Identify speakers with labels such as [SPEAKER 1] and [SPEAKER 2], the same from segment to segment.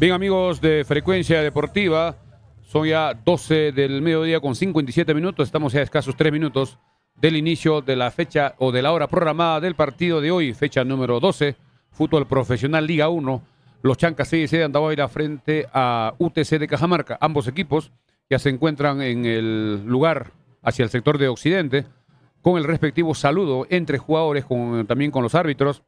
[SPEAKER 1] Bien, amigos de Frecuencia Deportiva, son ya 12 del mediodía con 57 minutos. Estamos ya a escasos 3 minutos del inicio de la fecha o de la hora programada del partido de hoy, fecha número 12, Fútbol Profesional Liga 1. Los Chancas CIC de Andahuayla frente a UTC de Cajamarca. Ambos equipos ya se encuentran en el lugar hacia el sector de Occidente, con el respectivo saludo entre jugadores, también con los árbitros.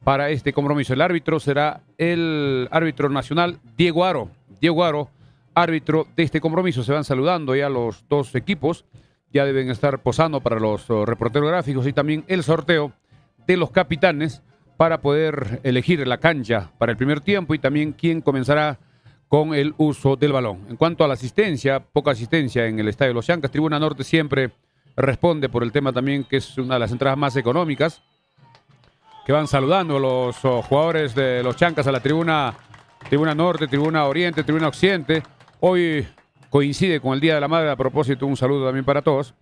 [SPEAKER 1] Para este compromiso, el árbitro será el árbitro nacional Diego Aro. Diego Aro, árbitro de este compromiso. Se van saludando ya los dos equipos. Ya deben estar posando para los reporteros gráficos y también el sorteo de los capitanes para poder elegir la cancha para el primer tiempo y también quién comenzará con el uso del balón. En cuanto a la asistencia, poca asistencia en el Estadio Los Chancas. Tribuna Norte siempre responde por el tema también que es una de las entradas más económicas, que van saludando a los jugadores de los Chancas a la tribuna Norte, tribuna Oriente, tribuna Occidente. Hoy coincide con el Día de la Madre. A propósito, un saludo también para todos.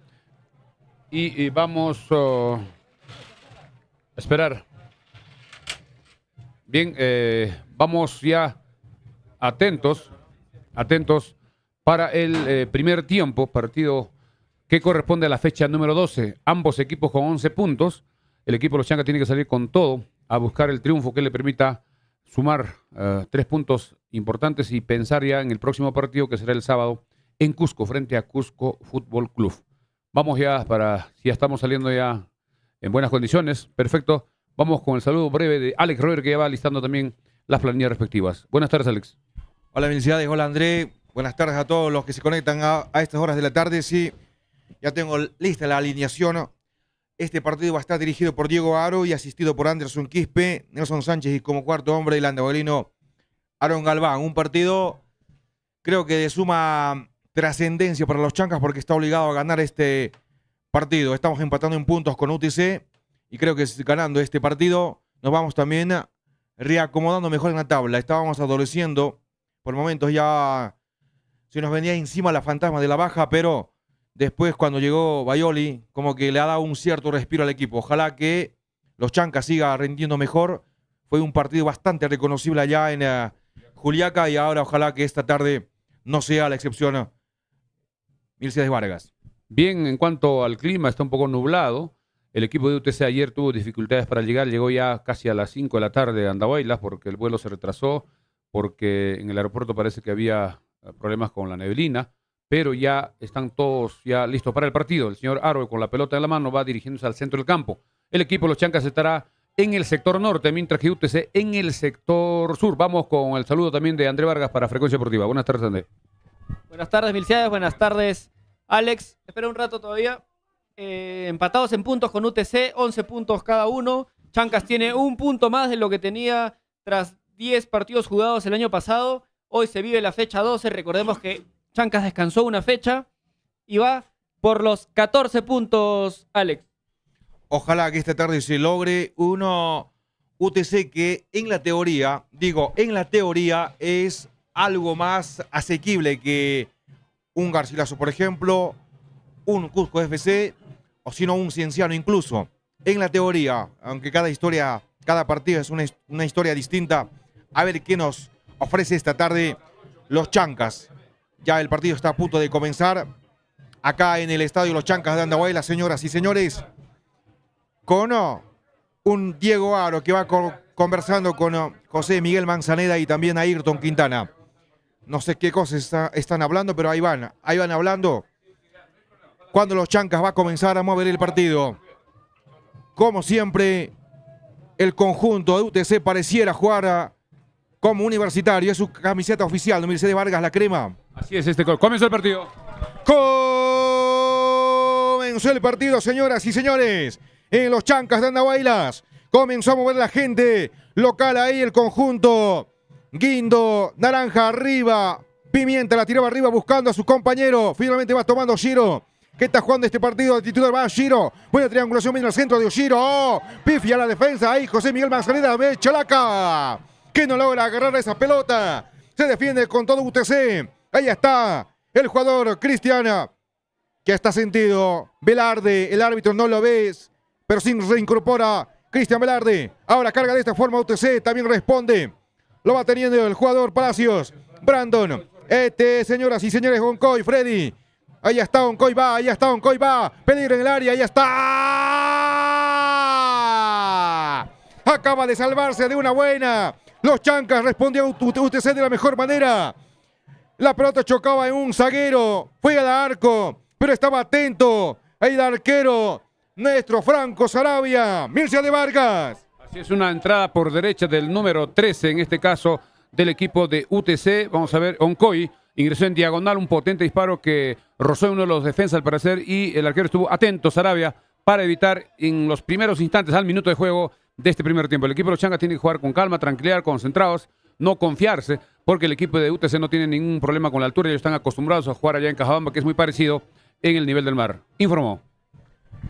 [SPEAKER 1] Y vamos a esperar. Bien, vamos ya atentos para el primer tiempo, partido que corresponde a la fecha número 12. Ambos equipos con 11 puntos. El equipo de los Chancas tiene que salir con todo a buscar el triunfo que le permita sumar 3 puntos importantes y pensar ya en el próximo partido, que será el sábado en Cusco, frente a Cusco Fútbol Club. Vamos ya si ya estamos saliendo ya en buenas condiciones. Perfecto. Vamos con el saludo breve de Alex Roger, que ya va listando también las planillas respectivas. Buenas tardes, Alex.
[SPEAKER 2] Hola, felicidades. Hola, André. Buenas tardes a todos los que se conectan a estas horas de la tarde. Sí, ya tengo lista la alineación. Este partido va a estar dirigido por Diego Aro y asistido por Anderson Quispe, Nelson Sánchez y como cuarto hombre el andahuaylino Aaron Galván. Un partido creo que de suma trascendencia para los Chancas porque está obligado a ganar este partido. Estamos empatando en puntos con UTC y creo que ganando este partido nos vamos también reacomodando mejor en la tabla. Estábamos adoleciendo, por momentos ya se nos venía encima la fantasma de la baja, pero después, cuando llegó Baioli, como que le ha dado un cierto respiro al equipo. Ojalá que los Chancas siga rindiendo mejor. Fue un partido bastante reconocible allá en Juliaca y ahora ojalá que esta tarde no sea la excepción. Milcedes Vargas.
[SPEAKER 1] Bien, en cuanto al clima, está un poco nublado. El equipo de UTC ayer tuvo dificultades para llegar. Llegó ya casi a las 5 de la tarde a Andahuaylas porque el vuelo se retrasó, porque en el aeropuerto parece que había problemas con la neblina. Pero ya están todos ya listos para el partido. El señor Aro, con la pelota en la mano, va dirigiéndose al centro del campo. El equipo de los Chancas estará en el sector norte, mientras que UTC en el sector sur. Vamos con el saludo también de André Vargas para Frecuencia Deportiva. Buenas tardes, André.
[SPEAKER 3] Buenas tardes, Milciades. Buenas tardes, Alex. Espera un rato todavía. Empatados en puntos con UTC, 11 puntos cada uno. Chancas tiene un punto más de lo que tenía tras 10 partidos jugados el año pasado. Hoy se vive la fecha 12. Recordemos que Chancas descansó una fecha y va por los 14 puntos, Alex.
[SPEAKER 2] Ojalá que esta tarde se logre uno UTC que en la teoría es algo más asequible que un Garcilaso, por ejemplo, un Cusco FC o si no un Cienciano incluso. En la teoría, aunque cada partido es una historia distinta, a ver qué nos ofrece esta tarde los Chancas. Ya el partido está a punto de comenzar acá en el Estadio Los Chancas de Andahuaylas, señoras y señores, con un Diego Aro que va conversando con José Miguel Manzaneda y también Ayrton Quintana. No sé qué cosas están hablando, pero ahí van hablando. Cuando los Chancas va a comenzar a mover el partido. Como siempre, el conjunto de UTC pareciera jugar como universitario. Es su camiseta oficial, Milcedes Vargas, la crema.
[SPEAKER 1] Así es, comenzó el partido.
[SPEAKER 2] Comenzó el partido, señoras y señores. En los Chancas de Andahuaylas. Comenzó a mover la gente local ahí, el conjunto. Guindo, naranja arriba. Pimienta la tiraba arriba buscando a su compañero. Finalmente va tomando Shiro, que está jugando este partido de titular. Va Shiro. Buena triangulación, viene al centro de Oshiro. Oh, pifia la defensa ahí. José Miguel Manzaneda de Chalaca, que no logra agarrar esa pelota. Se defiende con todo UTC. Ahí está el jugador Cristiana, que está sentido. Velarde, el árbitro no lo ves, pero sí reincorpora Cristian Velarde. Ahora carga de esta forma UTC, también responde Lo va teniendo el jugador Palacios. Brandon. Señoras y señores, Oncoy, Freddy. Ahí está Oncoy, va, ahí está Oncoy, va. Peligro en el área, ahí está. Acaba de salvarse de una buena. Los Chancas respondió a UTC de la mejor manera. La pelota chocaba en un zaguero. Fue al arco, pero estaba atento. Ahí el arquero, nuestro Franco Sarabia. Mircea de Vargas.
[SPEAKER 1] Así es, una entrada por derecha del número 13, en este caso del equipo de UTC. Vamos a ver, Oncoy ingresó en diagonal, un potente disparo que rozó en uno de los defensas al parecer, y el arquero estuvo atento, Sarabia, para evitar en los primeros instantes, al minuto de juego de este primer tiempo. El equipo de los Chancas tiene que jugar con calma, tranquilidad, concentrados, no confiarse, porque el equipo de UTC no tiene ningún problema con la altura. Ellos están acostumbrados a jugar allá en Cajabamba, que es muy parecido en el nivel del mar. Informó.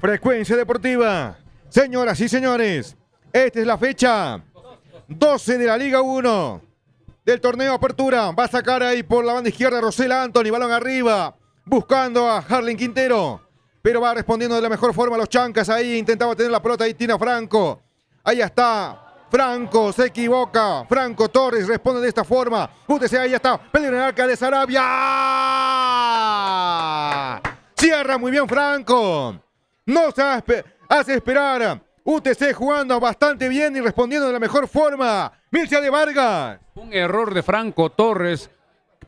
[SPEAKER 2] Frecuencia Deportiva. Señoras y señores, esta es la fecha 12 de la Liga 1 del torneo Apertura. Va a sacar ahí por la banda izquierda Rosela Anthony, balón arriba, buscando a Harlen Quintero, pero va respondiendo de la mejor forma a los Chancas. Ahí intentaba tener la pelota, ahí tiene a Franco. Ahí está Franco, se equivoca. Franco Torres responde de esta forma. UTC, ahí está. Peligro en el arca de Sarabia. Cierra muy bien Franco. No se hace esperar. UTC jugando bastante bien y respondiendo de la mejor forma. Mircea de Vargas.
[SPEAKER 1] Un error de Franco Torres.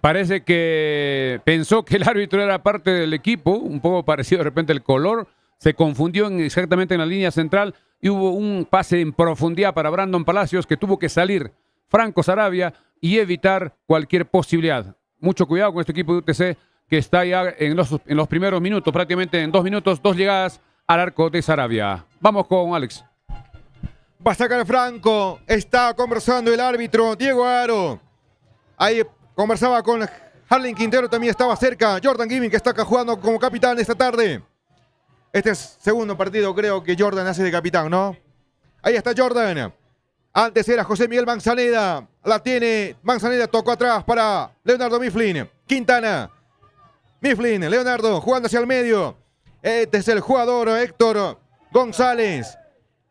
[SPEAKER 1] Parece que pensó que el árbitro era parte del equipo. Un poco parecido de repente el color. Se confundió exactamente en la línea central. Y hubo un pase en profundidad para Brandon Palacios, que tuvo que salir Franco Sarabia y evitar cualquier posibilidad. Mucho cuidado con este equipo de UTC, que está ya en los primeros minutos, prácticamente en 2 minutos, 2 llegadas al arco de Sarabia. Vamos con Alex.
[SPEAKER 2] Va a sacar Franco. Está conversando el árbitro Diego Aro. Ahí conversaba con Harlen Quintero, también estaba cerca. Jordan Giving, que está acá jugando como capitán esta tarde. Este es segundo partido, creo que Jordan hace de capitán, ¿no? Ahí está Jordan. Antes era José Miguel Manzaneda. La tiene Manzaneda, tocó atrás para Leonardo Mifflin. Quintana. Mifflin, Leonardo, jugando hacia el medio. Este es el jugador Héctor González.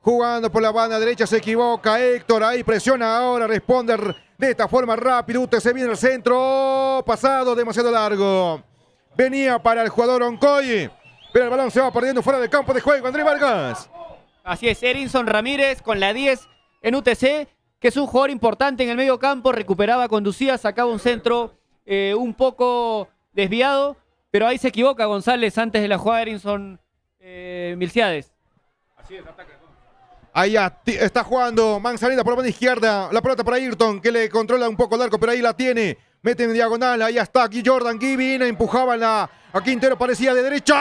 [SPEAKER 2] Jugando por la banda derecha, se equivoca Héctor. Ahí presiona ahora, responde de esta forma rápido. UTC viene al centro. Pasado, demasiado largo. Venía para el jugador Oncoy. Pero el balón se va perdiendo fuera del campo de juego. Andrés Vargas.
[SPEAKER 3] Así es, Erinson Ramírez con la 10 en UTC, que es un jugador importante en el medio campo. Recuperaba, conducía, sacaba un centro un poco desviado. Pero ahí se equivoca González antes de la jugada de Erinson Milciades.
[SPEAKER 1] Así es, ataque.
[SPEAKER 2] Ahí está jugando Manzaneda por la banda izquierda. La pelota para Ayrton, que le controla un poco el arco, pero ahí la tiene. Mete en diagonal, ahí está aquí Jordan Giving. Empujaban a Quintero, parecía de derecha.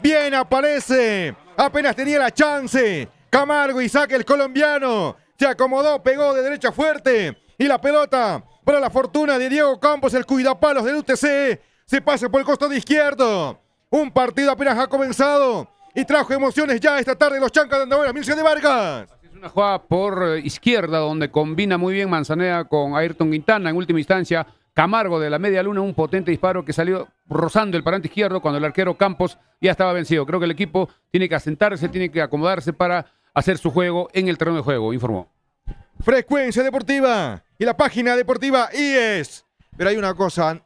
[SPEAKER 2] Bien aparece. Apenas tenía la chance. Camargo y saca el colombiano. Se acomodó, pegó de derecha fuerte. Y la pelota para la fortuna de Diego Campos, el cuidapalos del UTC. Se pasa por el costado izquierdo. Un partido apenas ha comenzado. Y trajo emociones ya esta tarde los Chancas de Andahuaylas. Mircea de Vargas.
[SPEAKER 1] Es una jugada por izquierda donde combina muy bien Manzaneda con Ayrton Quintana. En última instancia, Camargo de la media luna, un potente disparo que salió rozando el parante izquierdo cuando el arquero Campos ya estaba vencido. Creo que el equipo tiene que asentarse, tiene que acomodarse para hacer su juego en el terreno de juego, informó.
[SPEAKER 2] Frecuencia Deportiva y la página deportiva IES. Pero hay una cosa,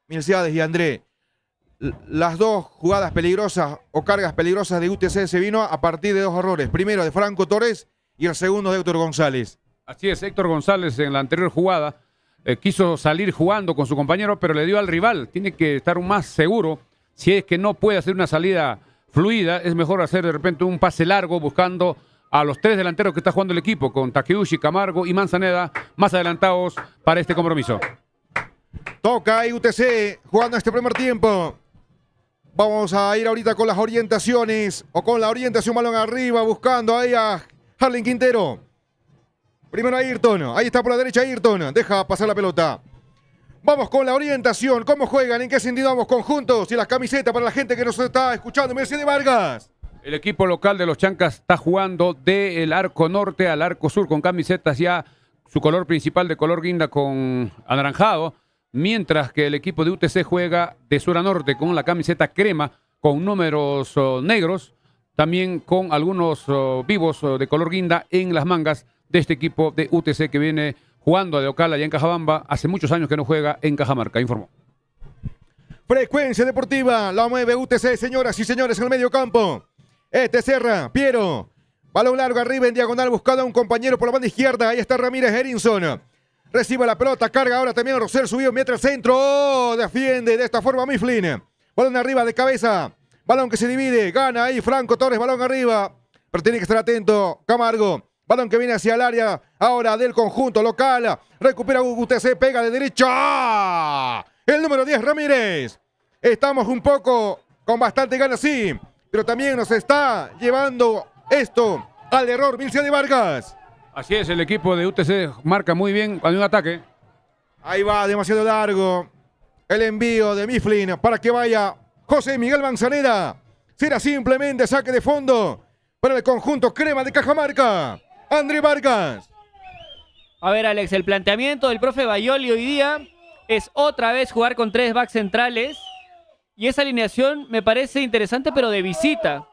[SPEAKER 2] Milciades y André. Las dos jugadas peligrosas o cargas peligrosas de UTC se vino a partir de dos errores. Primero de Franco Torres y el segundo de Héctor González.
[SPEAKER 1] Así es, Héctor González en la anterior jugada quiso salir jugando con su compañero, pero le dio al rival. Tiene que estar más seguro. Si es que no puede hacer una salida fluida, es mejor hacer de repente un pase largo buscando a los 3 delanteros que está jugando el equipo, con Takeuchi, Camargo y Manzaneda más adelantados para este compromiso.
[SPEAKER 2] Toca ahí UTC jugando este primer tiempo. Vamos a ir ahorita con las orientaciones o con la orientación, balón arriba, buscando ahí a Harlen Quintero. Primero a Ayrton, ahí está por la derecha Ayrton, deja pasar la pelota. Vamos con la orientación, cómo juegan, en qué sentido vamos conjuntos y las camisetas para la gente que nos está escuchando. Mircea de Vargas.
[SPEAKER 1] El equipo local de los Chancas está jugando del arco norte al arco sur con camisetas ya su color principal de color guinda con anaranjado. Mientras que el equipo de UTC juega de sur a norte con la camiseta crema, con números negros, también con algunos vivos de color guinda en las mangas de este equipo de UTC que viene jugando de local allá en Cajabamba. Hace muchos años que no juega en Cajamarca, informó.
[SPEAKER 2] Frecuencia Deportiva, la mueve UTC, señoras y señores, en el medio campo. Serra, Piero. Balón largo arriba en diagonal, buscando a un compañero por la banda izquierda. Ahí está Ramírez Erinson. Recibe la pelota, carga ahora también Rosel, subió, mete al centro. Oh, defiende de esta forma Mifflin. Balón arriba de cabeza. Balón que se divide, gana ahí Franco Torres, balón arriba. Pero tiene que estar atento Camargo. Balón que viene hacia el área ahora del conjunto local. Recupera UTC, pega de derecha. El número 10, Ramírez. Estamos un poco con bastante ganas, sí. Pero también nos está llevando esto al error Milcia de Vargas.
[SPEAKER 1] Así es, el equipo de UTC marca muy bien cuando hay un ataque.
[SPEAKER 2] Ahí va, demasiado largo. El envío de Mifflin para que vaya José Miguel Manzanera. Será simplemente saque de fondo para el conjunto crema de Cajamarca. André Vargas.
[SPEAKER 3] A ver, Alex, el planteamiento del profe Bayoli hoy día es otra vez jugar con 3 backs centrales. Y esa alineación me parece interesante, pero de visita.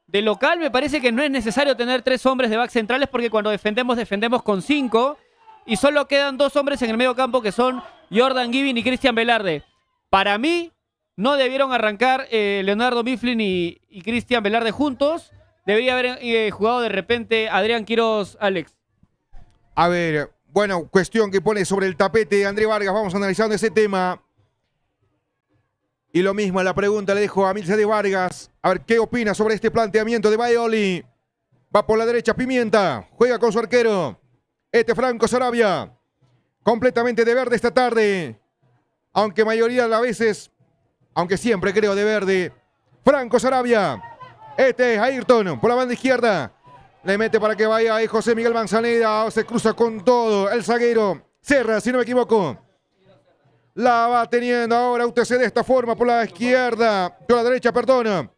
[SPEAKER 3] De local me parece que no es necesario tener 3 hombres de backs centrales porque cuando defendemos con 5 y solo quedan 2 hombres en el medio campo que son Jordan Gibbing y Cristian Velarde. Para mí, no debieron arrancar Leonardo Mifflin y Cristian Velarde juntos. Debería haber jugado de repente Adrián Quiroz, Alex.
[SPEAKER 2] A ver, bueno, cuestión que pone sobre el tapete André Vargas. Vamos analizando ese tema. Y lo mismo, la pregunta le dejo a Milcia de Vargas. A ver, ¿qué opina sobre este planteamiento de Bayoli? Va por la derecha Pimienta. Juega con su arquero. Franco Sarabia. Completamente de verde esta tarde. Aunque mayoría de las veces, aunque siempre creo de verde. Franco Sarabia. Ayrton por la banda izquierda. Le mete para que vaya ahí José Miguel Manzanera. Se cruza con todo el zaguero. Serra, si no me equivoco. La va teniendo ahora UTC de esta forma por la izquierda. Por la derecha, perdón.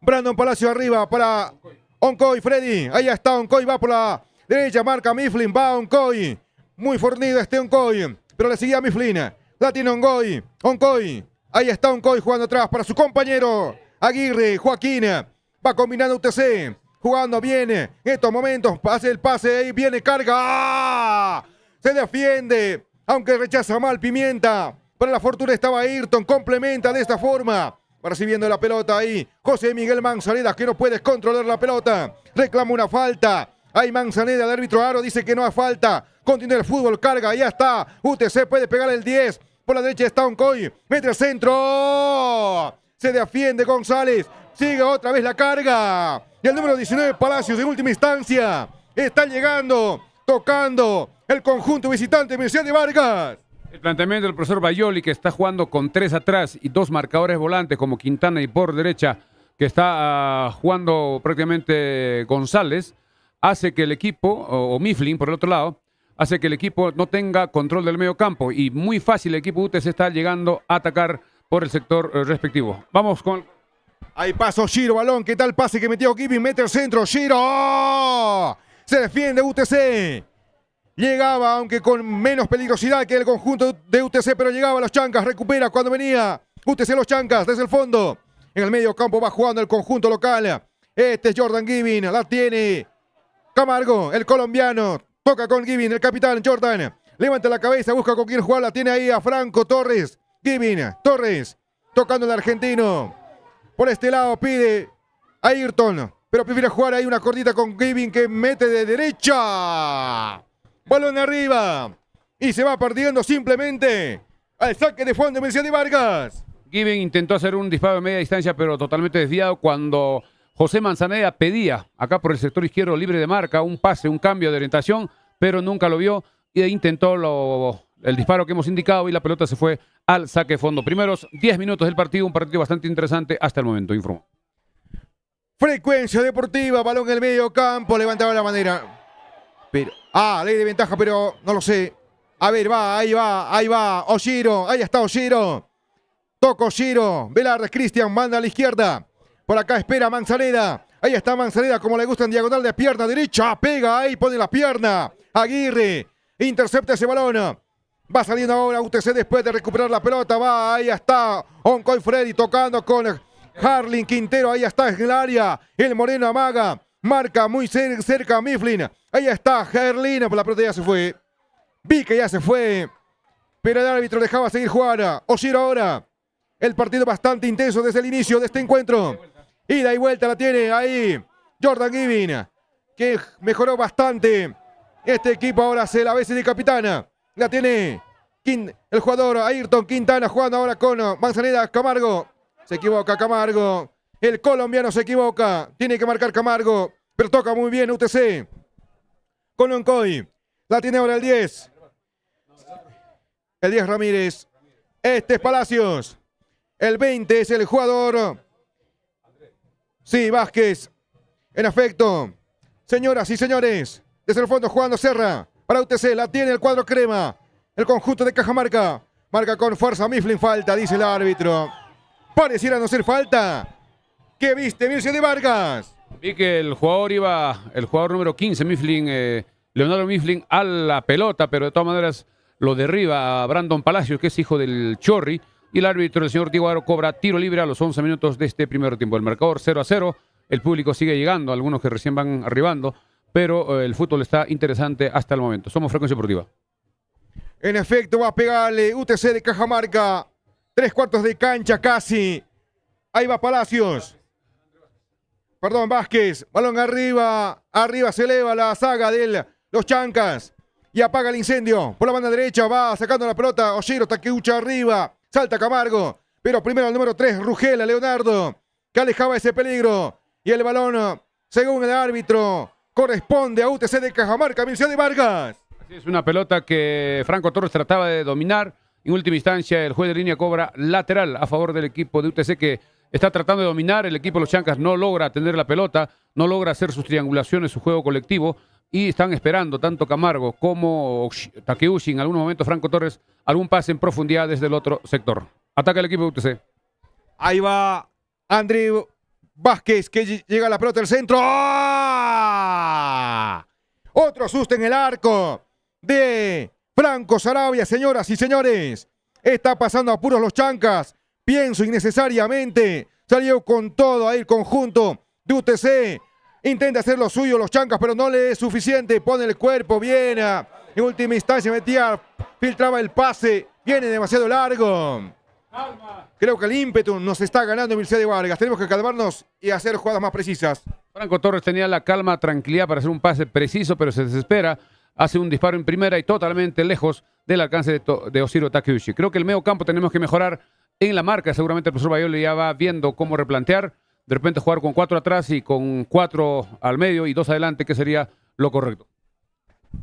[SPEAKER 2] Brandon Palacio arriba para Oncoy, Freddy. Ahí está Oncoy, va por la derecha. Marca Mifflin, va Oncoy. Muy fornido Oncoy. Pero le seguía Mifflin. La tiene Oncoy. Oncoy. Ahí está Oncoy jugando atrás para su compañero Aguirre. Joaquín. Va combinando UTC. Jugando bien. En estos momentos hace el pase. Ahí viene, carga. ¡Ah! Se defiende. Aunque rechaza mal Pimienta. Para la fortuna estaba Ayrton. Complementa de esta forma. Recibiendo la pelota ahí. José Miguel Manzaneda que no puede controlar la pelota. Reclama una falta. Ahí Manzaneda, el árbitro Aro dice que no hay falta. Continúa el fútbol, carga, ya está. UTC puede pegar el 10. Por la derecha está Oncoy. Mete el centro. Se defiende González. Sigue otra vez la carga. Y el número 19, Palacios, en última instancia. Está llegando, tocando el conjunto visitante Milcia de Vargas.
[SPEAKER 1] El planteamiento del profesor Bayoli, que está jugando con 3 atrás y 2 marcadores volantes como Quintana y por derecha, que está jugando prácticamente González, hace que el equipo, o Mifflin por el otro lado, hace que el equipo no tenga control del medio campo y muy fácil el equipo UTC está llegando a atacar por el sector respectivo. Vamos con...
[SPEAKER 2] Ahí pasó Shiro, balón, ¿qué tal pase que metió Gibbing? Mete el centro, Shiro. ¡Oh! Se defiende UTC. Llegaba, aunque con menos peligrosidad que el conjunto de UTC, pero llegaba a los Chancas, recupera cuando venía UTC los Chancas desde el fondo. En el medio campo va jugando el conjunto local. Es Jordan Gibbing, la tiene Camargo, el colombiano. Toca con Gibbing, el capitán Jordan. Levanta la cabeza, busca con quién jugar, la tiene ahí a Franco Torres. Gibbing, Torres, tocando el argentino. Por este lado pide a Ayrton, pero prefiere jugar ahí una cortita con Gibbing que mete de derecha. Balón arriba. Y se va perdiendo simplemente al saque de fondo de Milcia de Vargas.
[SPEAKER 1] Gibbing intentó hacer un disparo de media distancia, pero totalmente desviado cuando José Manzaneda pedía acá por el sector izquierdo libre de marca, un pase, un cambio de orientación, pero nunca lo vio y intentó el disparo que hemos indicado y la pelota se fue al saque de fondo. Primeros 10 minutos del partido, un partido bastante interesante hasta el momento, informó.
[SPEAKER 2] Frecuencia Deportiva, balón en el medio campo, levantaba la bandera. Pero, ley de ventaja, pero no lo sé. A ver, ahí va, Oshiro, ahí está Oshiro. Toca Oshiro, Velarde, Cristian, manda a la izquierda. Por acá espera Manzaneda. Ahí está Manzaneda, como le gusta en diagonal de pierna derecha. Pega ahí, pone la pierna. Aguirre, intercepta ese balón. Va saliendo ahora UTC después de recuperar la pelota. Va, ahí está Oncoy Freddy tocando con Harlin Quintero. Ahí está en el área. El Moreno amaga. Marca muy cerca Mifflin. Ahí está Gerlina, por la pelota ya se fue. Vi que ya se fue. Pero el árbitro dejaba seguir jugar. Oshiro ahora. El partido bastante intenso desde el inicio de este encuentro. Ida y vuelta la tiene ahí Jordan Giving, que mejoró bastante. Este equipo ahora se la vece de capitana. La tiene el jugador Ayrton Quintana jugando ahora con Manzaneda Camargo. Se equivoca Camargo. El colombiano se equivoca. Tiene que marcar Camargo. Pero toca muy bien UTC. Con Oncoy. La tiene ahora el 10. El 10 Ramírez. Este es Palacios. El 20 es el jugador. Sí, Vázquez. En efecto. Señoras y señores. Desde el fondo jugando Serra. Para UTC. La tiene el cuadro crema. El conjunto de Cajamarca. Marca con fuerza Mifflin. Falta, dice el árbitro. Pareciera no ser falta. ¿Qué viste, Mircea de Vargas?
[SPEAKER 1] Vi que el jugador número 15, Mifflin, Leonardo Mifflin, a la pelota, pero de todas maneras lo derriba a Brandon Palacios, que es hijo del Chorri. Y el árbitro, el señor Diego Aro, cobra tiro libre a los 11 minutos de este primer tiempo. El marcador 0-0. El público sigue llegando, algunos que recién van arribando, pero el fútbol está interesante hasta el momento. Somos Frecuencia Deportiva.
[SPEAKER 2] En efecto, va a pegarle UTC de Cajamarca. 3/4 de cancha casi. Ahí va Palacios. Perdón, Vázquez. Balón arriba. Arriba se eleva la saga de los Chancas. Y apaga el incendio. Por la banda derecha va sacando la pelota. Oshiro Takeuchi arriba. Salta Camargo. Pero primero el número 3, Rugela Leonardo, que alejaba ese peligro. Y el balón, según el árbitro, corresponde a UTC de Cajamarca, Mircea de Vargas.
[SPEAKER 1] Así es, una pelota que Franco Torres trataba de dominar. En última instancia, el juez de línea cobra lateral a favor del equipo de UTC, que está tratando de dominar. El equipo de los Chancas no logra tener la pelota, no logra hacer sus triangulaciones, su juego colectivo. Y están esperando tanto Camargo como Takeuchi, en algún momento Franco Torres, algún pase en profundidad desde el otro sector. Ataca el equipo de UTC.
[SPEAKER 2] Ahí va André Vázquez, que llega a la pelota del centro. ¡Ah! Otro susto en el arco de Franco Sarabia, señoras y señores. Está pasando apuros los Chancas. Pienso innecesariamente. Salió con todo ahí el conjunto de UTC. Intenta hacer lo suyo los Chancas, pero no le es suficiente. Pone el cuerpo, viene. En última instancia filtraba el pase. Viene demasiado largo. Creo que el ímpetu nos está ganando Mircea de Vargas. Tenemos que calmarnos y hacer jugadas más precisas.
[SPEAKER 1] Franco Torres tenía la calma, tranquilidad para hacer un pase preciso, pero se desespera. Hace un disparo en primera y totalmente lejos del alcance de Oshiro Takeuchi. Creo que el medio campo tenemos que mejorar en la marca. Seguramente el profesor Bayoli ya va viendo cómo replantear. De repente jugar con 4 atrás y con 4 al medio y 2 adelante, que sería lo correcto.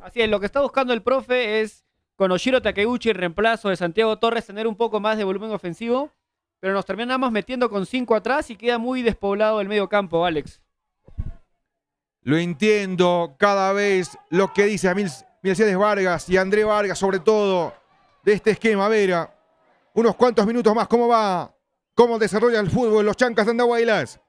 [SPEAKER 3] Así es, lo que está buscando el profe es, con Oshiro Takeuchi, el reemplazo de Santiago Torres, tener un poco más de volumen ofensivo, pero nos terminamos metiendo con 5 atrás y queda muy despoblado el medio campo, Alex.
[SPEAKER 2] Lo entiendo cada vez lo que dice Mircea de Vargas y André Vargas, sobre todo de este esquema. A ver, unos cuantos minutos más, ¿cómo va? ¿Cómo desarrolla el fútbol los Chancas de Andahuaylas?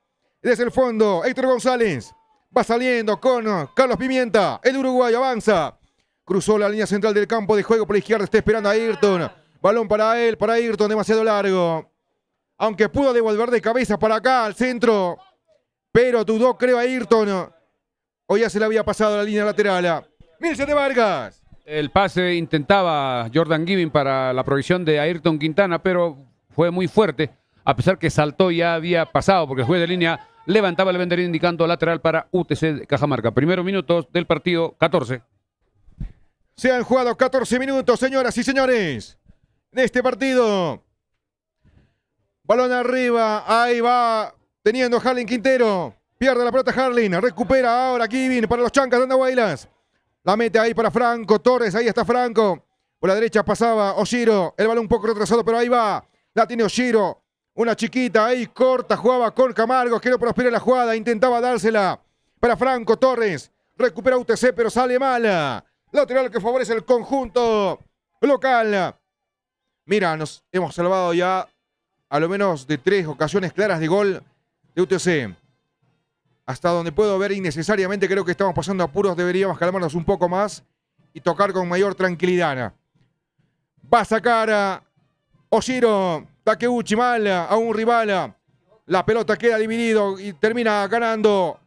[SPEAKER 2] Desde el fondo, Héctor González va saliendo con Carlos Pimienta. El uruguayo avanza. Cruzó la línea central del campo de juego por la izquierda. Está esperando a Ayrton. Balón para él, para Ayrton, demasiado largo. Aunque pudo devolver de cabeza para acá, al centro. Pero dudó, creo, Ayrton. O ya se le había pasado la línea lateral. Mircea de Vargas.
[SPEAKER 1] El pase intentaba Jordan Giving para la provisión de Ayrton Quintana, pero fue muy fuerte. A pesar que saltó, ya había pasado, porque el juez de línea levantaba el banderín indicando lateral para UTC de Cajamarca. Primeros minutos del partido, 14.
[SPEAKER 2] Se han jugado 14 minutos, señoras y señores, de este partido. Balón arriba, ahí va, teniendo Harlin Quintero. Pierde la pelota Harlin, recupera ahora Giving para los Chancas de Andahuaylas. La mete ahí para Franco Torres, ahí está Franco. Por la derecha pasaba Oshiro, el balón un poco retrasado, pero ahí va. La tiene Oshiro. Una chiquita ahí, corta, jugaba con Camargo, que no prospera la jugada, intentaba dársela para Franco Torres. Recupera UTC, pero sale mala. Lateral que favorece el conjunto local. Mira, nos hemos salvado ya a lo menos de 3 ocasiones claras de gol de UTC. Hasta donde puedo ver innecesariamente, creo que estamos pasando apuros, deberíamos calmarnos un poco más y tocar con mayor tranquilidad. Va a sacar a Oshiro Takeuchi mal a un rival. La pelota queda dividido y termina ganando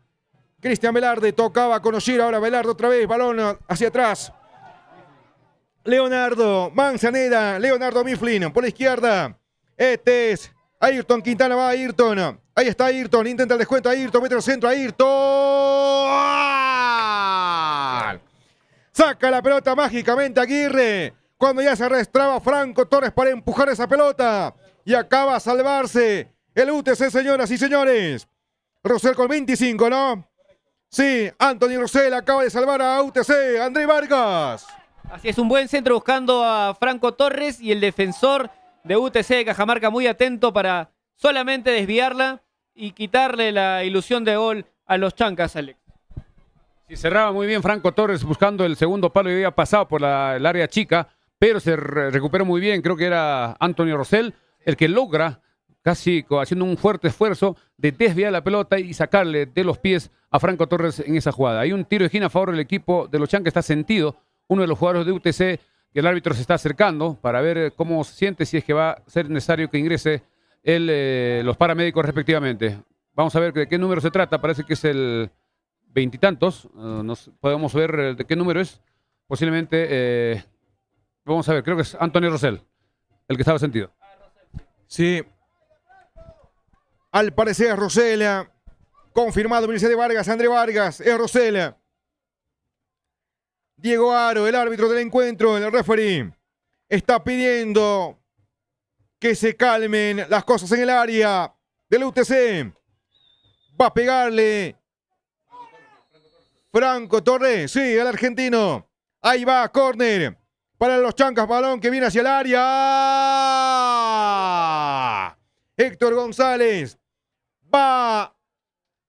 [SPEAKER 2] Cristian Velarde tocaba con Oshiro, ahora Velarde otra vez, balón hacia atrás. Leonardo Manzaneda, Leonardo Mifflin por la izquierda. Este es Ayrton Quintana, va Ayrton. Ahí está Ayrton, intenta el descuento Ayrton, mete el centro Ayrton. Saca la pelota mágicamente Aguirre. Cuando ya se arrastraba Franco Torres para empujar esa pelota. Y acaba a salvarse el UTC, señoras y señores. Rosell con 25, ¿no? Sí, Anthony Rosell acaba de salvar a UTC, André Vargas.
[SPEAKER 3] Así es, un buen centro buscando a Franco Torres y el defensor de UTC de Cajamarca muy atento para solamente desviarla y quitarle la ilusión de gol a los chancas, Alex.
[SPEAKER 1] Sí, cerraba muy bien Franco Torres buscando el segundo palo y había pasado por el área chica, pero se recuperó muy bien. Creo que era Antonio Rosell el que logra, casi haciendo un fuerte esfuerzo, de desviar la pelota y sacarle de los pies a Franco Torres en esa jugada. Hay un tiro de esquina a favor del equipo de los chancas, está sentido uno de los jugadores de UTC y el árbitro se está acercando para ver cómo se siente, si es que va a ser necesario que ingrese los paramédicos respectivamente. Vamos a ver de qué número se trata, parece que es el veintitantos, podemos ver de qué número es, posiblemente, vamos a ver, creo que es Antonio Rosell, el que estaba sentido.
[SPEAKER 2] Sí, al parecer es Rosell, confirmado Milicia de Vargas, André Vargas, es Rosell. Diego Aro, el árbitro del encuentro, el referee, está pidiendo que se calmen las cosas en el área del UTC. Va a pegarle Franco Torres, sí, el argentino. Ahí va, córner para los chancas, balón que viene hacia el área. Héctor González va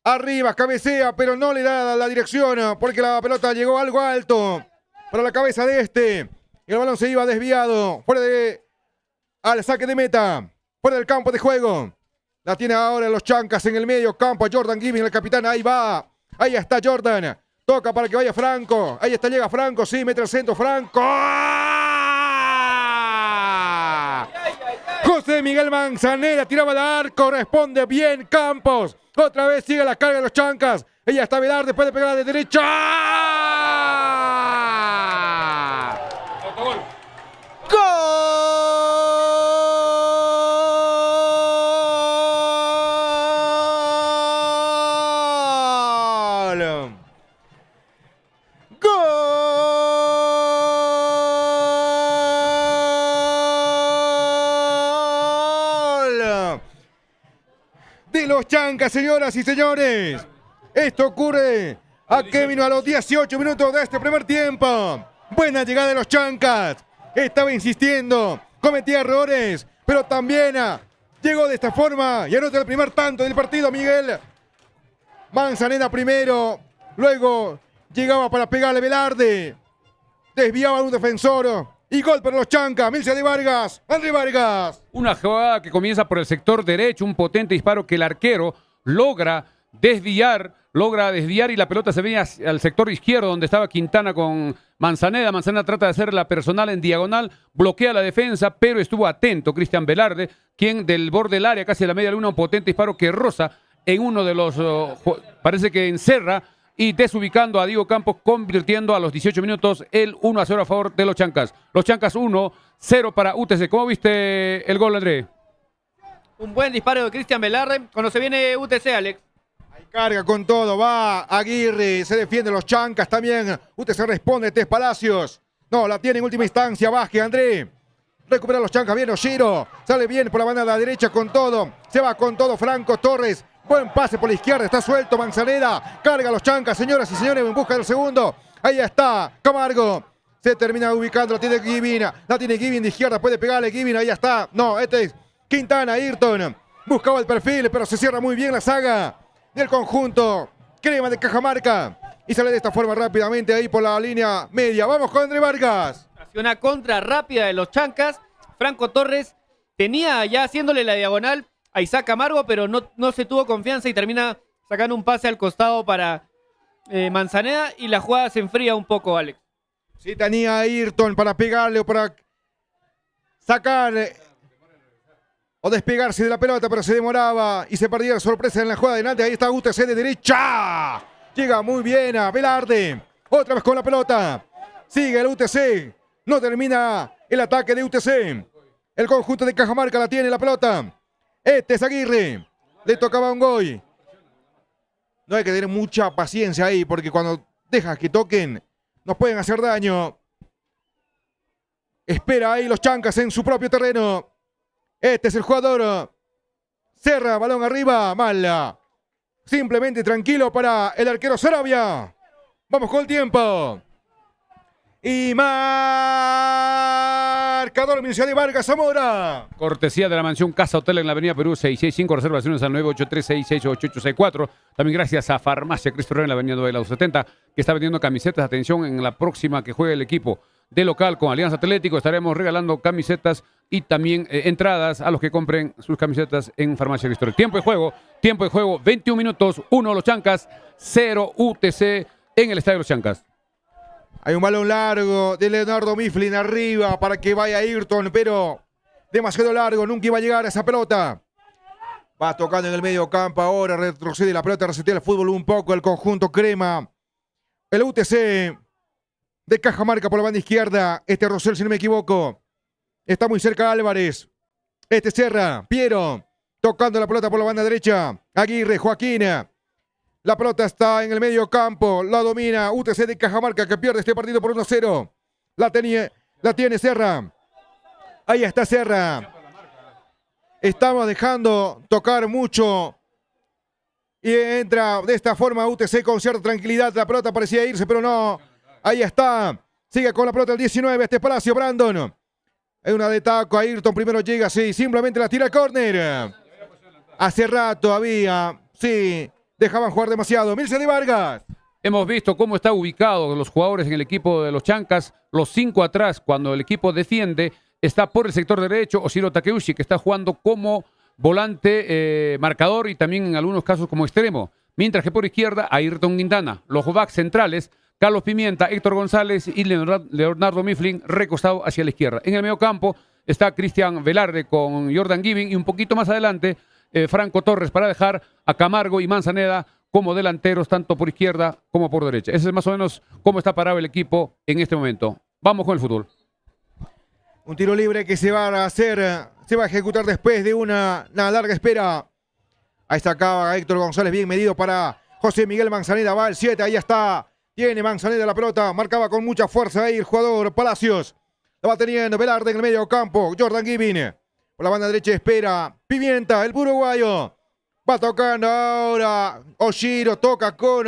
[SPEAKER 2] arriba, cabecea, pero no le da la dirección porque la pelota llegó algo alto para la cabeza de este. El balón se iba desviado, al saque de meta, fuera del campo de juego. La tiene ahora los chancas en el medio campo. Jordan Gibbons, el capitán, ahí va. Ahí está Jordan. Toca para que vaya Franco. Ahí está, llega Franco, sí, mete el centro, Franco. José Miguel Manzanera tiraba al arco, responde bien Campos. Otra vez sigue la carga de los chancas. Ella está Velarde, puede pegar de derecha. ¡Gol! De los chancas, señoras y señores. Esto ocurre aquí vino a los 18 minutos de este primer tiempo. Buena llegada de los chancas. Estaba insistiendo, cometía errores, pero también llegó de esta forma y anota el primer tanto del partido. Miguel Manzanera primero, luego llegaba para pegarle Velarde, desviaba a un defensor y gol para los chancas. Milicia de Vargas, André Vargas.
[SPEAKER 1] Una jugada que comienza por el sector derecho, un potente disparo que el arquero logra desviar y la pelota se viene al sector izquierdo donde estaba Quintana con Manzaneda. Manzaneda trata de hacer la personal en diagonal, bloquea la defensa, pero estuvo atento Cristian Velarde, quien del borde del área, casi a la media luna, un potente disparo que roza en uno de los, parece que encerra y desubicando a Diego Campos, convirtiendo a los 18 minutos el 1-0 a favor de los chancas. Los chancas 1-0 para UTC. ¿Cómo viste el gol, André?
[SPEAKER 3] Un buen disparo de Cristian Velarde cuando se viene UTC, Alex.
[SPEAKER 2] Carga con todo, va Aguirre, se defiende los chancas también. UTC responde, Tess Palacios. No, la tiene en última instancia, Vázquez, André. Recupera los chancas, bien Oshiro. Sale bien por la banda de la derecha con todo. Se va con todo Franco Torres. Buen pase por la izquierda, está suelto Manzanera. Carga los chancas, señoras y señores, en busca del segundo. Ahí está Camargo. Se termina ubicando, la tiene Gibbon. La tiene Gibbon de izquierda, puede pegarle Gibbon, ahí está. No, este es Quintana, Ayrton. Buscaba el perfil, pero se cierra muy bien la saga del conjunto Crema de Cajamarca y sale de esta forma rápidamente ahí por la línea media. Vamos con André Vargas.
[SPEAKER 3] Hacia una contra rápida de los chancas. Franco Torres tenía ya haciéndole la diagonal a Isaac Camargo, pero no se tuvo confianza y termina sacando un pase al costado para Manzaneda y la jugada se enfría un poco, Alex.
[SPEAKER 2] Sí, tenía a Ayrton para pegarle o para sacar o despegarse de la pelota, pero se demoraba y se perdía la sorpresa en la jugada de delante. Ahí está UTC de derecha. Llega muy bien a Velarde. Otra vez con la pelota. Sigue el UTC. No termina el ataque de UTC. El conjunto de Cajamarca la tiene la pelota. Este es Aguirre. Le tocaba a Ongoy. No hay que tener mucha paciencia ahí porque cuando dejas que toquen nos pueden hacer daño. Espera ahí los chancas en su propio terreno. Este es el jugador. Serra, balón arriba. Mala. Simplemente tranquilo para el arquero Sarabia. Vamos con el tiempo. Y marcador Universidad de Vargas Zamora.
[SPEAKER 1] Cortesía de la mansión Casa Hotel en la avenida Perú 665, reservaciones al 983-668-864. También gracias a Farmacia Cristo Rey en la avenida 9 de la 70, que está vendiendo camisetas. Atención, en la próxima que juegue el equipo de local con Alianza Atlético estaremos regalando camisetas y también entradas a los que compren sus camisetas en Farmacia Cristo Rey. Tiempo de juego, 21 minutos, 1 los Chancas, 0 UTC en el Estadio de los Chancas.
[SPEAKER 2] Hay un balón largo de Leonardo Mifflin arriba para que vaya Ayrton, pero demasiado largo, nunca iba a llegar a esa pelota. Va tocando en el medio campo ahora, retrocede la pelota, resetea el fútbol un poco, el conjunto crema. El UTC de Cajamarca por la banda izquierda, este Rosell si no me equivoco. Está muy cerca Álvarez. Este Serra, Piero, tocando la pelota por la banda derecha. Aguirre, Joaquín. La pelota está en el medio campo, la domina UTC de Cajamarca que pierde este partido por 1-0. La tiene Serra. Ahí está Serra. Estamos dejando tocar mucho. Y entra de esta forma UTC con cierta tranquilidad. La pelota parecía irse, pero no. Ahí está. Sigue con la pelota el 19. Este Palacio, Brandon. Hay una de taco. Ayrton primero llega, sí. Simplemente la tira al córner. Hace rato había, sí. Dejaban jugar demasiado. Mirce de Vargas.
[SPEAKER 1] Hemos visto cómo están ubicados los jugadores en el equipo de los Chancas. Los 5 atrás, cuando el equipo defiende, está por el sector derecho Oshiro Takeuchi, que está jugando como volante marcador y también en algunos casos como extremo. Mientras que por izquierda, Ayrton Quintana. Los backs centrales, Carlos Pimienta, Héctor González y Leonardo Mifflin recostado hacia la izquierda. En el medio campo está Cristian Velarde con Jordan Giving y un poquito más adelante Franco Torres para dejar a Camargo y Manzaneda como delanteros tanto por izquierda como por derecha. Ese es más o menos cómo está parado el equipo en este momento. Vamos con el fútbol.
[SPEAKER 2] Un tiro libre que se va a hacer, se va a ejecutar después de una larga espera. Ahí está acá Héctor González, bien medido para José Miguel Manzaneda. Va el 7, ahí está. Tiene Manzaneda la pelota, marcaba con mucha fuerza ahí el jugador Palacios. La va teniendo Velarde en el medio campo. Jordan Giving. Por la banda derecha espera Pimienta, el uruguayo. Va tocando ahora Oshiro, toca con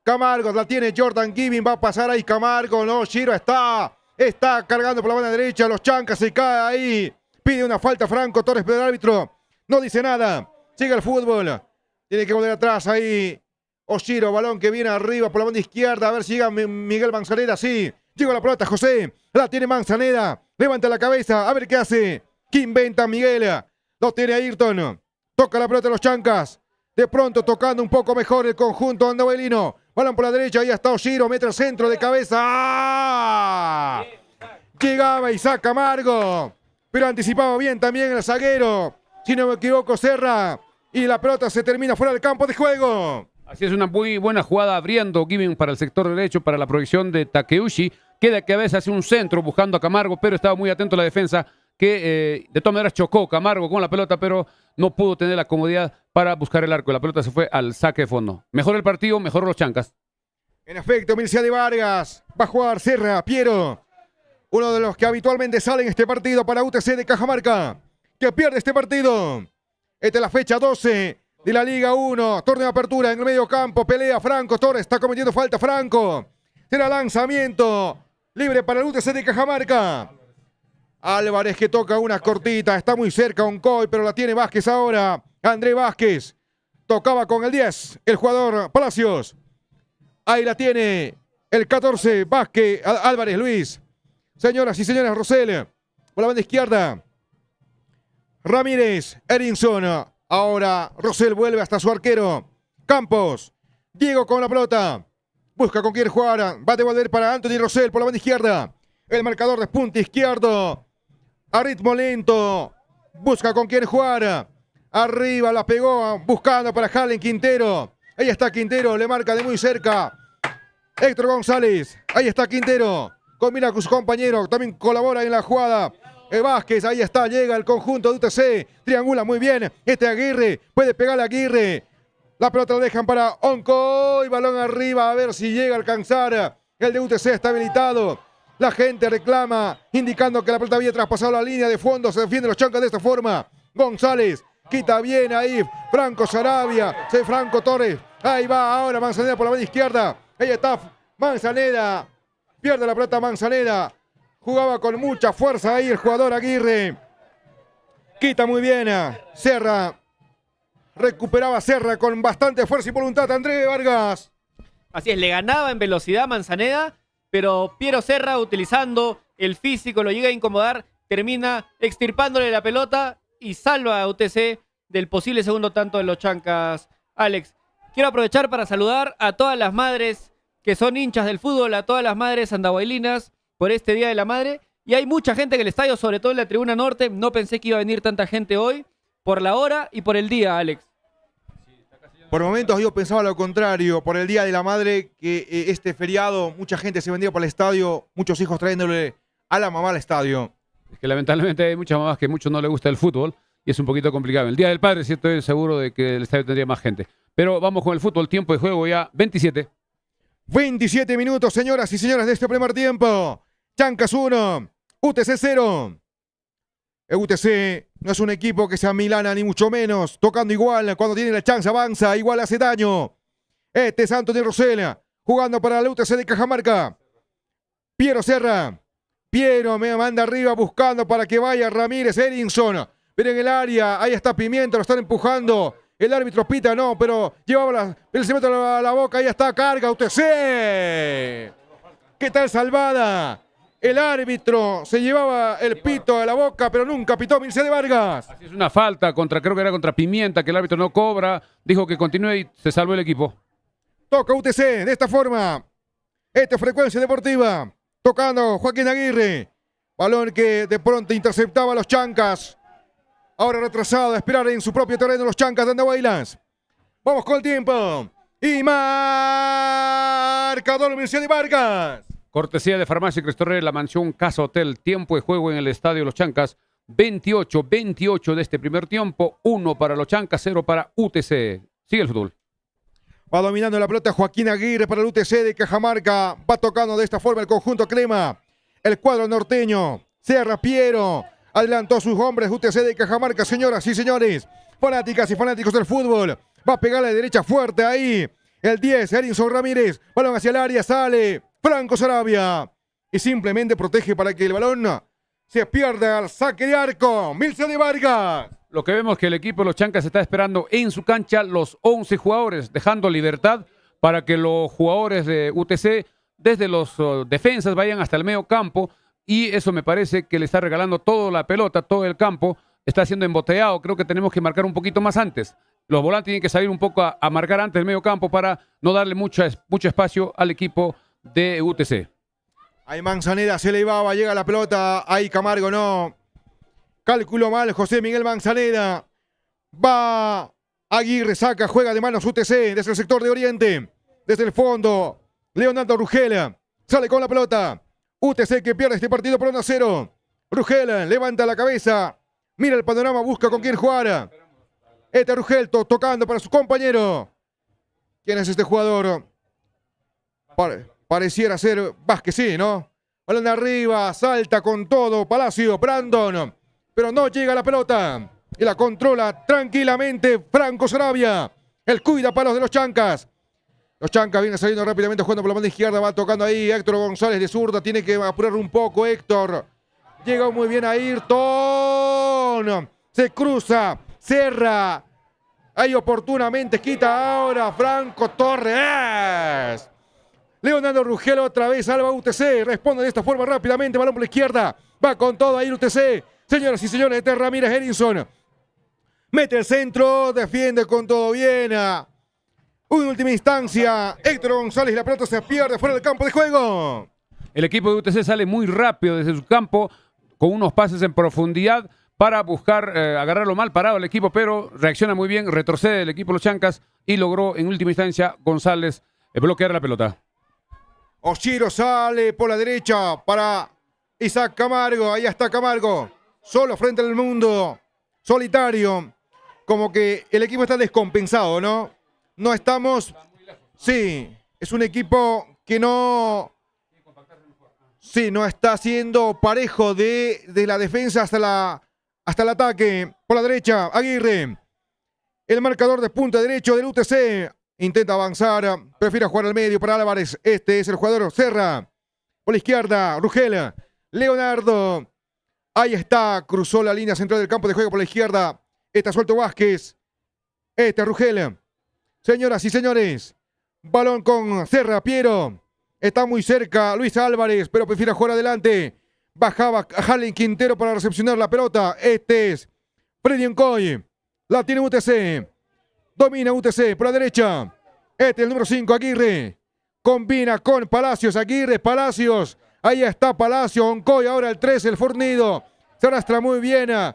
[SPEAKER 2] Camargo, la tiene Jordan Giving, va a pasar ahí Camargo, no, Oshiro está cargando por la banda derecha, los Chancas se cae ahí, pide una falta Franco Torres, pero el árbitro no dice nada, sigue el fútbol, tiene que volver atrás ahí Oshiro, balón que viene arriba por la banda izquierda, a ver si llega Miguel Manzaneda, sí, llega la pelota José, la tiene Manzaneda, levanta la cabeza, a ver qué hace. ¿Qué inventa Miguel? Lo tiene Ayrton. Toca la pelota de los Chancas. De pronto tocando un poco mejor el conjunto andahuelino. Balón por la derecha. Ahí está Oshiro. Mete el centro de cabeza. ¡Ah! Llegaba Isaac Camargo. Pero anticipaba bien también el zaguero. Si no me equivoco, Serra. Y la pelota se termina fuera del campo de juego.
[SPEAKER 1] Así es, una muy buena jugada abriendo Giving para el sector derecho, para la proyección de Takeuchi. Queda que a veces hace un centro buscando a Camargo, pero estaba muy atento a la defensa. Que de todas maneras chocó Camargo con la pelota, pero no pudo tener la comodidad para buscar el arco. La pelota se fue al saque de fondo. Mejor el partido, mejor los Chancas.
[SPEAKER 2] En efecto, Mircea de Vargas. Va a jugar Serra, Piero. Uno de los que habitualmente sale en este partido para UTC de Cajamarca. Que pierde este partido. Esta es la fecha 12 de la Liga 1. Torneo de apertura en el medio campo. Pelea Franco Torres. Está cometiendo falta Franco. Será lanzamiento libre para el UTC de Cajamarca. Álvarez que toca una cortita, está muy cerca Oncoy, pero la tiene Vázquez ahora. André Vázquez tocaba con el 10, el jugador Palacios. Ahí la tiene el 14, Vázquez, Álvarez Luis. Señoras y señores, Rosell por la banda izquierda. Ramírez, Erinson. Ahora Rosell vuelve hasta su arquero. Campos, Diego con la pelota. Busca con quién jugar. Va a devolver para Anthony Rosell por la banda izquierda. El marcador de punta izquierdo. A ritmo lento. Busca con quién jugar. Arriba la pegó. Buscando para Jalen Quintero. Ahí está Quintero, le marca de muy cerca. Héctor González. Ahí está Quintero. Combina con su compañero. También colabora en la jugada. Vázquez, ahí está, llega el conjunto de UTC. Triangula muy bien. Aguirre. Puede pegarle a Aguirre. La pelota la dejan para Onco. Y balón arriba. A ver si llega a alcanzar. El de UTC está habilitado. La gente reclama, indicando que la pelota había traspasado la línea de fondo. Se defienden los chancas de esta forma. González. Quita bien ahí. Franco Sarabia. Franco Torres. Ahí va ahora Manzaneda por la banda izquierda. Ahí está Manzaneda. Pierde la pelota Manzaneda. Jugaba con mucha fuerza ahí el jugador Aguirre. Quita muy bien. Serra. Recuperaba Serra con bastante fuerza y voluntad. André Vargas.
[SPEAKER 3] Así es, le ganaba en velocidad Manzaneda, pero Piero Serra, utilizando el físico, lo llega a incomodar, termina extirpándole la pelota y salva a UTC del posible segundo tanto de los chancas. Alex, quiero aprovechar para saludar a todas las madres que son hinchas del fútbol, a todas las madres andahuaylinas por este Día de la Madre. Y hay mucha gente en el estadio, sobre todo en la tribuna norte. No pensé que iba a venir tanta gente hoy, por la hora y por el día, Alex.
[SPEAKER 2] Por momentos yo pensaba lo contrario, por el Día de la Madre, que este feriado mucha gente se vendía para el estadio, muchos hijos trayéndole a la mamá al estadio.
[SPEAKER 1] Es que lamentablemente hay muchas mamás que a muchos no les gusta el fútbol y es un poquito complicado. El Día del Padre sí estoy seguro de que el estadio tendría más gente. Pero vamos con el fútbol, tiempo de juego ya 27.
[SPEAKER 2] 27 minutos, señoras y señores, de este primer tiempo. Chancas 1, UTC 0. El UTC no es un equipo que sea milana ni mucho menos. Tocando igual, cuando tiene la chance avanza, igual hace daño. Este es Anthony Rosela, jugando para el UTC de Cajamarca. Piero Serra. Piero me manda arriba buscando para que vaya Ramírez Erinson. Pero en el área, ahí está Pimienta, lo están empujando. El árbitro pita, no, pero llevaba el cemento a la boca, ahí está, carga UTC. ¿Qué tal salvada? El árbitro se llevaba el pito a la boca, pero nunca pitó Milce de Vargas.
[SPEAKER 1] Así es una falta, creo que era contra Pimienta, que el árbitro no cobra. Dijo que continúe y se salvó el equipo.
[SPEAKER 2] Toca UTC de esta forma. Esta es Frecuencia Deportiva. Tocando Joaquín Aguirre. Balón que de pronto interceptaba a los chancas. Ahora retrasado a esperar en su propio terreno los chancas de Andahuaylas. Vamos con el tiempo. Y marcador Milce de Vargas.
[SPEAKER 1] Cortesía de Farmacia Cristo Rey, la mansión Casa Hotel. Tiempo de juego en el estadio Los Chancas. 28 de este primer tiempo. 1 para Los Chancas, 0 para UTC. Sigue el fútbol.
[SPEAKER 2] Va dominando la pelota Joaquín Aguirre para el UTC de Cajamarca. Va tocando de esta forma el conjunto crema. El cuadro norteño. Serra Piero. Adelantó a sus hombres UTC de Cajamarca, señoras y señores. Fanáticas y fanáticos del fútbol. Va a pegar a la derecha fuerte ahí. El 10, Erinson Ramírez. Balón hacia el área, sale Franco Sarabia. Y simplemente protege para que el balón se pierda al saque de arco. Milce de Vargas.
[SPEAKER 1] Lo que vemos es que el equipo de Los Chancas está esperando en su cancha los 11 jugadores, dejando libertad para que los jugadores de UTC, desde los defensas, vayan hasta el medio campo. Y eso me parece que le está regalando toda la pelota, todo el campo. Está siendo embotellado. Creo que tenemos que marcar un poquito más antes. Los volantes tienen que salir un poco a marcar antes el medio campo para no darle mucho espacio al equipo de UTC.
[SPEAKER 2] Ahí Manzaneda se le iba, llega la pelota. Ahí Camargo no. Calculó mal José Miguel Manzaneda. Va Aguirre, saca, juega de manos UTC desde el sector de Oriente. Desde el fondo, Leonardo Rugel sale con la pelota. UTC que pierde este partido por 1-0. Rugel levanta la cabeza. Mira el panorama, busca con quién jugar. Este Rugel tocando para su compañero. ¿Quién es este jugador? Pareciera ser Vázquez, sí, ¿no? Balón de arriba, salta con todo Palacio, Brandon. Pero no llega la pelota. Y la controla tranquilamente Franco Sarabia. El cuida palos de los Chancas. Los Chancas vienen saliendo rápidamente jugando por la banda izquierda. Va tocando ahí Héctor González de zurda. Tiene que apurar un poco Héctor. Llega muy bien Ayrton. Se cruza. Serra. Ahí oportunamente quita ahora Franco Torres. Leonardo Rugel otra vez salva UTC. Responde de esta forma rápidamente. Balón por la izquierda. Va con todo ahí UTC. Señoras y señores, este es Ramírez Erinson. Mete el centro. Defiende con todo bien. En última instancia, Héctor González, la pelota se pierde fuera del campo de juego.
[SPEAKER 1] El equipo de UTC sale muy rápido desde su campo, con unos pases en profundidad, para buscar agarrarlo mal parado el equipo, pero reacciona muy bien, retrocede el equipo Los Chancas y logró en última instancia González bloquear la pelota.
[SPEAKER 2] Oshiro sale por la derecha para Isaac Camargo. Ahí está Camargo, solo frente al mundo, solitario. Como que el equipo está descompensado, ¿no? No estamos... Sí, es un equipo que no... Sí, no está siendo parejo de la defensa hasta el ataque. Por la derecha, Aguirre. El marcador de punta derecho del UTC. Intenta avanzar, prefiere jugar al medio para Álvarez. Este es el jugador Serra. Por la izquierda, Rugel. Leonardo. Ahí está, cruzó la línea central del campo de juego por la izquierda. Está suelto Vázquez. Este es Rugel. Señoras y señores, balón con Serra, Piero. Está muy cerca Luis Álvarez, pero prefiere jugar adelante. Bajaba Harlen Quintero para recepcionar la pelota. Este es Freddy Oncoy. La tiene UTC. Domina UTC por la derecha. Este es el número 5, Aguirre. Combina con Palacios. Aguirre, Palacios. Ahí está Palacios. Oncoy, ahora el 3, el fornido. Se arrastra muy bien a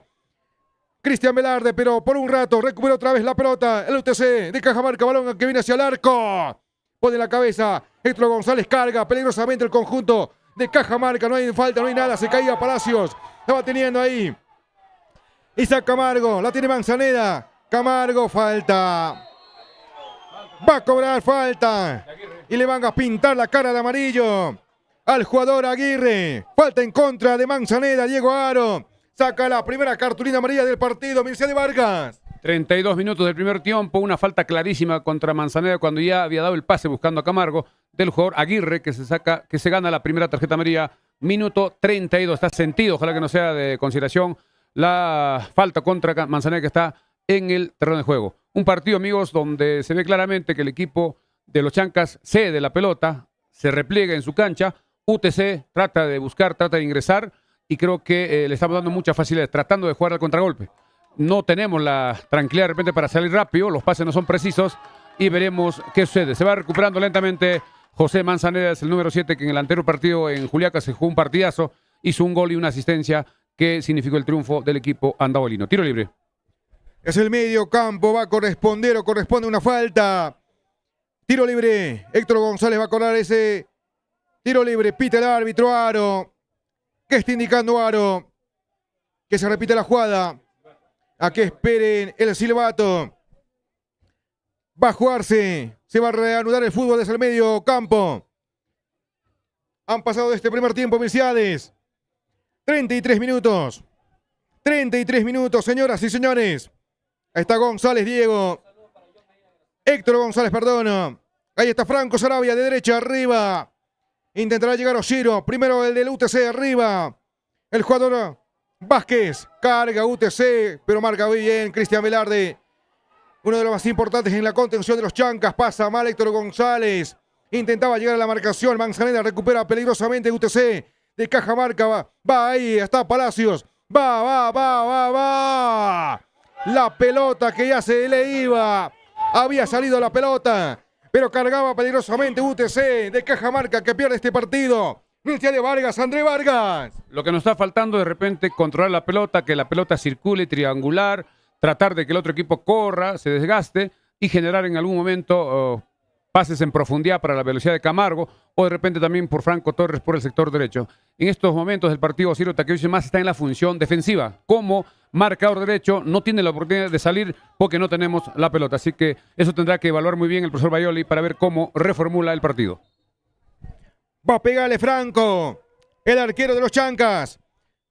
[SPEAKER 2] Cristian Velarde, pero por un rato recupera otra vez la pelota. El UTC de Cajamarca, balón que viene hacia el arco. Pone la cabeza. Héctor González carga peligrosamente el conjunto de Cajamarca. No hay falta, no hay nada. Se caía Palacios. Estaba teniendo ahí Isaac Camargo. La tiene Manzaneda. Camargo, falta. Va a cobrar falta. Y le van a pintar la cara de amarillo al jugador Aguirre. Falta en contra de Manzaneda. Diego Aro saca la primera cartulina amarilla del partido. Mircea de Vargas.
[SPEAKER 1] 32 minutos del primer tiempo, una falta clarísima contra Manzaneda cuando ya había dado el pase buscando a Camargo del jugador Aguirre que se gana la primera tarjeta amarilla. Minuto 32, está sentido, ojalá que no sea de consideración la falta contra Manzaneda que está en el terreno de juego. Un partido, amigos, donde se ve claramente que el equipo de los Chancas cede la pelota, se repliega en su cancha, UTC trata de buscar, trata de ingresar y creo que le estamos dando muchas facilidades, tratando de jugar al contragolpe. No tenemos la tranquilidad de repente para salir rápido, los pases no son precisos y veremos qué sucede. Se va recuperando lentamente José Manzaneda, es el número 7 que en el anterior partido en Juliaca se jugó un partidazo, hizo un gol y una asistencia que significó el triunfo del equipo andabolino. Tiro libre.
[SPEAKER 2] Es el medio campo, va a corresponder o corresponde una falta. Tiro libre, Héctor González va a cobrar ese tiro libre, pita el árbitro Aro. ¿Qué está indicando Aro? Que se repite la jugada. A que esperen el silbato. Va a jugarse. Se va a reanudar el fútbol desde el medio campo. Han pasado de este primer tiempo, Milciades. 33 minutos. 33 minutos, señoras y señores. Ahí está González, Diego. Héctor González, perdón. Ahí está Franco Sarabia, de derecha arriba. Intentará llegar Oshiro. Primero el del UTC arriba. El jugador Vázquez, carga UTC, pero marca muy bien Cristian Velarde. Uno de los más importantes en la contención de los Chancas. Pasa mal Héctor González. Intentaba llegar a la marcación. Manzaneda recupera peligrosamente UTC de Cajamarca. Va ahí, está Palacios. Va. La pelota que ya se le iba. Había salido la pelota, pero cargaba peligrosamente UTC de Cajamarca que pierde este partido. Mircea de Vargas, André Vargas.
[SPEAKER 1] Lo que nos está faltando de repente controlar la pelota, que la pelota circule triangular, tratar de que el otro equipo corra, se desgaste y generar en algún momento pases en profundidad para la velocidad de Camargo o de repente también por Franco Torres por el sector derecho. En estos momentos el partido Ciro Takeuchi más está en la función defensiva. Como marcador derecho no tiene la oportunidad de salir porque no tenemos la pelota. Así que eso tendrá que evaluar muy bien el profesor Baioli para ver cómo reformula el partido.
[SPEAKER 2] Va a pegarle Franco, el arquero de los Chancas.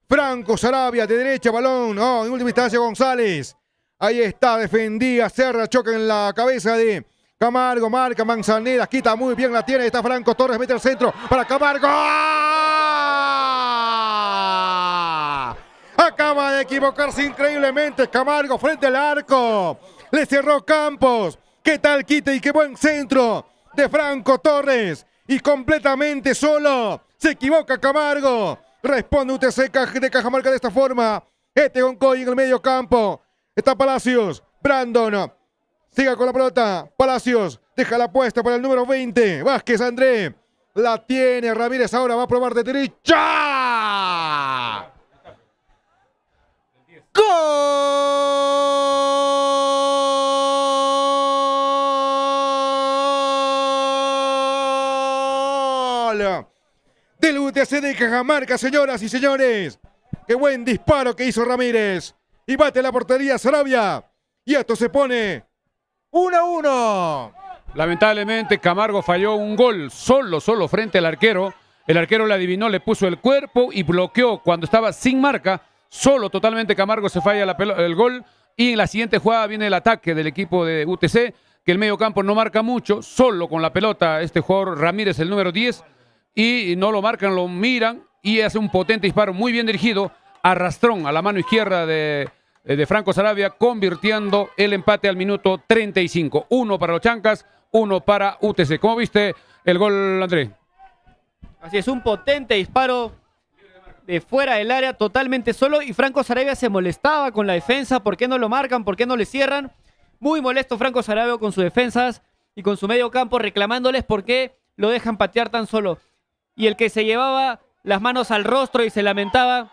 [SPEAKER 2] Franco Sarabia de derecha, balón. En última instancia González. Ahí está, defendía Serra, choca en la cabeza de Camargo, marca Manzaneda, quita muy bien, la tiene, está Franco Torres, mete el centro para Camargo. Acaba de equivocarse increíblemente Camargo frente al arco. Le cerró Campos. ¿Qué tal quite y qué buen centro de Franco Torres? Y completamente solo se equivoca Camargo. Responde UTC de Cajamarca de esta forma. Oncoy en el medio campo. Está Palacios. Brandon. Siga con la pelota. Palacios. Deja la apuesta para el número 20. Vázquez André. La tiene Ramírez. Ahora va a probar de derecha. UTC de Cajamarca, señoras y señores. Qué buen disparo que hizo Ramírez. Y bate la portería Sarabia. Y esto se pone 1-1.
[SPEAKER 1] Lamentablemente Camargo falló un gol solo frente al arquero. El arquero le adivinó, le puso el cuerpo y bloqueó cuando estaba sin marca. Solo totalmente Camargo se falla el gol. Y en la siguiente jugada viene el ataque del equipo de UTC, que el medio campo no marca mucho, solo con la pelota este jugador Ramírez, el número 10, y no lo marcan, lo miran y hace un potente disparo muy bien dirigido, arrastrón a la mano izquierda de Franco Sarabia, convirtiendo el empate al minuto 35. 1 para los Chancas, 1 para UTC. ¿Cómo viste el gol, André?
[SPEAKER 3] Así es, un potente disparo de fuera del área, totalmente solo, y Franco Sarabia se molestaba con la defensa. ¿Por qué no lo marcan? ¿Por qué no le cierran? Muy molesto Franco Sarabia con sus defensas y con su medio campo, reclamándoles por qué lo dejan patear tan solo. Y el que se llevaba las manos al rostro y se lamentaba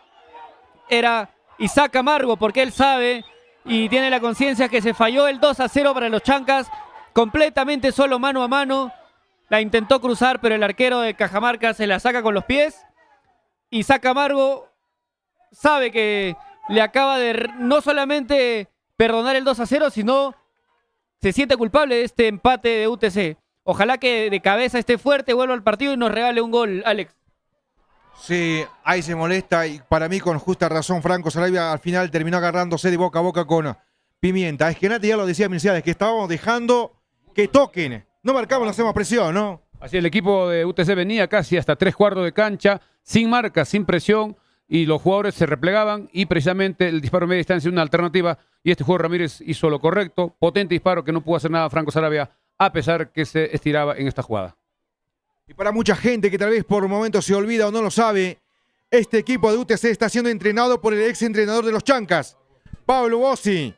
[SPEAKER 3] era Isaac Camargo, porque él sabe y tiene la conciencia que se falló el 2-0 para los Chancas, completamente solo, mano a mano. La intentó cruzar, pero el arquero de Cajamarca se la saca con los pies. Isaac Camargo sabe que le acaba de no solamente perdonar el 2-0, sino se siente culpable de este empate de UTC. Ojalá que de cabeza esté fuerte, vuelva al partido y nos regale un gol, Alex.
[SPEAKER 2] Sí, ahí se molesta y para mí con justa razón Franco Sarabia al final terminó agarrándose de boca a boca con Pimienta. Es que Nati ya lo decía, es que estábamos dejando que toquen. No marcamos, no hacemos presión, ¿no?
[SPEAKER 1] Así el equipo de UTC venía casi hasta 3/4 de cancha, sin marca, sin presión, y los jugadores se replegaban y precisamente el disparo a media distancia es una alternativa y este jugador Ramírez hizo lo correcto, potente disparo que no pudo hacer nada Franco Sarabia a pesar que se estiraba en esta jugada.
[SPEAKER 2] Y para mucha gente que tal vez por momentos se olvida o no lo sabe, este equipo de UTC está siendo entrenado por el ex entrenador de los Chancas, Pablo Bossi.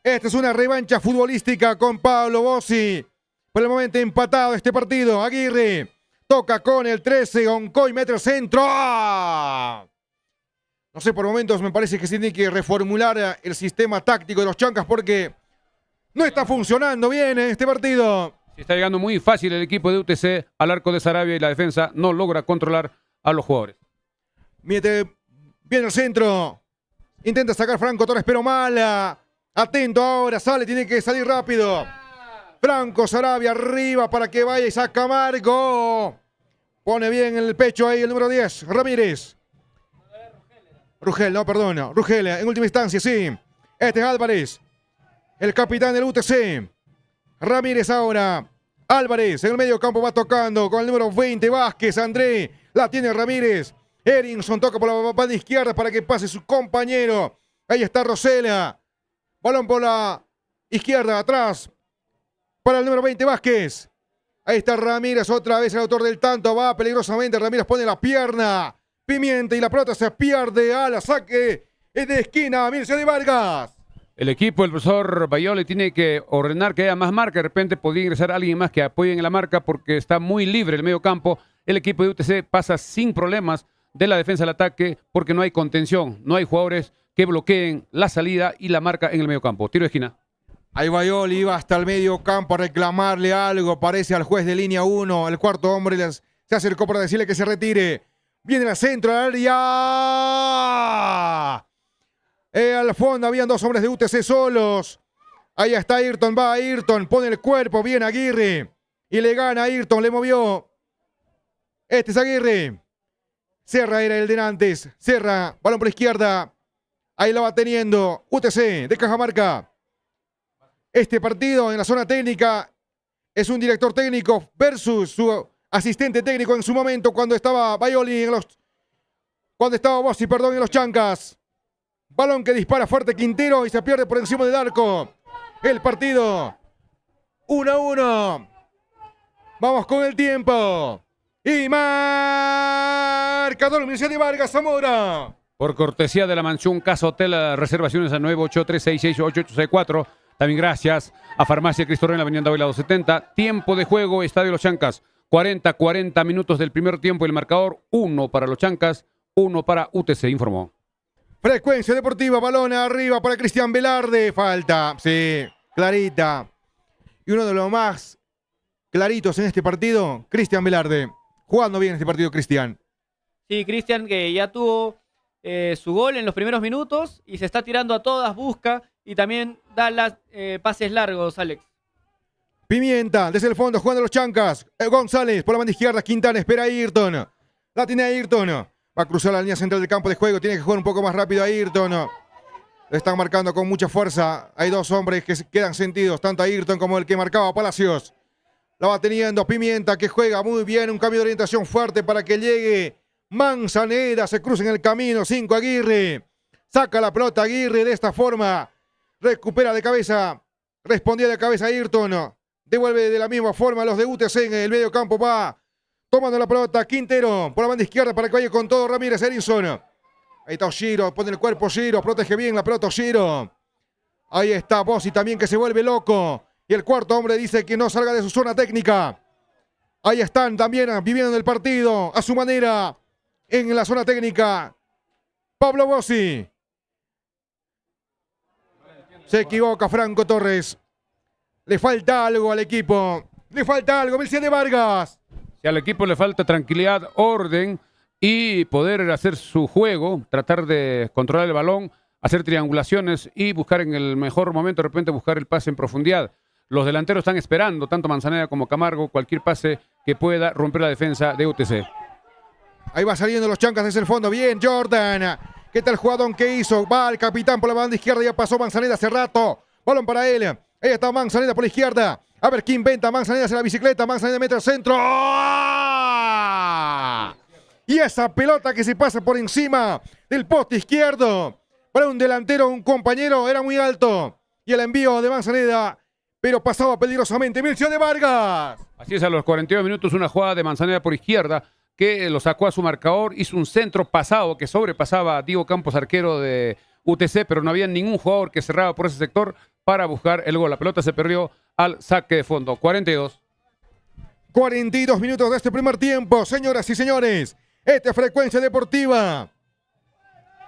[SPEAKER 2] Esta es una revancha futbolística con Pablo Bossi. Por el momento empatado este partido. Aguirre toca con el 13, Oncoy mete el centro. ¡Ah! No sé, por momentos me parece que se tiene que reformular el sistema táctico de los Chancas porque no está funcionando bien en este partido.
[SPEAKER 1] Está llegando muy fácil el equipo de UTC al arco de Sarabia y la defensa no logra controlar a los jugadores.
[SPEAKER 2] Mete bien el centro. Intenta sacar Franco Torres, pero mala. Atento ahora, sale, tiene que salir rápido. Franco Sarabia arriba para que vaya Isaac Camargo. Pone bien el pecho ahí el número 10, Ramírez. Rugel en última instancia, sí. Este es Álvarez, el capitán del UTC. Ramírez ahora. Álvarez en el medio campo va tocando con el número 20, Vázquez, André. La tiene Ramírez. Erinson toca por la banda izquierda para que pase su compañero. Ahí está Rosela. Balón por la izquierda, atrás. Para el número 20, Vázquez. Ahí está Ramírez, otra vez el autor del tanto. Va peligrosamente, Ramírez pone la pierna. Pimienta y la pelota se pierde a la saque de esquina. Mircea de Vargas.
[SPEAKER 1] El equipo, el profesor Bayoli tiene que ordenar que haya más marca. De repente podría ingresar alguien más que apoye en la marca porque está muy libre el medio campo. El equipo de UTC pasa sin problemas de la defensa al ataque porque no hay contención. No hay jugadores que bloqueen la salida y la marca en el medio campo. Tiro de esquina.
[SPEAKER 2] Ahí Bayoli iba hasta el medio campo a reclamarle algo. Parece al juez de línea 1. El cuarto hombre se acercó para decirle que se retire. Viene al centro del área. Al fondo habían dos hombres de UTC solos. Ahí está Ayrton, va Ayrton, pone el cuerpo, viene Aguirre. Y le gana Ayrton, le movió. Este es Aguirre. Serra era el de antes. Serra, balón por la izquierda. Ahí la va teniendo UTC de Cajamarca. Este partido en la zona técnica es un director técnico versus su asistente técnico en su momento cuando estaba Bayoli cuando estaba Bossi, en los Chancas. Balón que dispara fuerte Quintero y se pierde por encima del arco. El partido 1-1. Vamos con el tiempo. Y marcador Mircea de Vargas Zamora.
[SPEAKER 1] Por cortesía de la mansión Casa Hotel, reservaciones al 983668864. También gracias a Farmacia Cristo Rey en la avenida Ávila 270. Tiempo de juego, Estadio Los Chancas. 40 minutos del primer tiempo. El marcador 1 para Los Chancas, 1 para UTC, informó.
[SPEAKER 2] Frecuencia Deportiva, balón arriba para Cristian Velarde. Falta, sí, clarita. Y uno de los más claritos en este partido, Cristian Velarde. Jugando bien este partido, Cristian.
[SPEAKER 3] Sí, Cristian, que ya tuvo su gol en los primeros minutos y se está tirando a todas, busca y también da las pases largos, Alex.
[SPEAKER 2] Pimienta, desde el fondo, jugando los chancas. González, por la banda izquierda, Quintana, espera a Ayrton. La tiene Ayrton. Va a cruzar la línea central del campo de juego, tiene que jugar un poco más rápido a Ayrton. Lo están marcando con mucha fuerza. Hay dos hombres que quedan sentidos, tanto Ayrton como el que marcaba Palacios. La va teniendo Pimienta, que juega muy bien, un cambio de orientación fuerte para que llegue Manzaneda, se cruza en el camino, 5 Aguirre. Saca la pelota Aguirre de esta forma. Recupera de cabeza, respondía de cabeza Ayrton. Devuelve de la misma forma los de UTC en el medio campo. Va tomando la pelota Quintero por la banda izquierda para que vaya con todo Ramírez Erinson. Ahí está Oshiro, pone el cuerpo Oshiro, protege bien la pelota Oshiro. Ahí está Bossi también que se vuelve loco. Y el cuarto hombre dice que no salga de su zona técnica. Ahí están también viviendo el partido a su manera en la zona técnica. Pablo Bossi. Se equivoca Franco Torres. Le falta algo al equipo. Le falta algo, Milcia de Vargas.
[SPEAKER 1] Si al equipo le falta tranquilidad, orden y poder hacer su juego, tratar de controlar el balón, hacer triangulaciones y buscar en el mejor momento, de repente buscar el pase en profundidad. Los delanteros están esperando, tanto Manzaneda como Camargo, cualquier pase que pueda romper la defensa de UTC.
[SPEAKER 2] Ahí va saliendo los chancas desde el fondo. Bien, Jordan. ¿Qué tal jugadón que hizo? Va el capitán por la banda izquierda. Ya pasó Manzaneda hace rato. Balón para él. Ahí está Manzaneda por la izquierda. A ver quién inventa. Manzaneda hacia la bicicleta. Manzaneda mete al centro. ¡Oh! Y esa pelota que se pasa por encima del poste izquierdo. Para un delantero, un compañero, era muy alto. Y el envío de Manzaneda, pero pasaba peligrosamente. Milcio de Vargas.
[SPEAKER 1] Así es, a los 42 minutos una jugada de Manzaneda por izquierda que lo sacó a su marcador, hizo un centro pasado que sobrepasaba a Diego Campos, arquero de UTC, pero no había ningún jugador que cerraba por ese sector para buscar el gol. La pelota se perdió al saque de fondo. 42
[SPEAKER 2] minutos de este primer tiempo, señoras y señores. Esta es Frecuencia Deportiva.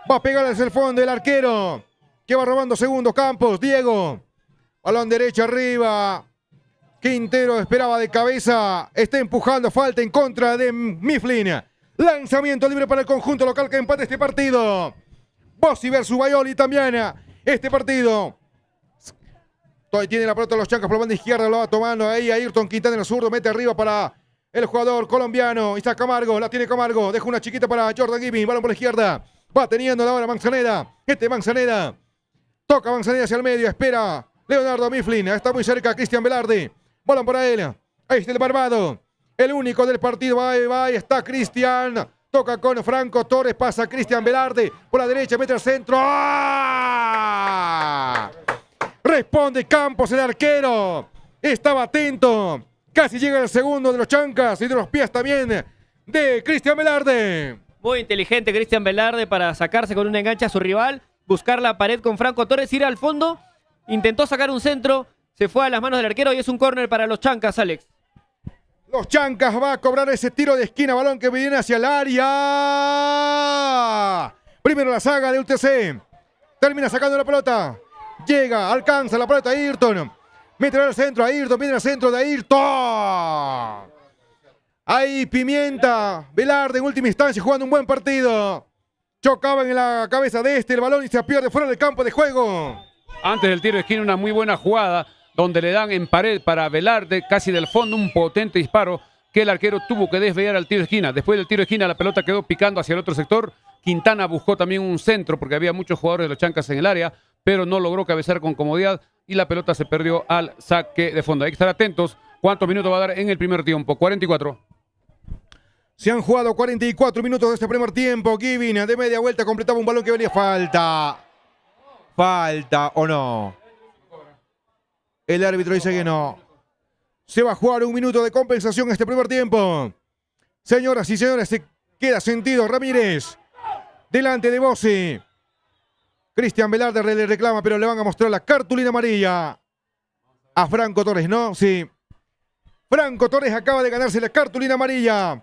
[SPEAKER 2] Va a pegar desde el fondo el arquero, que va robando segundos. Campos, Diego. Balón derecho arriba. Quintero esperaba de cabeza. Está empujando. Falta en contra de Mifflin. Lanzamiento libre para el conjunto local que empate este partido. Bossi versus Bayoli también. Este partido. Todavía tiene la pelota los chancas por la banda izquierda. Lo va tomando ahí Ayrton Quintana en el zurdo. Mete arriba para el jugador colombiano. Ahí está Camargo. La tiene Camargo. Deja una chiquita para Jordan Giving. Balón por la izquierda. Va teniendo la hora Manzaneda. Manzaneda. Toca Manzaneda hacia el medio. Espera Leonardo Mifflin. Está muy cerca Cristian Velarde. Balón para él. Ahí está el barbado. El único del partido. Va. Ahí está Cristian. Toca con Franco Torres. Pasa Cristian Velarde. Por la derecha. Mete al centro. ¡Ah! Responde Campos, el arquero. Estaba atento. Casi llega el segundo de los chancas. Y de los pies también de Cristian Velarde.
[SPEAKER 3] Muy inteligente Cristian Velarde para sacarse con un enganche a su rival. Buscar la pared con Franco Torres. Ir al fondo. Intentó sacar un centro. Se fue a las manos del arquero y es un córner para los chancas, Alex.
[SPEAKER 2] Los chancas va a cobrar ese tiro de esquina, balón que viene hacia el área. Primero la saga de UTC. Termina sacando la pelota. Llega, alcanza la pelota Ayrton. Mete al centro, Ayrton, viene al centro de Ayrton. Ahí Pimienta, Velarde en última instancia jugando un buen partido. Chocaba en la cabeza de el balón y se pierde fuera del campo de juego.
[SPEAKER 1] Antes del tiro de esquina una muy buena jugada donde le dan en pared para Velarde, casi del fondo, un potente disparo que el arquero tuvo que desviar al tiro de esquina. Después del tiro de esquina la pelota quedó picando hacia el otro sector. Quintana buscó también un centro porque había muchos jugadores de los chancas en el área, pero no logró cabecear con comodidad y la pelota se perdió al saque de fondo. Hay que estar atentos. ¿Cuántos minutos va a dar en el primer tiempo? 44.
[SPEAKER 2] Se han jugado 44 minutos de este primer tiempo. Giving de media vuelta completaba un balón que venía. Falta. Falta o no. El árbitro dice que no. Se va a jugar un minuto de compensación este primer tiempo. Señoras y señores, se queda sentido Ramírez. Delante de Bossi. Cristian Velarde le reclama, pero le van a mostrar la cartulina amarilla a Franco Torres, ¿no? Sí. Franco Torres acaba de ganarse la cartulina amarilla.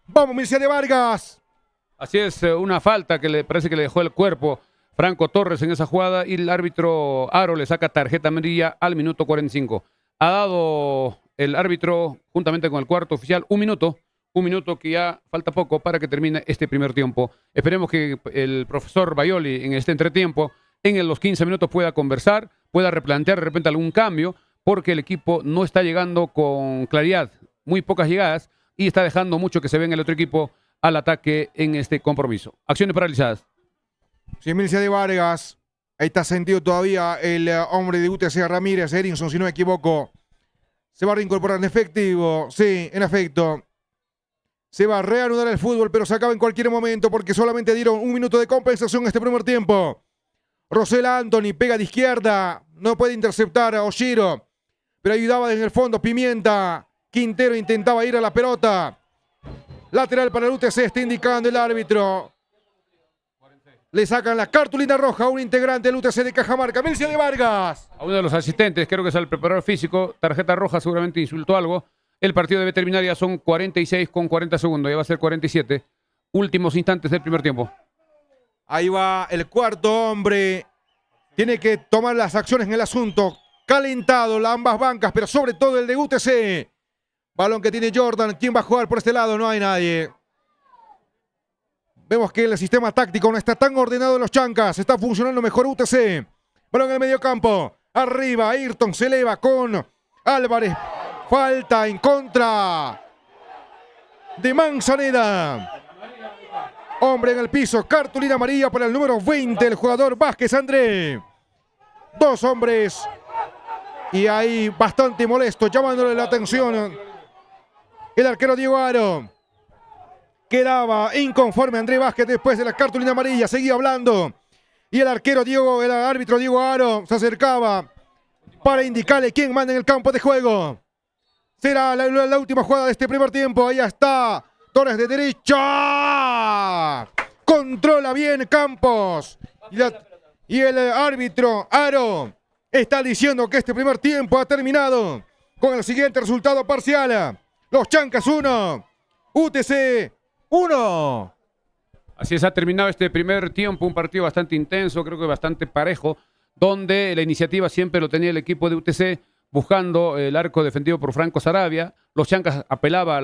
[SPEAKER 2] Vamos, Milcia de Vargas.
[SPEAKER 1] Así es, una falta que le parece que le dejó el cuerpo Franco Torres en esa jugada y el árbitro Aro le saca tarjeta amarilla al minuto 45. Ha dado el árbitro, juntamente con el cuarto oficial, un minuto Un minuto que ya falta poco para que termine este primer tiempo. Esperemos que el profesor Baioli en este entretiempo, en los 15 minutos, pueda conversar, pueda replantear de repente algún cambio, porque el equipo no está llegando con claridad, muy pocas llegadas, y está dejando mucho que se ve en el otro equipo al ataque en este compromiso. Acciones paralizadas.
[SPEAKER 2] Sí, Milcia de Vargas. Ahí está sentido todavía el hombre de UTC Ramírez, Erinson, si no me equivoco. Se va a reincorporar en efectivo. Sí, en efecto. Se va a reanudar el fútbol, pero se acaba en cualquier momento porque solamente dieron un minuto de compensación este primer tiempo. Rosela Anthony pega de izquierda. No puede interceptar a Oshiro, pero ayudaba desde el fondo Pimienta. Quintero intentaba ir a la pelota. Lateral para el UTC, está indicando el árbitro. Le sacan la cartulina roja a un integrante del UTC de Cajamarca, Milcia de Vargas.
[SPEAKER 1] A uno de los asistentes, creo que es al preparador físico, tarjeta roja, seguramente insultó algo. El partido debe terminar, ya son 46 con 40 segundos, ya va a ser 47. Últimos instantes del primer tiempo.
[SPEAKER 2] Ahí va el cuarto hombre. Tiene que tomar las acciones en el asunto. Calentado las ambas bancas, pero sobre todo el de UTC. Balón que tiene Jordan. ¿Quién va a jugar por este lado? No hay nadie. Vemos que el sistema táctico no está tan ordenado en los Chancas. Está funcionando mejor UTC. Balón en el medio campo. Arriba, Ayrton se eleva con Álvarez. Falta en contra de Manzaneda. Hombre en el piso. Cartulina amarilla para el número 20, el jugador Vázquez André. Dos hombres. Y ahí bastante molesto, llamándole la atención. El arquero Diego Aro. Quedaba inconforme André Vázquez después de la cartulina amarilla. Seguía hablando. Y el árbitro Diego Aro se acercaba para indicarle quién manda en el campo de juego. Será la última jugada de este primer tiempo. Ahí está Torres de derecha. Controla bien Campos. Y el árbitro Aro está diciendo que este primer tiempo ha terminado con el siguiente resultado parcial. Los Chancas 1, UTC 1.
[SPEAKER 1] Así es, ha terminado este primer tiempo, un partido bastante intenso, creo que bastante parejo, donde la iniciativa siempre lo tenía el equipo de UTC, buscando el arco defendido por Franco Sarabia. Los Chancas apelaba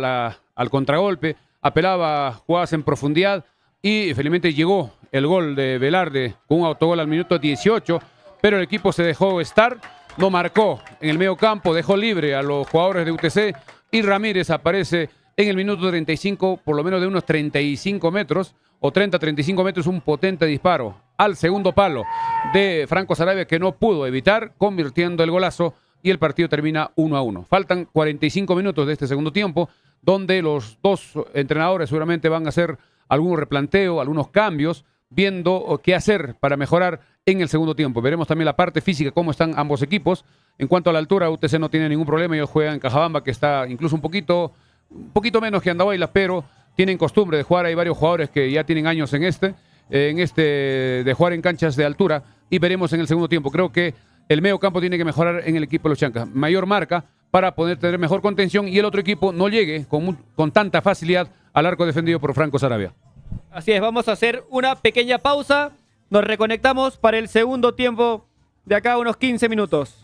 [SPEAKER 1] al contragolpe, apelaba a jugadas en profundidad y felizmente llegó el gol de Velarde con un autogol al minuto 18, pero el equipo se dejó estar, no marcó en el medio campo, dejó libre a los jugadores de UTC y Ramírez aparece en el minuto 35, por lo menos de unos 35 metros o 30-35 metros, un potente disparo al segundo palo de Franco Sarabia que no pudo evitar, convirtiendo el golazo y el partido termina 1-1. Faltan 45 minutos de este segundo tiempo, donde los dos entrenadores seguramente van a hacer algún replanteo, algunos cambios, viendo qué hacer para mejorar en el segundo tiempo. Veremos también la parte física, cómo están ambos equipos. En cuanto a la altura, UTC no tiene ningún problema, ellos juegan en Cajabamba, que está incluso un poquito menos que Andahuaylas, pero tienen costumbre de jugar. Hay varios jugadores que ya tienen años en de jugar en canchas de altura, y veremos en el segundo tiempo. Creo que el medio campo tiene que mejorar en el equipo de los Chancas. Mayor marca para poder tener mejor contención y el otro equipo no llegue con tanta facilidad al arco defendido por Franco Sarabia.
[SPEAKER 3] Así es, vamos a hacer una pequeña pausa. Nos reconectamos para el segundo tiempo de acá a unos 15 minutos.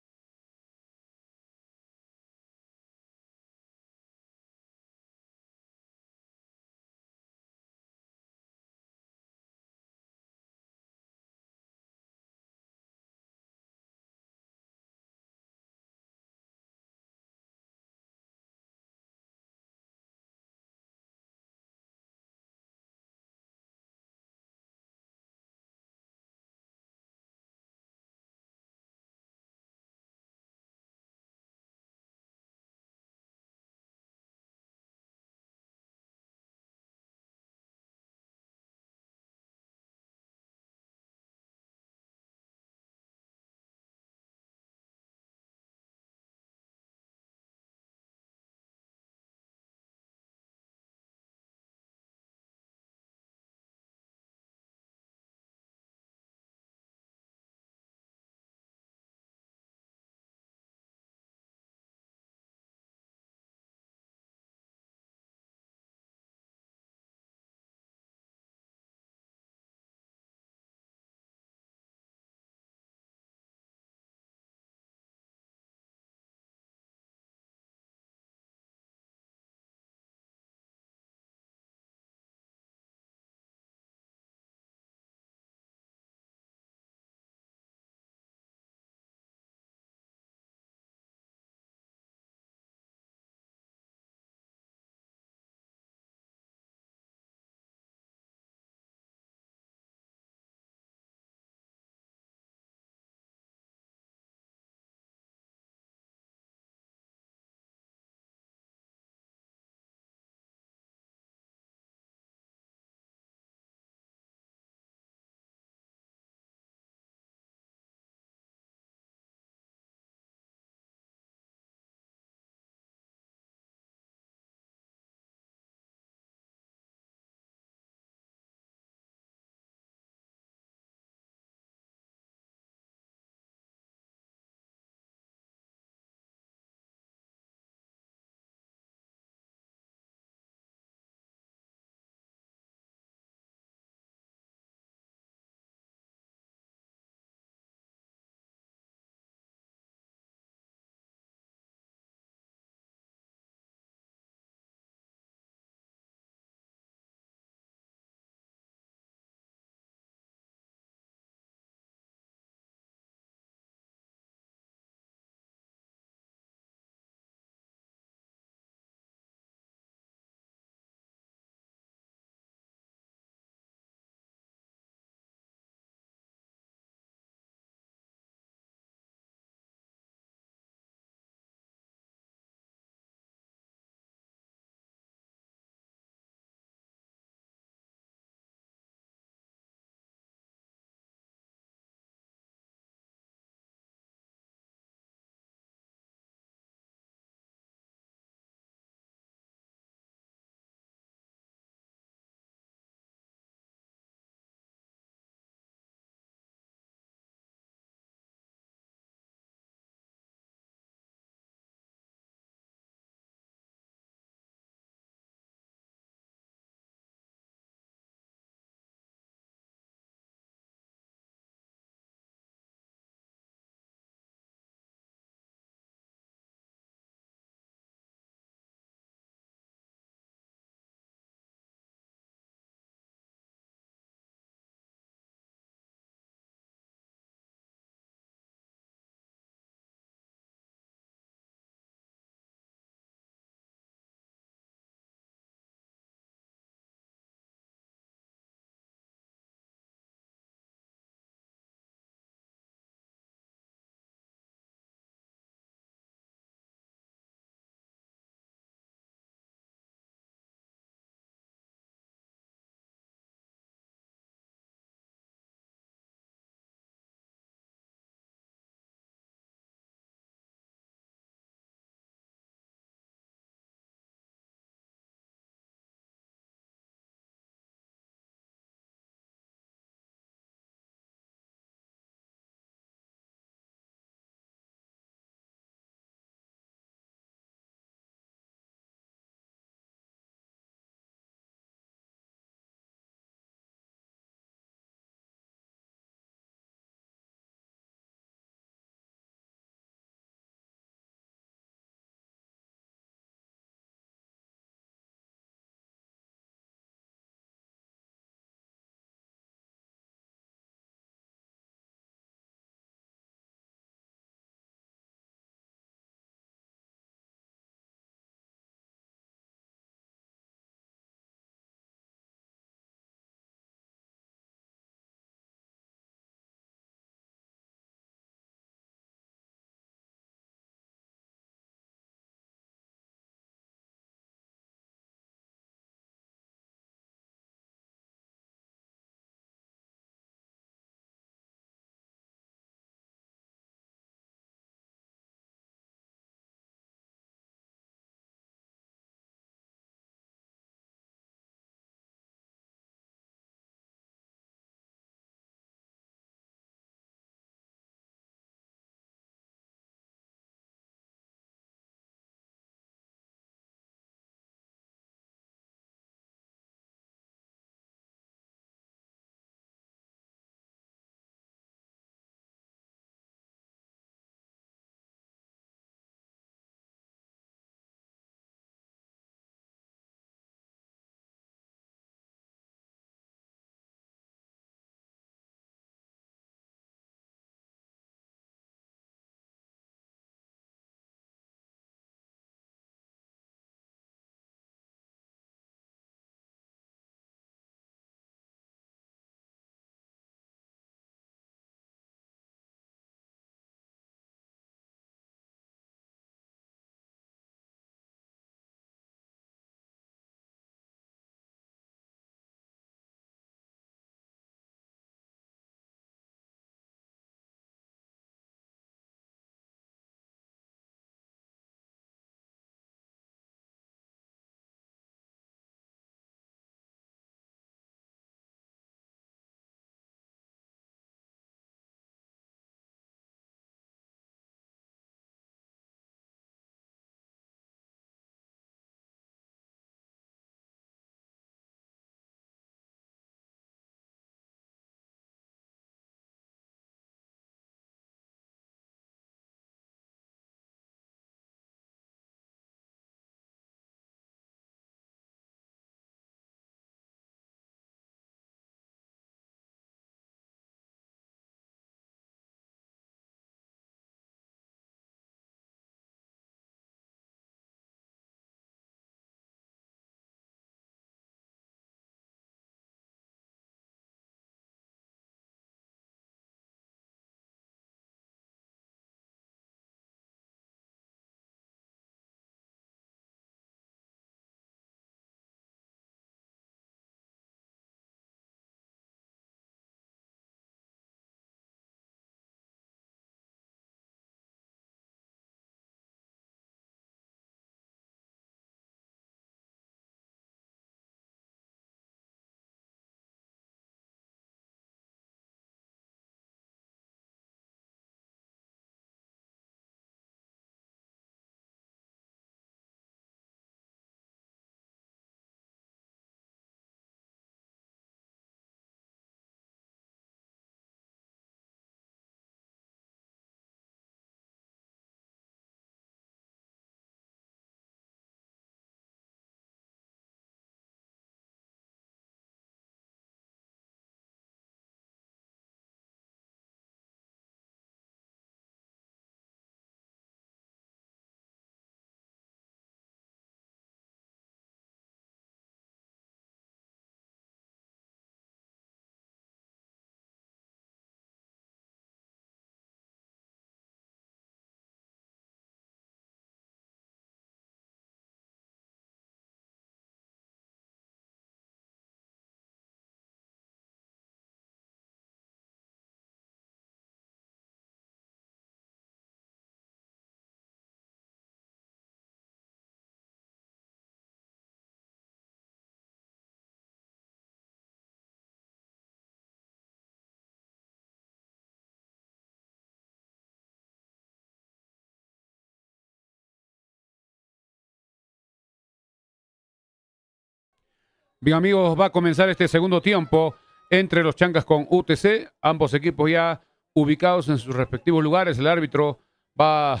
[SPEAKER 1] Bien, amigos, va a comenzar este segundo tiempo entre los Chancas con UTC. Ambos equipos ya ubicados en sus respectivos lugares. El árbitro va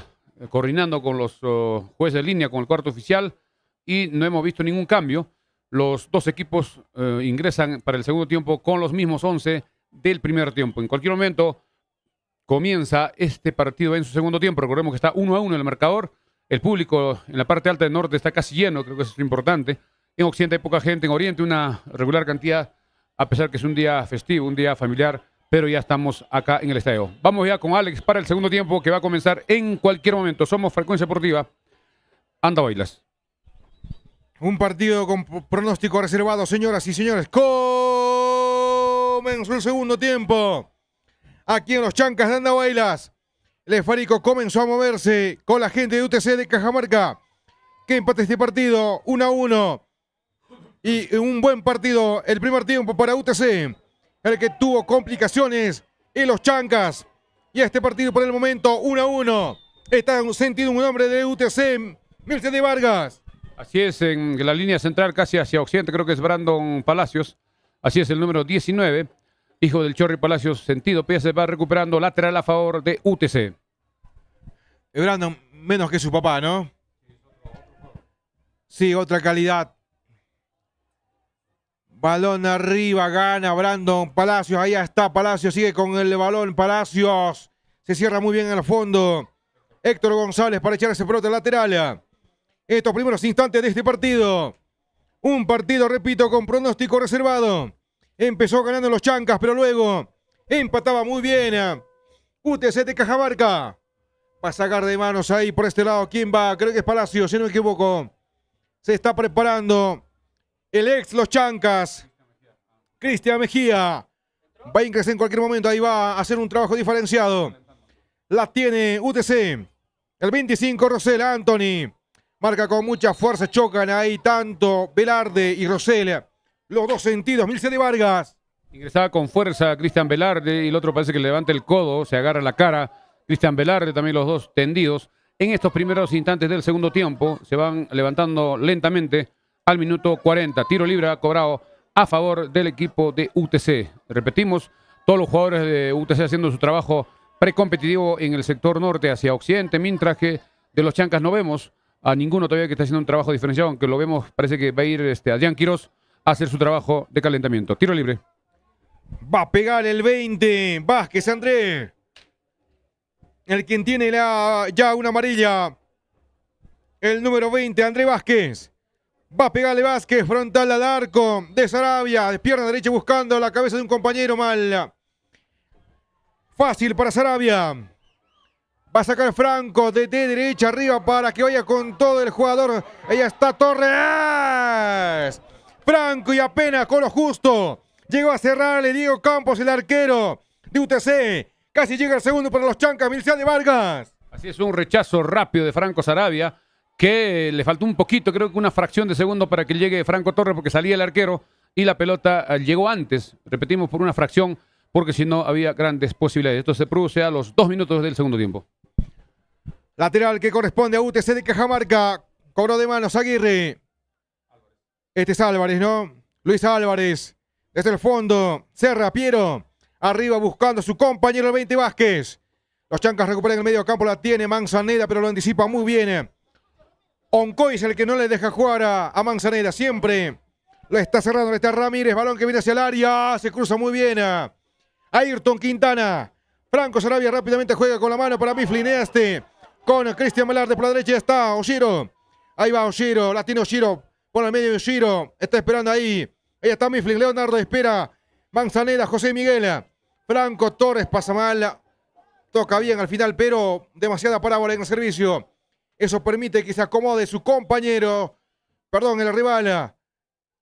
[SPEAKER 1] coordinando con los jueces de línea, con el cuarto oficial, y no hemos visto ningún cambio. Los dos equipos ingresan para el segundo tiempo con los mismos 11 del primer tiempo. En cualquier momento comienza este partido en su segundo tiempo. Recordemos que está 1-1 el marcador. El público en la parte alta del norte está casi lleno, creo que eso es importante. En Occidente hay poca gente, en Oriente una regular cantidad, a pesar que es un día festivo, un día familiar, pero ya estamos acá en el estadio. Vamos ya con Alex para el segundo tiempo que va a comenzar en cualquier momento. Somos Frecuencia Deportiva. Anda, bailas.
[SPEAKER 2] Un partido con pronóstico reservado, señoras y señores. Comenzó el segundo tiempo. Aquí en los Chancas de Andahuaylas. El esférico comenzó a moverse con la gente de UTC de Cajamarca, que empate este partido 1-1. Y un buen partido el primer tiempo para UTC, el que tuvo complicaciones en los Chancas. Y este partido por el momento 1-1. Está en sentido un hombre de UTC, Mircea de Vargas.
[SPEAKER 1] Así es, en la línea central casi hacia Occidente, creo que es Brandon Palacios. Así es, el número 19, hijo del Chorri Palacios, sentido. Se va recuperando lateral a favor de UTC.
[SPEAKER 2] Brandon, menos que su papá, ¿no? Sí, otra calidad. Balón arriba, gana Brandon Palacios. Ahí está Palacios, sigue con el balón Palacios. Se cierra muy bien en el fondo. Héctor González para echar ese pelota lateral. Estos primeros instantes de este partido. Un partido, repito, con pronóstico reservado. Empezó ganando los Chancas, pero luego empataba muy bien. UTC de Cajamarca. Va a sacar de manos ahí por este lado. ¿Quién va? Creo que es Palacios, si no me equivoco. Se está preparando el ex Los Chancas, Cristian Mejía. Va a ingresar en cualquier momento. Ahí va a hacer un trabajo diferenciado. La tiene UTC. El 25, Rosel Anthony. Marca con mucha fuerza. Chocan ahí tanto Velarde y Rosel. Los dos sentidos. Mircea de Vargas.
[SPEAKER 1] Ingresaba con fuerza Cristian Velarde y el otro parece que levanta el codo, se agarra la cara. Cristian Velarde, también los dos tendidos. En estos primeros instantes del segundo tiempo se van levantando lentamente al minuto 40. Tiro libre cobrado a favor del equipo de UTC. Repetimos, todos los jugadores de UTC haciendo su trabajo precompetitivo en el sector norte hacia occidente, mientras que de los Chancas no vemos a ninguno todavía que está haciendo un trabajo diferenciado, aunque lo vemos, parece que va a ir Adrián Quirós a hacer su trabajo de calentamiento. Tiro libre.
[SPEAKER 2] Va a pegar el 20. Vázquez André. El quien tiene ya una amarilla. El número 20, André Vázquez. Va a pegarle Vázquez, frontal al arco de Sarabia. De pierna derecha buscando la cabeza de un compañero mal. Fácil para Sarabia. Va a sacar Franco de derecha arriba para que vaya con todo el jugador. Ahí está Torres. Franco y apenas con lo justo. Llegó a cerrarle Diego Campos, el arquero de UTC. Casi llega el segundo para los Chancas, Mircea de Vargas.
[SPEAKER 1] Así es, un rechazo rápido de Franco Sarabia, que le faltó un poquito, creo que una fracción de segundo para que llegue Franco Torres, porque salía el arquero y la pelota llegó antes. Repetimos, por una fracción, porque si no había grandes posibilidades. Esto se produce a los 2 minutos del segundo tiempo.
[SPEAKER 2] Lateral que corresponde a UTC de Cajamarca. Cobró de manos Aguirre. Este es Álvarez, ¿no? Luis Álvarez. Desde el fondo. Serra, Piero. Arriba buscando a su compañero el 20 Vázquez. Los Chancas recuperan el medio campo. La tiene Manzaneda, pero lo anticipa muy bien. Oncoy es el que no le deja jugar a Manzaneda. Siempre lo está cerrando. Le está Ramírez. Balón que viene hacia el área. Se cruza muy bien. Ayrton Quintana. Franco Sarabia rápidamente juega con la mano para Mifflin. Con Cristian Velarde por la derecha. Ya está Oshiro. Ahí va Oshiro. La tiene Oshiro. Por el medio de Oshiro. Está esperando ahí. Ahí está Mifflin. Leonardo espera. Manzaneda, José Miguel. Franco Torres pasa mal. Toca bien al final, pero demasiada parábola en el servicio. Eso permite que se acomode su compañero. Perdón, el rival.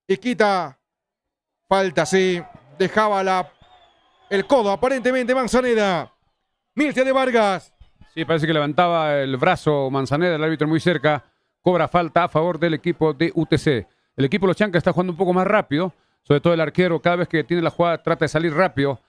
[SPEAKER 2] Y quita. Falta, sí. Dejaba el codo, aparentemente, Manzaneda. Mircea de Vargas.
[SPEAKER 1] Sí, parece que levantaba el brazo Manzaneda, el árbitro muy cerca. Cobra falta a favor del equipo de UTC. El equipo de los Chancas está jugando un poco más rápido. Sobre todo el arquero, cada vez que tiene la jugada, trata de salir rápido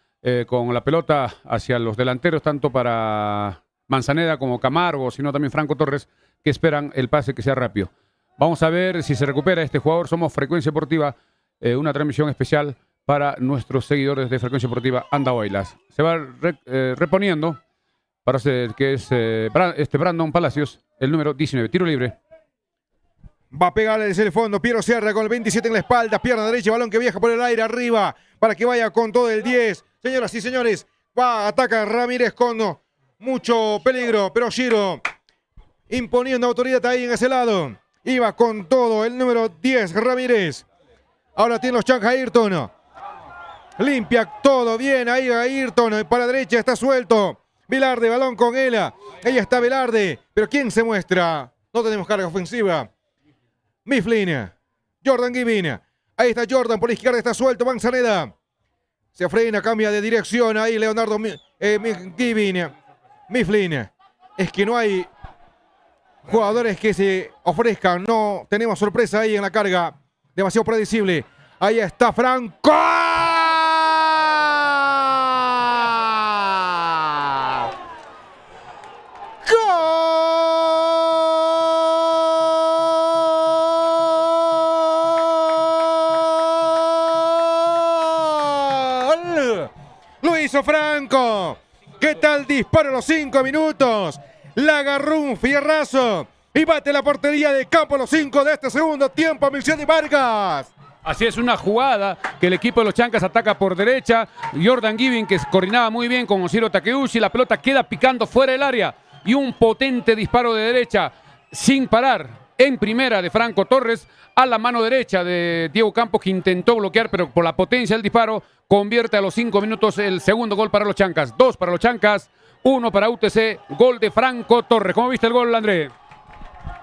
[SPEAKER 1] con la pelota hacia los delanteros, tanto para Manzaneda como Camargo, sino también Franco Torres, que esperan el pase que sea rápido. Vamos a ver si se recupera este jugador. Somos Frecuencia Deportiva una transmisión especial para nuestros seguidores de Frecuencia Deportiva Andahuaylas. Se va reponiendo para hacer que es Brandon Palacios, el número 19. Tiro libre.
[SPEAKER 2] Va a pegarle desde el fondo Piero Serra con el 27 en la espalda, pierna derecha, balón que viaja por el aire arriba para que vaya con todo el 10. Señoras y señores, ataca Ramírez con mucho peligro, pero Giro imponiendo autoridad ahí en ese lado. Iba con todo el número 10, Ramírez. Ahora tiene los Chancas Ayrton. Limpia todo bien ahí Ayrton. Para la derecha está suelto. Velarde, balón con él. Ahí está Velarde. Pero ¿quién se muestra? No tenemos carga ofensiva. Mifflin. Jordan Gibbin. Ahí está Jordan. Por la izquierda está suelto. Manzaneda. Se frena, cambia de dirección. Ahí Leonardo Gibbin. Mifflin. Es que no hay jugadores que se ofrezcan. No tenemos sorpresa ahí en la carga. Demasiado predecible. Ahí está Franco. Lo hizo Franco. ¿Qué tal disparo a los 5 minutos? La agarró un fierrazo y bate la portería de campo a los 5 de este segundo tiempo. Milciani Vargas.
[SPEAKER 1] Así es, una jugada que el equipo de los Chancas ataca por derecha. Jordan Gibbin, que coordinaba muy bien con Oshiro Takeuchi. La pelota queda picando fuera del área. Y un potente disparo de derecha sin parar en primera de Franco Torres a la mano derecha de Diego Campos, que intentó bloquear, pero por la potencia del disparo convierte a los 5 minutos el segundo gol para los Chancas. 2 para los Chancas, 1 para UTC. Gol de Franco Torres. ¿Cómo viste el gol, André?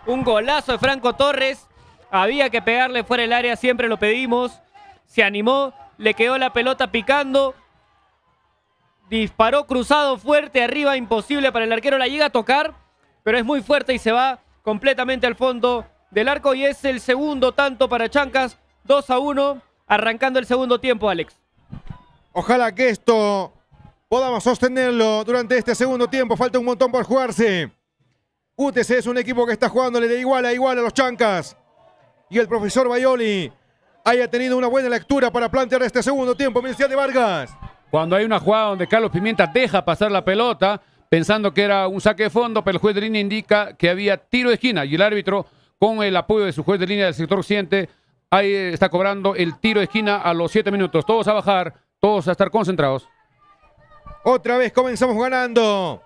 [SPEAKER 3] Un golazo de Franco Torres. Había que pegarle fuera del área, siempre lo pedimos. Se animó, le quedó la pelota picando. Disparó cruzado fuerte arriba, imposible para el arquero. La llega a tocar, pero es muy fuerte y se va completamente al fondo del arco. Y es el segundo tanto para Chancas. 2-1, arrancando el segundo tiempo, Alex.
[SPEAKER 2] Ojalá que esto podamos sostenerlo durante este segundo tiempo. Falta un montón por jugarse. UTC es un equipo que está jugándole de igual a igual a los Chancas. Y el profesor Baioli haya tenido una buena lectura para plantear este segundo tiempo. Milciani Vargas.
[SPEAKER 1] Cuando hay una jugada donde Carlos Pimienta deja pasar la pelota, pensando que era un saque de fondo, pero el juez de línea indica que había tiro de esquina. Y el árbitro, con el apoyo de su juez de línea del sector occidente, ahí está cobrando el tiro de esquina a los 7 minutos. Todos a bajar, todos a estar concentrados.
[SPEAKER 2] Otra vez comenzamos ganando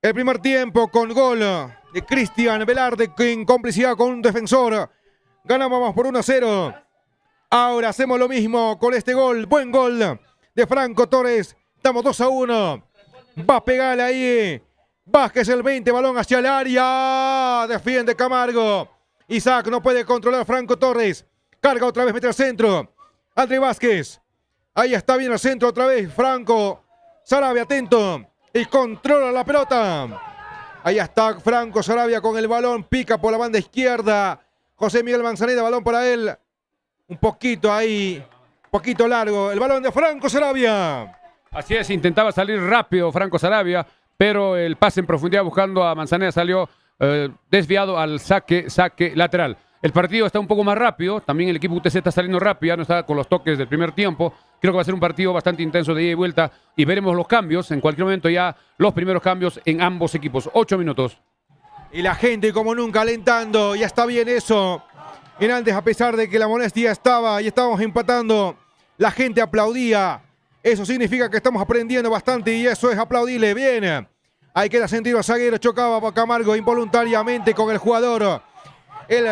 [SPEAKER 2] el primer tiempo con gol de Cristian Velarde en complicidad con un defensor. Ganábamos por 1-0. Ahora hacemos lo mismo con este gol. Buen gol de Franco Torres. Estamos 2-1. Va a pegarle ahí Vázquez, el 20, balón hacia el área. Defiende Camargo. Isaac no puede controlar Franco Torres. Carga otra vez, mete al centro. André Vázquez. Ahí está bien al centro otra vez. Franco Sarabia atento. Y controla la pelota. Ahí está Franco Sarabia con el balón. Pica por la banda izquierda. José Miguel Manzaneda, balón para él. Un poquito ahí. Un poquito largo. El balón de Franco Sarabia.
[SPEAKER 1] Así es, intentaba salir rápido Franco Sarabia, pero el pase en profundidad buscando a Manzaneda salió desviado al saque lateral. El partido está un poco más rápido, también el equipo UTC está saliendo rápido, ya no está con los toques del primer tiempo. Creo que va a ser un partido bastante intenso de ida y vuelta y veremos los cambios, en cualquier momento ya los primeros cambios en ambos equipos. 8 minutos.
[SPEAKER 2] Y la gente como nunca alentando, ya está bien eso. En antes, a pesar de que la molestia estaba y estábamos empatando, la gente aplaudía. Eso significa que estamos aprendiendo bastante y eso es aplaudible. Bien. Ahí queda sentido a zaguero. Chocaba para Camargo involuntariamente con el jugador. El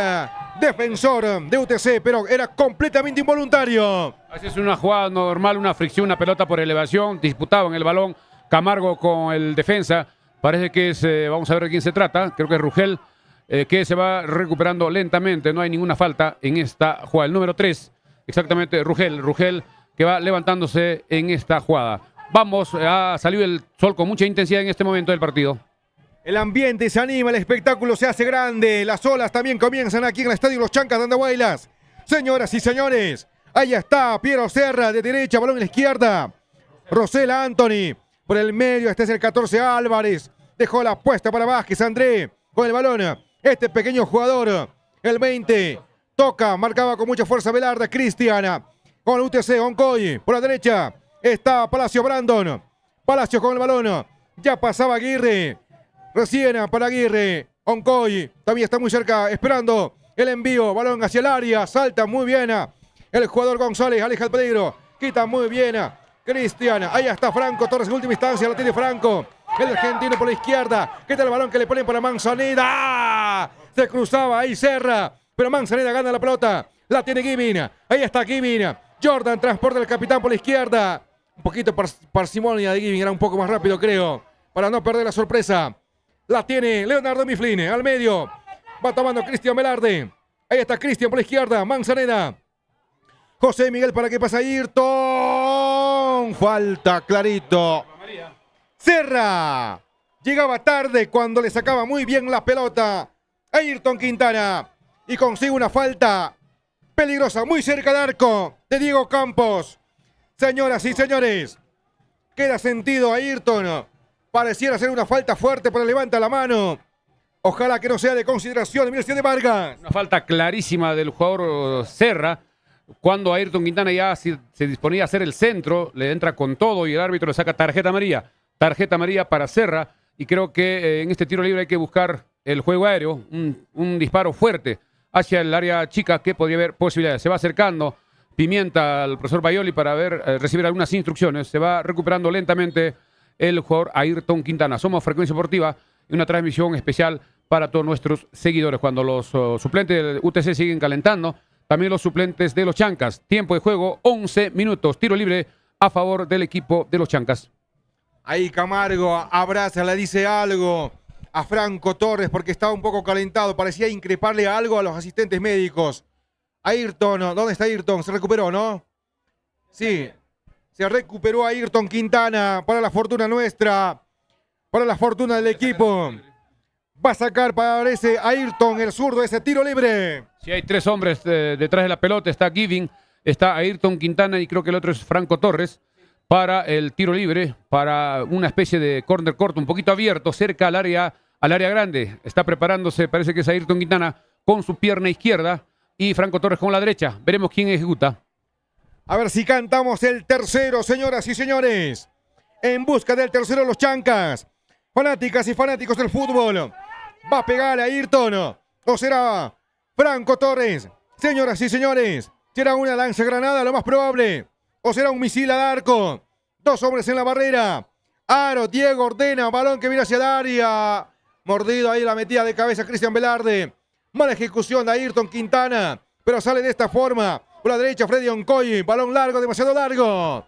[SPEAKER 2] defensor de UTC, pero era completamente involuntario.
[SPEAKER 1] Así es una jugada normal, una fricción, una pelota por elevación. Disputaban el balón Camargo con el defensa. Parece que es, vamos a ver de quién se trata. Creo que es Rugel, que se va recuperando lentamente. No hay ninguna falta en esta jugada. El número 3, exactamente, Rugel, que va levantándose en esta jugada. Vamos, ha salido el sol con mucha intensidad en este momento del partido.
[SPEAKER 2] El ambiente se anima, el espectáculo se hace grande. Las olas también comienzan aquí en el Estadio Los Chancas de Andahuaylas. Señoras y señores, ahí está Piero Serra de derecha, balón en la izquierda. Rosela Anthony por el medio, este es el 14 Álvarez. Dejó la apuesta para Vázquez, André con el balón. Este pequeño jugador, el 20, Toca, marcaba con mucha fuerza Velarde, Cristiana. Con UTC, Oncoy. Por la derecha está Palacio Brandon. Palacio con el balón. Ya pasaba Aguirre. Recién para Aguirre. Oncoy también está muy cerca, esperando el envío. Balón hacia el área. Salta muy bien. El jugador González aleja el peligro. Quita muy bien. Cristiana. Ahí está Franco Torres en última instancia. La tiene Franco. El argentino por la izquierda. ¿Qué tal el balón que le ponen para Manzaneda? ¡Ah! Se cruzaba ahí Serra. Pero Manzaneda gana la pelota. La tiene Givin. Ahí está Givin. Jordan transporta al capitán por la izquierda. Un poquito parsimonia de Givin. Era un poco más rápido, creo. Para no perder la sorpresa. La tiene Leonardo Mifflin. Al medio. Va tomando Cristian Velarde. Ahí está Cristian por la izquierda. Manzaneda. José Miguel para que pase Ayrton. Falta clarito. Serra. Llegaba tarde cuando le sacaba muy bien la pelota. Ayrton Quintana. Y consigue una falta peligrosa. Muy cerca del arco de Diego Campos. Señoras y señores. Queda sentido Ayrton. Pareciera ser una falta fuerte, pero levanta la mano. Ojalá que no sea de consideración de Universidad de Vargas.
[SPEAKER 1] Una falta clarísima del jugador Serra. Cuando Ayrton Quintana ya se disponía a hacer el centro, le entra con todo y el árbitro le saca tarjeta amarilla. Tarjeta amarilla para Serra. Y creo que en este tiro libre hay que buscar el juego aéreo. Un disparo fuerte hacia el área chica que podría haber posibilidades. Se va acercando Pimienta al profesor Baioli para recibir algunas instrucciones. Se va recuperando lentamente el jugador Ayrton Quintana. Somos Frecuencia Deportiva y una transmisión especial para todos nuestros seguidores. Cuando los suplentes del UTC siguen calentando, también los suplentes de los Chancas. Tiempo de juego, 11 minutos. Tiro libre a favor del equipo de los Chancas.
[SPEAKER 2] Ahí Camargo abraza, le dice algo a Franco Torres porque estaba un poco calentado. Parecía increparle algo a los asistentes médicos. Ayrton, ¿dónde está Ayrton? Se recuperó, ¿no? Sí, se recuperó Ayrton Quintana para la fortuna nuestra, para la fortuna del equipo. Va a sacar para ese Ayrton, el zurdo, ese tiro libre.
[SPEAKER 1] Sí, hay tres hombres detrás de la pelota. Está Giving, está Ayrton Quintana y creo que el otro es Franco Torres para el tiro libre, para una especie de córner corto, un poquito abierto, cerca al área grande. Está preparándose, parece que es Ayrton Quintana con su pierna izquierda y Franco Torres con la derecha. Veremos quién ejecuta.
[SPEAKER 2] A ver si cantamos el tercero, señoras y señores. En busca del tercero, los Chancas. Fanáticas y fanáticos del fútbol. Va a pegar a Ayrton. O será Franco Torres. Señoras y señores, será una lanzagranada lo más probable. O será un misil al arco. Dos hombres en la barrera. Aro, Diego ordena, balón que viene hacia el área. Mordido ahí la metida de cabeza Cristian Velarde. Mala ejecución de Ayrton Quintana. Pero sale de esta forma. Por la derecha Freddy Oncoy. Balón largo, demasiado largo.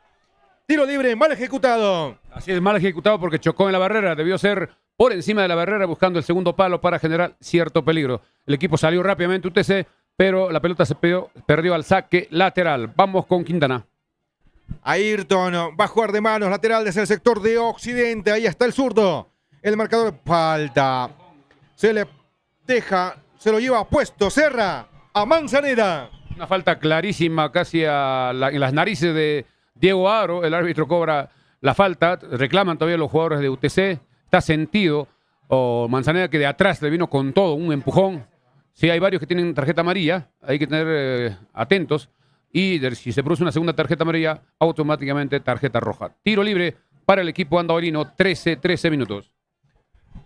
[SPEAKER 2] Tiro libre, mal ejecutado.
[SPEAKER 1] Así es, mal ejecutado porque chocó en la barrera. Debió ser por encima de la barrera buscando el segundo palo para generar cierto peligro. El equipo salió rápidamente UTC, pero la pelota se perdió al saque lateral. Vamos con Quintana.
[SPEAKER 2] Ayrton va a jugar de manos, lateral desde el sector de occidente. Ahí está el zurdo. El marcador falta. Se le deja, se lo lleva puesto Serra a Manzaneda.
[SPEAKER 1] Una falta clarísima casi en las narices de Diego Aro. El árbitro cobra la falta. Reclaman todavía los jugadores de UTC. Está sentido. Manzaneda que de atrás le vino con todo, un empujón. Sí, hay varios que tienen tarjeta amarilla. Hay que tener atentos. Y si se produce una segunda tarjeta amarilla, automáticamente tarjeta roja. Tiro libre para el equipo andaluino, 13 minutos.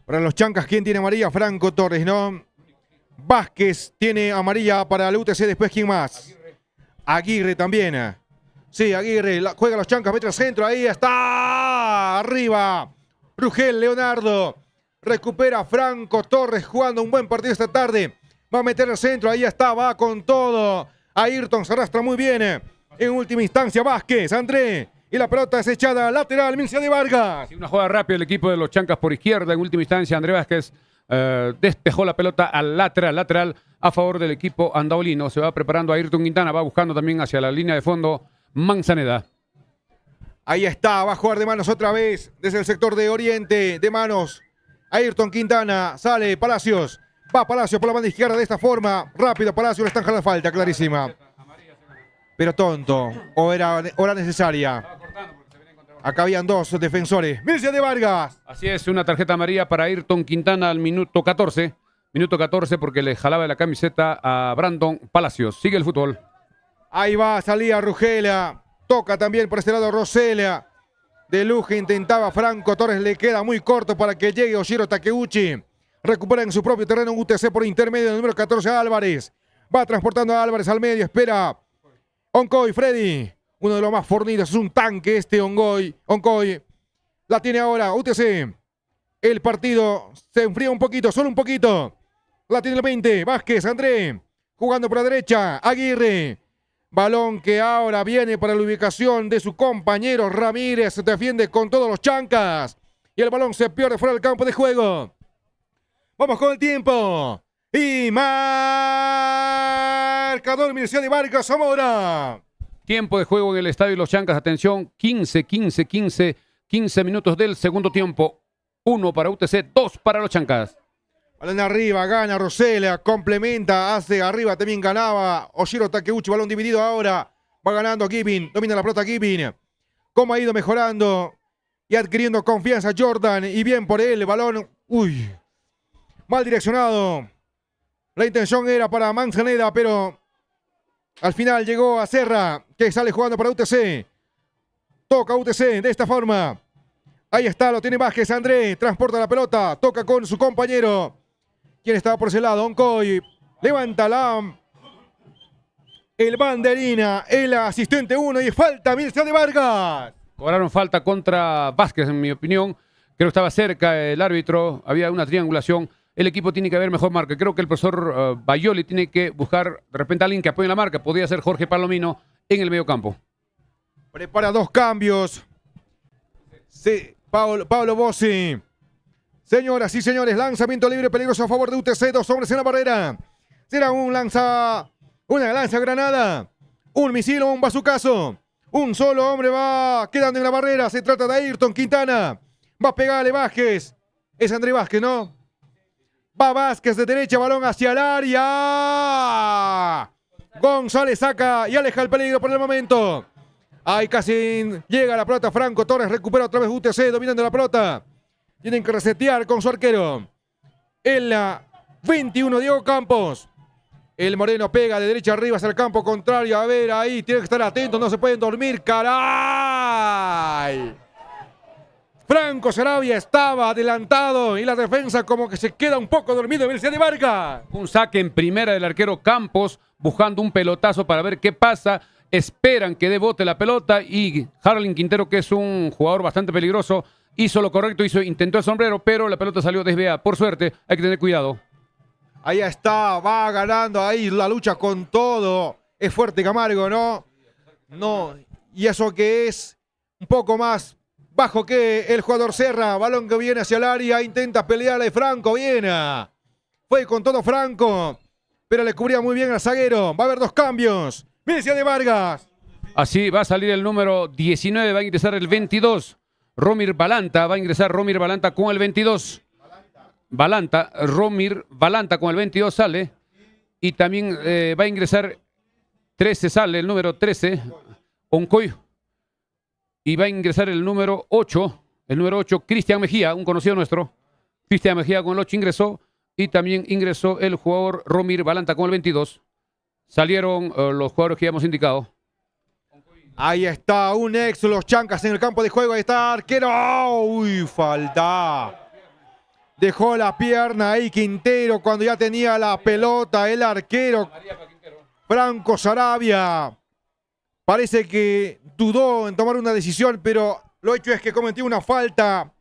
[SPEAKER 2] Para los Chancas, ¿quién tiene amarilla? Franco Torres, ¿no? Vázquez tiene amarilla para el UTC. Después, ¿quién más? Aguirre también. Sí, Aguirre juega los Chancas, mete al centro. Ahí está. Arriba. Rugel Leonardo. Recupera Franco Torres jugando un buen partido esta tarde. Va a meter al centro. Ahí está. Va con todo. Ayrton se arrastra muy bien. En última instancia, Vázquez, André. Y la pelota es echada lateral, Universidad de Vargas.
[SPEAKER 1] Sí, una jugada rápida el equipo de los Chancas por izquierda. En última instancia, André Vázquez despejó la pelota al lateral a favor del equipo andaolino. Se va preparando Ayrton Quintana. Va buscando también hacia la línea de fondo Manzaneda.
[SPEAKER 2] Ahí está, va a jugar de manos otra vez. Desde el sector de oriente, de manos. Ayrton Quintana, sale Palacios. Va Palacios por la banda izquierda de esta forma. Rápido Palacios, le están jalando falta, clarísima. Pero tonto, o era hora necesaria. Acá habían dos defensores. Mircea de Vargas.
[SPEAKER 1] Así es, una tarjeta amarilla para Ayrton Quintana al minuto 14. Minuto 14 porque le jalaba la camiseta a Brandon Palacios. Sigue el fútbol.
[SPEAKER 2] Ahí va, salía Rugela. Toca también por este lado Rosela. De Luge intentaba Franco Torres, le queda muy corto para que llegue Oshiro Takeuchi. Recupera en su propio terreno un UTC por intermedio del número 14 Álvarez. Va transportando a Álvarez al medio, espera Oncoy, Freddy. Uno de los más fornidos, es un tanque este Oncoy. La tiene ahora UTC. El partido se enfría un poquito, solo un poquito. La tiene el 20, Vázquez, André. Jugando por la derecha, Aguirre. Balón que ahora viene para la ubicación de su compañero Ramírez. Se defiende con todos los chancas. Y el balón se pierde fuera del campo de juego. Vamos con el tiempo. Y marcador Universidad de Vargas Zamora.
[SPEAKER 1] Tiempo de juego en el estadio Los Chancas. Atención, 15 minutos del segundo tiempo. 1 para UTC, 2 para Los Chancas.
[SPEAKER 2] Balón arriba, gana Rosela, complementa, hace arriba, también ganaba Oshiro Takeuchi, balón dividido ahora, va ganando Gibbin, domina la pelota Gibbin, cómo ha ido mejorando y adquiriendo confianza Jordan, y bien por él, el balón, mal direccionado, la intención era para Manzaneda, pero al final llegó a Serra, que sale jugando para UTC, toca UTC de esta forma, ahí está, lo tiene Vázquez, André, transporta la pelota, toca con su compañero. ¿Quién estaba por ese lado? Oncoy. Levanta el banderina, el asistente 1 y falta Mircea de Vargas.
[SPEAKER 1] Cobraron falta contra Vázquez, en mi opinión. Creo que estaba cerca el árbitro. Había una triangulación. El equipo tiene que haber mejor marca. Creo que el profesor Bayoli tiene que buscar de repente a alguien que apoye la marca. Podría ser Jorge Palomino en el medio campo.
[SPEAKER 2] Prepara 2 cambios. Sí, Pablo Bossi. Señoras y señores, lanzamiento libre peligroso a favor de UTC, 2 hombres en la barrera. Será una lanza granada, un misil o un bazucazo. Un solo hombre va quedando en la barrera, se trata de Ayrton Quintana. Va a pegarle Vázquez, es André Vázquez, ¿no? Va Vázquez de derecha, balón hacia el área. González saca y aleja el peligro por el momento. Ahí casi llega la pelota, Franco Torres recupera otra vez UTC, dominando la pelota. Tienen que resetear con su arquero. En la 21, Diego Campos. El Moreno pega de derecha arriba hacia el campo contrario. A ver, ahí tienen que estar atentos, no se pueden dormir. ¡Caray! Franco Sarabia estaba adelantado y la defensa como que se queda un poco dormido. Universidad de Vargas.
[SPEAKER 1] Un saque en primera del arquero Campos, buscando un pelotazo para ver qué pasa. Esperan que dé bote la pelota y Harlan Quintero, que es un jugador bastante peligroso, hizo lo correcto, intentó el sombrero, pero la pelota salió desviada. Por suerte, hay que tener cuidado.
[SPEAKER 2] Ahí está, va ganando ahí la lucha con todo. Es fuerte Camargo, ¿no? No, y eso que es un poco más bajo que el jugador Serra. Balón que viene hacia el área, intenta pelearle Franco, viene. Fue con todo Franco, pero le cubría muy bien al zaguero. Va a haber 2 cambios. Universidad de Vargas.
[SPEAKER 1] Así va a salir el número 19, va a ingresar el 22. Romir Balanta, va a ingresar Romir Balanta con el 22. Romir Balanta con el 22 sale. Y también va a ingresar 13, sale el número 13, Oncoy. Y va a ingresar el número 8, Cristian Mejía, un conocido nuestro. Cristian Mejía con el 8 ingresó. Y también ingresó el jugador Romir Balanta con el 22. Salieron los jugadores que ya hemos indicado.
[SPEAKER 2] Ahí está un Los Chancas en el campo de juego. Ahí está arquero. Uy, falta. Dejó la pierna ahí Quintero cuando ya tenía la pelota. El arquero Franco Sarabia. Parece que dudó en tomar una decisión, pero lo hecho es que cometió una falta.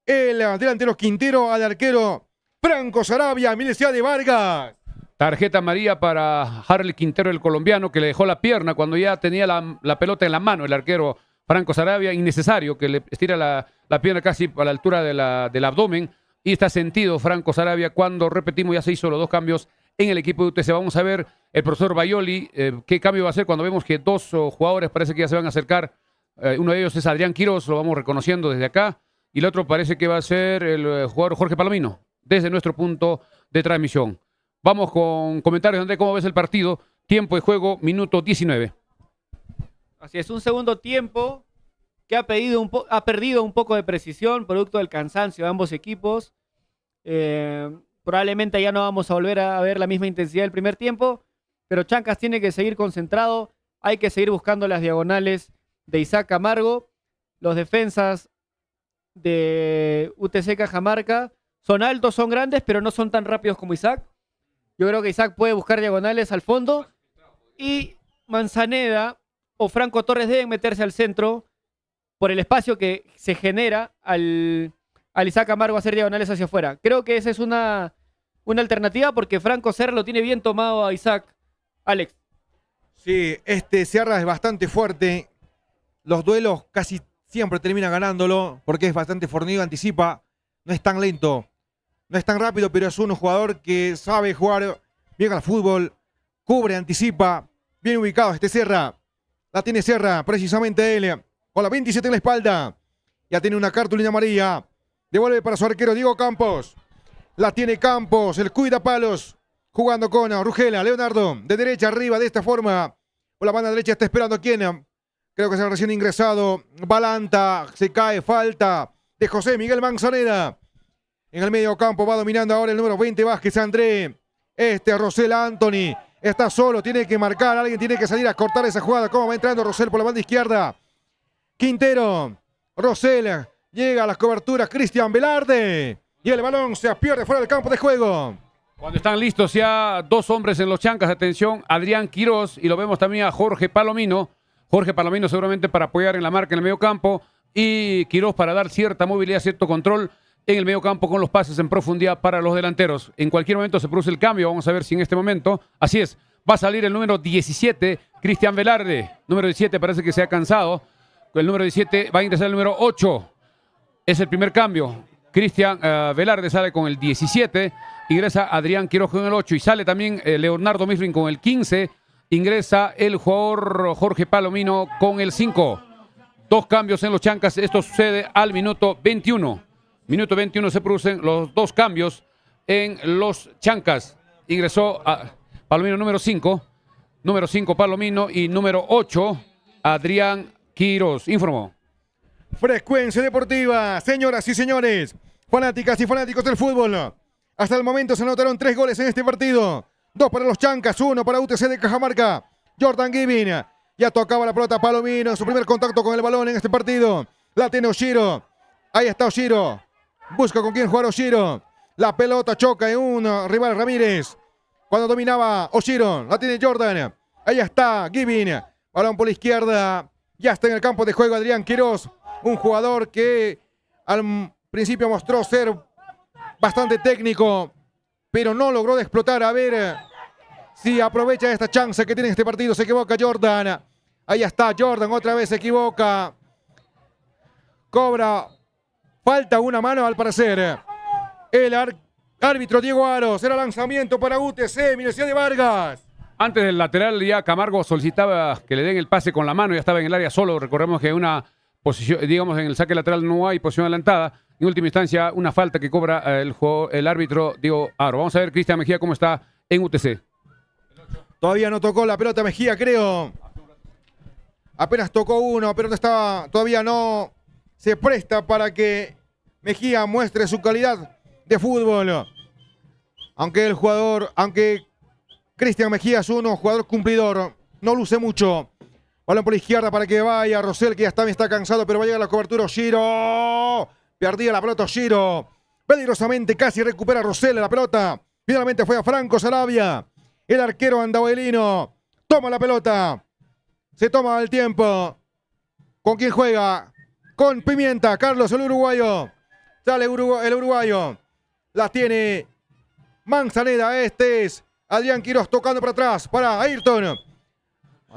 [SPEAKER 2] El delantero Quintero al arquero Franco Sarabia, Universidad de Vargas.
[SPEAKER 1] Tarjeta amarilla para Harley Quintero, el colombiano, que le dejó la pierna cuando ya tenía la pelota en la mano. El arquero Franco Sarabia, innecesario, que le estira la pierna casi a la altura del abdomen. Y está sentido Franco Sarabia cuando, repetimos, ya se hizo los 2 cambios en el equipo de UTC. Vamos a ver el profesor Bayoli qué cambio va a hacer cuando vemos que 2 jugadores parece que ya se van a acercar. Uno de ellos es Adrián Quiroz, lo vamos reconociendo desde acá. Y el otro parece que va a ser el jugador Jorge Palomino, desde nuestro punto de transmisión. Vamos con comentarios, André, ¿cómo ves el partido? Tiempo de juego, minuto 19.
[SPEAKER 3] Así es, un segundo tiempo que ha perdido un poco de precisión, producto del cansancio de ambos equipos. Por probablemente ya no vamos a volver a ver la misma intensidad del primer tiempo, pero Chancas tiene que seguir concentrado, hay que seguir buscando las diagonales de Isaac Camargo. Los defensas de UTC Cajamarca son altos, son grandes, pero no son tan rápidos como Isaac. Yo creo que Isaac puede buscar diagonales al fondo y Manzaneda o Franco Torres deben meterse al centro por el espacio que se genera al Isaac Camargo hacer diagonales hacia afuera. Creo que esa es una alternativa porque Franco Serra lo tiene bien tomado a Isaac. Alex.
[SPEAKER 2] Sí, Serra es bastante fuerte. Los duelos casi siempre termina ganándolo porque es bastante fornido, anticipa. No es tan lento, no es tan rápido, pero es un jugador que sabe jugar bien al fútbol. Cubre, anticipa. Bien ubicado Serra. La tiene Serra, precisamente él. Con la 27 en la espalda. Ya tiene una cartulina amarilla. Devuelve para su arquero Diego Campos. La tiene Campos, el cuida palos. Jugando con Rugela, Leonardo. De derecha arriba, de esta forma. Por la banda derecha está esperando a quien. Creo que es el recién ingresado. Balanta, se cae, falta de José Miguel Manzaneda. En el medio campo va dominando ahora el número 20, Vázquez André. Rosel Anthony. Está solo, tiene que marcar. Alguien tiene que salir a cortar esa jugada. ¿Cómo va entrando Rosel por la banda izquierda? Quintero. Rosel. Llega a las coberturas Cristian Velarde. Y el balón se pierde fuera del campo de juego.
[SPEAKER 1] Cuando están listos ya dos hombres en los Chancas, atención, Adrián Quirós, y lo vemos también a Jorge Palomino. Jorge Palomino seguramente para apoyar en la marca en el medio campo y Quirós para dar cierta movilidad, cierto control en el medio campo con los pases en profundidad para los delanteros. En cualquier momento se produce el cambio, vamos a ver si en este momento, así es, va a salir el número 17, Cristian Velarde. Número 17 parece que se ha cansado. El número 17 va a ingresar el número 8. Es el primer cambio. Cristian Velarde sale con el 17, ingresa Adrián Quiroz con el 8 y sale también Leonardo Mifflin con el 15, ingresa el jugador Jorge Palomino con el 5. Dos cambios en los Chancas, esto sucede al minuto 21. Minuto 21 se producen los dos cambios en los Chancas. Ingresó a Palomino número 5 Palomino y número 8 Adrián Quiroz. Informó.
[SPEAKER 2] Frecuencia Deportiva, señoras y señores, fanáticas y fanáticos del fútbol. Hasta el momento se anotaron 3 goles en este partido. 2 para los Chancas, 1 para UTC de Cajamarca. Jordan Givin. Ya tocaba la pelota Palomino en su primer contacto con el balón en este partido. La tiene Oshiro. Ahí está Oshiro. Busca con quién jugar Oshiro. La pelota choca en un rival Ramírez. Cuando dominaba Oshiro. La tiene Jordan. Ahí está Givin. Balón por la izquierda. Ya está en el campo de juego Adrián Quiroz. Un jugador que al principio mostró ser bastante técnico, pero no logró de explotar. A ver si aprovecha esta chance que tiene este partido. Se equivoca Jordan. Ahí está Jordan, otra vez se equivoca. Cobra. Falta una mano al parecer. El árbitro Diego Aros. Era lanzamiento para UTC, Universidad de Vargas.
[SPEAKER 1] Antes del lateral ya Camargo solicitaba que le den el pase con la mano. Ya estaba en el área solo. Recordemos que una posición, digamos, en el saque lateral no hay posición adelantada. En última instancia, una falta que cobra el árbitro Diego Aro. Vamos a ver Cristian Mejía cómo está en UTC.
[SPEAKER 2] Todavía no tocó la pelota Mejía, creo. Apenas tocó uno, pero todavía no se presta para que Mejía muestre su calidad de fútbol. Aunque Cristian Mejía es un jugador cumplidor, no luce mucho. Balón por la izquierda para que vaya Rosel, que ya también está cansado, pero va a llegar la cobertura Oshiro. Perdía la pelota Oshiro. Peligrosamente casi recupera Rosel la pelota. Finalmente fue a Franco Sarabia. El arquero andahuelino toma la pelota. Se toma el tiempo. ¿Con quién juega? Con Pimienta. Carlos, el uruguayo. Sale el uruguayo. La tiene Manzaneda. Este es Adrián Quiroz tocando para atrás. Para Ayrton.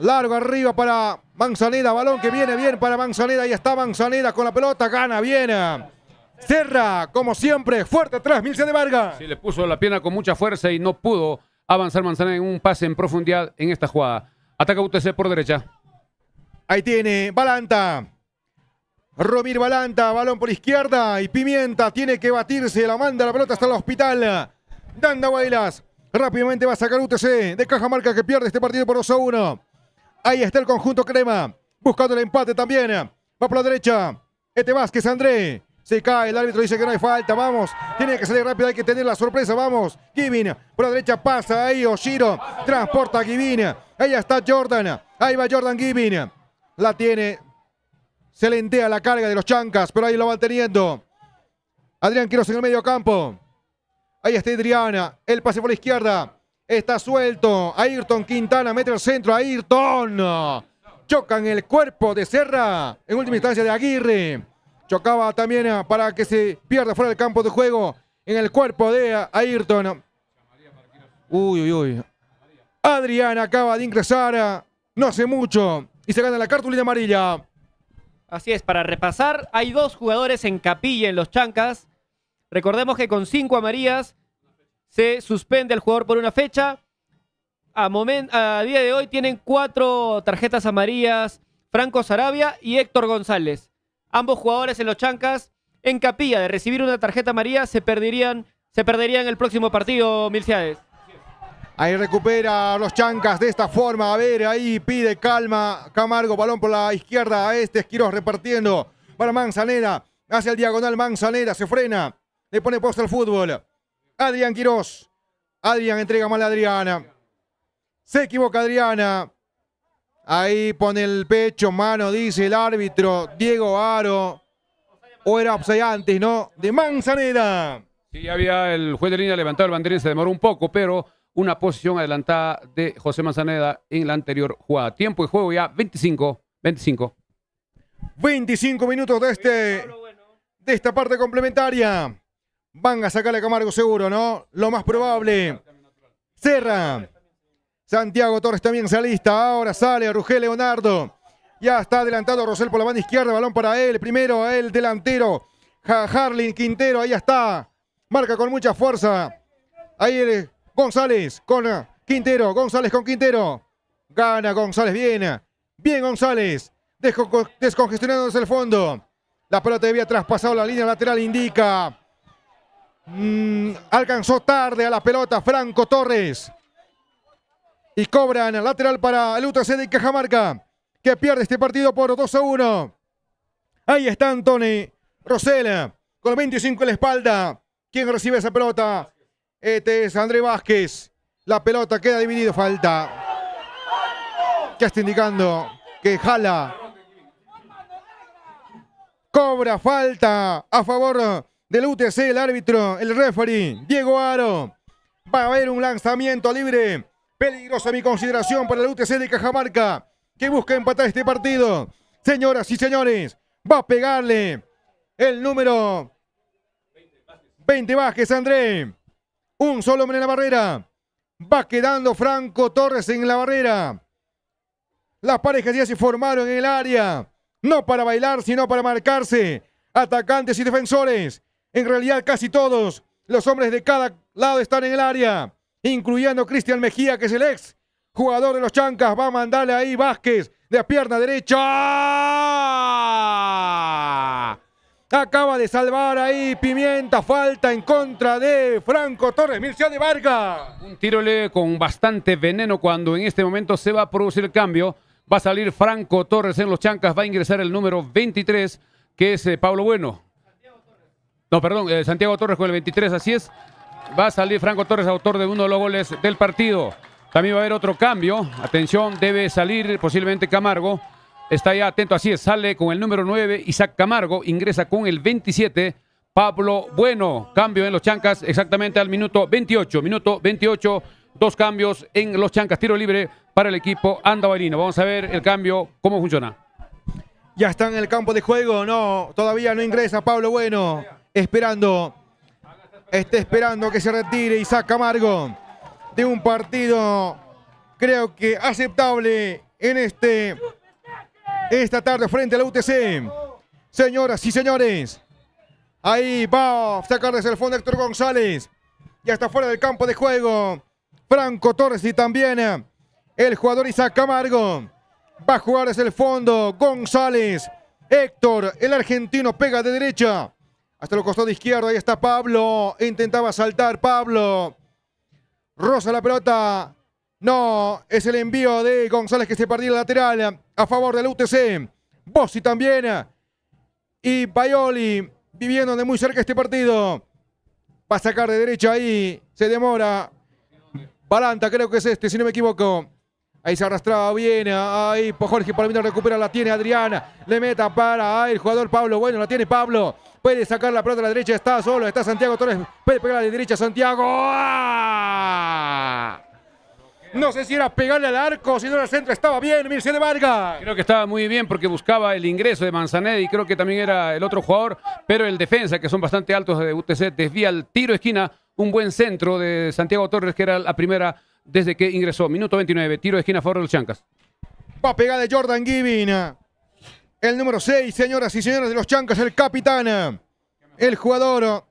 [SPEAKER 2] Largo arriba para Manzaneda. Balón que viene bien para Manzaneda. Ahí está Manzaneda con la pelota. Gana bien. Serra, como siempre, fuerte atrás, Milce de Vargas.
[SPEAKER 1] Sí, le puso la pierna con mucha fuerza y no pudo avanzar Manzaneda en un pase en profundidad en esta jugada. Ataca UTC por derecha.
[SPEAKER 2] Ahí tiene Balanta. Romir Balanta, balón por izquierda. Y Pimienta tiene que batirse. La manda la pelota hasta el hospital. Danda Bailas. Rápidamente va a sacar UTC de Cajamarca que pierde este partido por 2-1. Ahí está el conjunto crema. Buscando el empate también. Va por la derecha. Vázquez André. Se cae, el árbitro dice que no hay falta, vamos. Tiene que salir rápido, hay que tener la sorpresa, vamos. Givin, por la derecha pasa ahí, Oshiro. Transporta a Givin. Ahí está Jordan. Ahí va Jordan Givin. La tiene. Se lentea la carga de los chancas, pero ahí lo van teniendo. Adrián Quiroz en el medio campo. Ahí está Adriana. El pase por la izquierda. Está suelto. Ayrton Quintana mete el centro. Ayrton. Chocan el cuerpo de Serra. En última instancia de Aguirre. Chocaba también para que se pierda fuera del campo de juego. En el cuerpo de Ayrton. Uy. Adriana acaba de ingresar. No hace mucho. Y se gana la cartulina amarilla.
[SPEAKER 3] Así es, para repasar, hay 2 jugadores en capilla en los Chancas. Recordemos que con 5 amarillas se suspende al jugador por una fecha. A día de hoy tienen 4 tarjetas amarillas Franco Sarabia y Héctor González. Ambos jugadores en los Chancas en capilla de recibir una tarjeta amarilla se perderían el próximo partido, Milciades.
[SPEAKER 2] Ahí recupera los Chancas de esta forma. A ver, ahí pide calma Camargo. Balón por la izquierda. A este es Quiroz repartiendo para Manzanera. Hacia el diagonal Manzanera. Se frena. Le pone pausa al fútbol. Adrián Quiroz. Adrián entrega mal a Adriana. Se equivoca Adriana. Ahí pone el pecho, mano, dice el árbitro Diego Aro. O era offside antes, ¿no? De Manzanera.
[SPEAKER 1] Sí, había el juez de línea levantado el banderín, se demoró un poco, pero una posición adelantada de José Manzanera en la anterior jugada. Tiempo de juego ya 25
[SPEAKER 2] minutos de esta parte complementaria. Van a sacarle a Camargo seguro, ¿no? Lo más probable. Serra. Santiago Torres también se alista. Ahora sale Rugel Leonardo. Ya está adelantado Rosel por la banda izquierda. Balón para él. Primero el delantero. Harlin Quintero. Ahí está. Marca con mucha fuerza. Ahí el González con Quintero. González con Quintero. Gana González. Bien González. Descongestionándose el fondo. La pelota había traspasado la línea lateral. Indica. Alcanzó tarde a la pelota Franco Torres. Y cobran lateral para el UTC de Cajamarca, que pierde este partido por 2-1. Ahí está Anthony Rosela, con 25 en la espalda. ¿Quién recibe esa pelota? Este es André Vázquez. La pelota queda dividida, falta. ¿Qué está indicando? Que jala. Cobra falta a favor del UTC, el árbitro, el referee, Diego Aro. Va a haber un lanzamiento libre. Peligrosa mi consideración para el UTC de Cajamarca, que busca empatar este partido. Señoras y señores, va a pegarle el número 20 Vázquez, André. Un solo hombre en la barrera. Va quedando Franco Torres en la barrera. Las parejas ya se formaron en el área. No para bailar, sino para marcarse. Atacantes y defensores. En realidad casi todos los hombres de cada lado están en el área, incluyendo Cristian Mejía, que es el ex jugador de los Chancas. Va a mandarle ahí Vázquez de pierna derecha. Acaba de salvar ahí Pimienta. Falta en contra de Franco Torres. Mircea de Vargas.
[SPEAKER 1] Un tiro con bastante veneno cuando en este momento se va a producir el cambio. Va a salir Franco Torres en los Chancas. Va a ingresar el número 23, que es Pablo Bueno. No, perdón, Santiago Torres con el 23, así es. Va a salir Franco Torres, autor de uno de los goles del partido. También va a haber otro cambio. Atención, debe salir posiblemente Camargo. Está ya atento, así es. Sale con el número 9, Isaac Camargo. Ingresa con el 27, Pablo Bueno. Cambio en los Chancas exactamente al minuto 28. Minuto 28, 2 cambios en los Chancas. Tiro libre para el equipo andahuayrino. Vamos a ver el cambio, cómo funciona.
[SPEAKER 2] Ya está en el campo de juego. No, todavía no ingresa Pablo Bueno. Está esperando que se retire Isaac Camargo de un partido, creo que aceptable en esta tarde frente a la UTC. Señoras y señores, ahí va a sacar desde el fondo Héctor González. Ya está fuera del campo de juego Franco Torres y también el jugador Isaac Camargo. Va a jugar desde el fondo González. Héctor, el argentino, pega de derecha hasta el costado izquierdo. Ahí está Pablo. Intentaba saltar Pablo. Roza la pelota. No, es el envío de González que se perdió el lateral a favor del UTC. Bossi también. Y Paioli viviendo de muy cerca este partido. Va a sacar de derecha ahí. Se demora. Balanta, creo que es este, si no me equivoco. Ahí se arrastraba bien. Ahí Jorge Palomino recupera, la tiene Adriana. Le meta para ahí el jugador Pablo. Bueno, la tiene Pablo. Puede sacar la pelota a la derecha. Está solo. Está Santiago Torres. Puede pegar a la derecha Santiago. ¡Ah! No sé si era pegarle al arco, si no era el centro. Estaba bien, Mircea de Vargas.
[SPEAKER 1] Creo que estaba muy bien porque buscaba el ingreso de Manzaneda y creo que también era el otro jugador, pero el defensa, que son bastante altos de UTC, desvía el tiro de esquina. Un buen centro de Santiago Torres, que era la primera desde que ingresó. Minuto 29, tiro de esquina a favor de los Chancas.
[SPEAKER 2] Va a pegar de Jordan Giving. El número 6, señoras y señores de los Chancas, el capitán. El jugador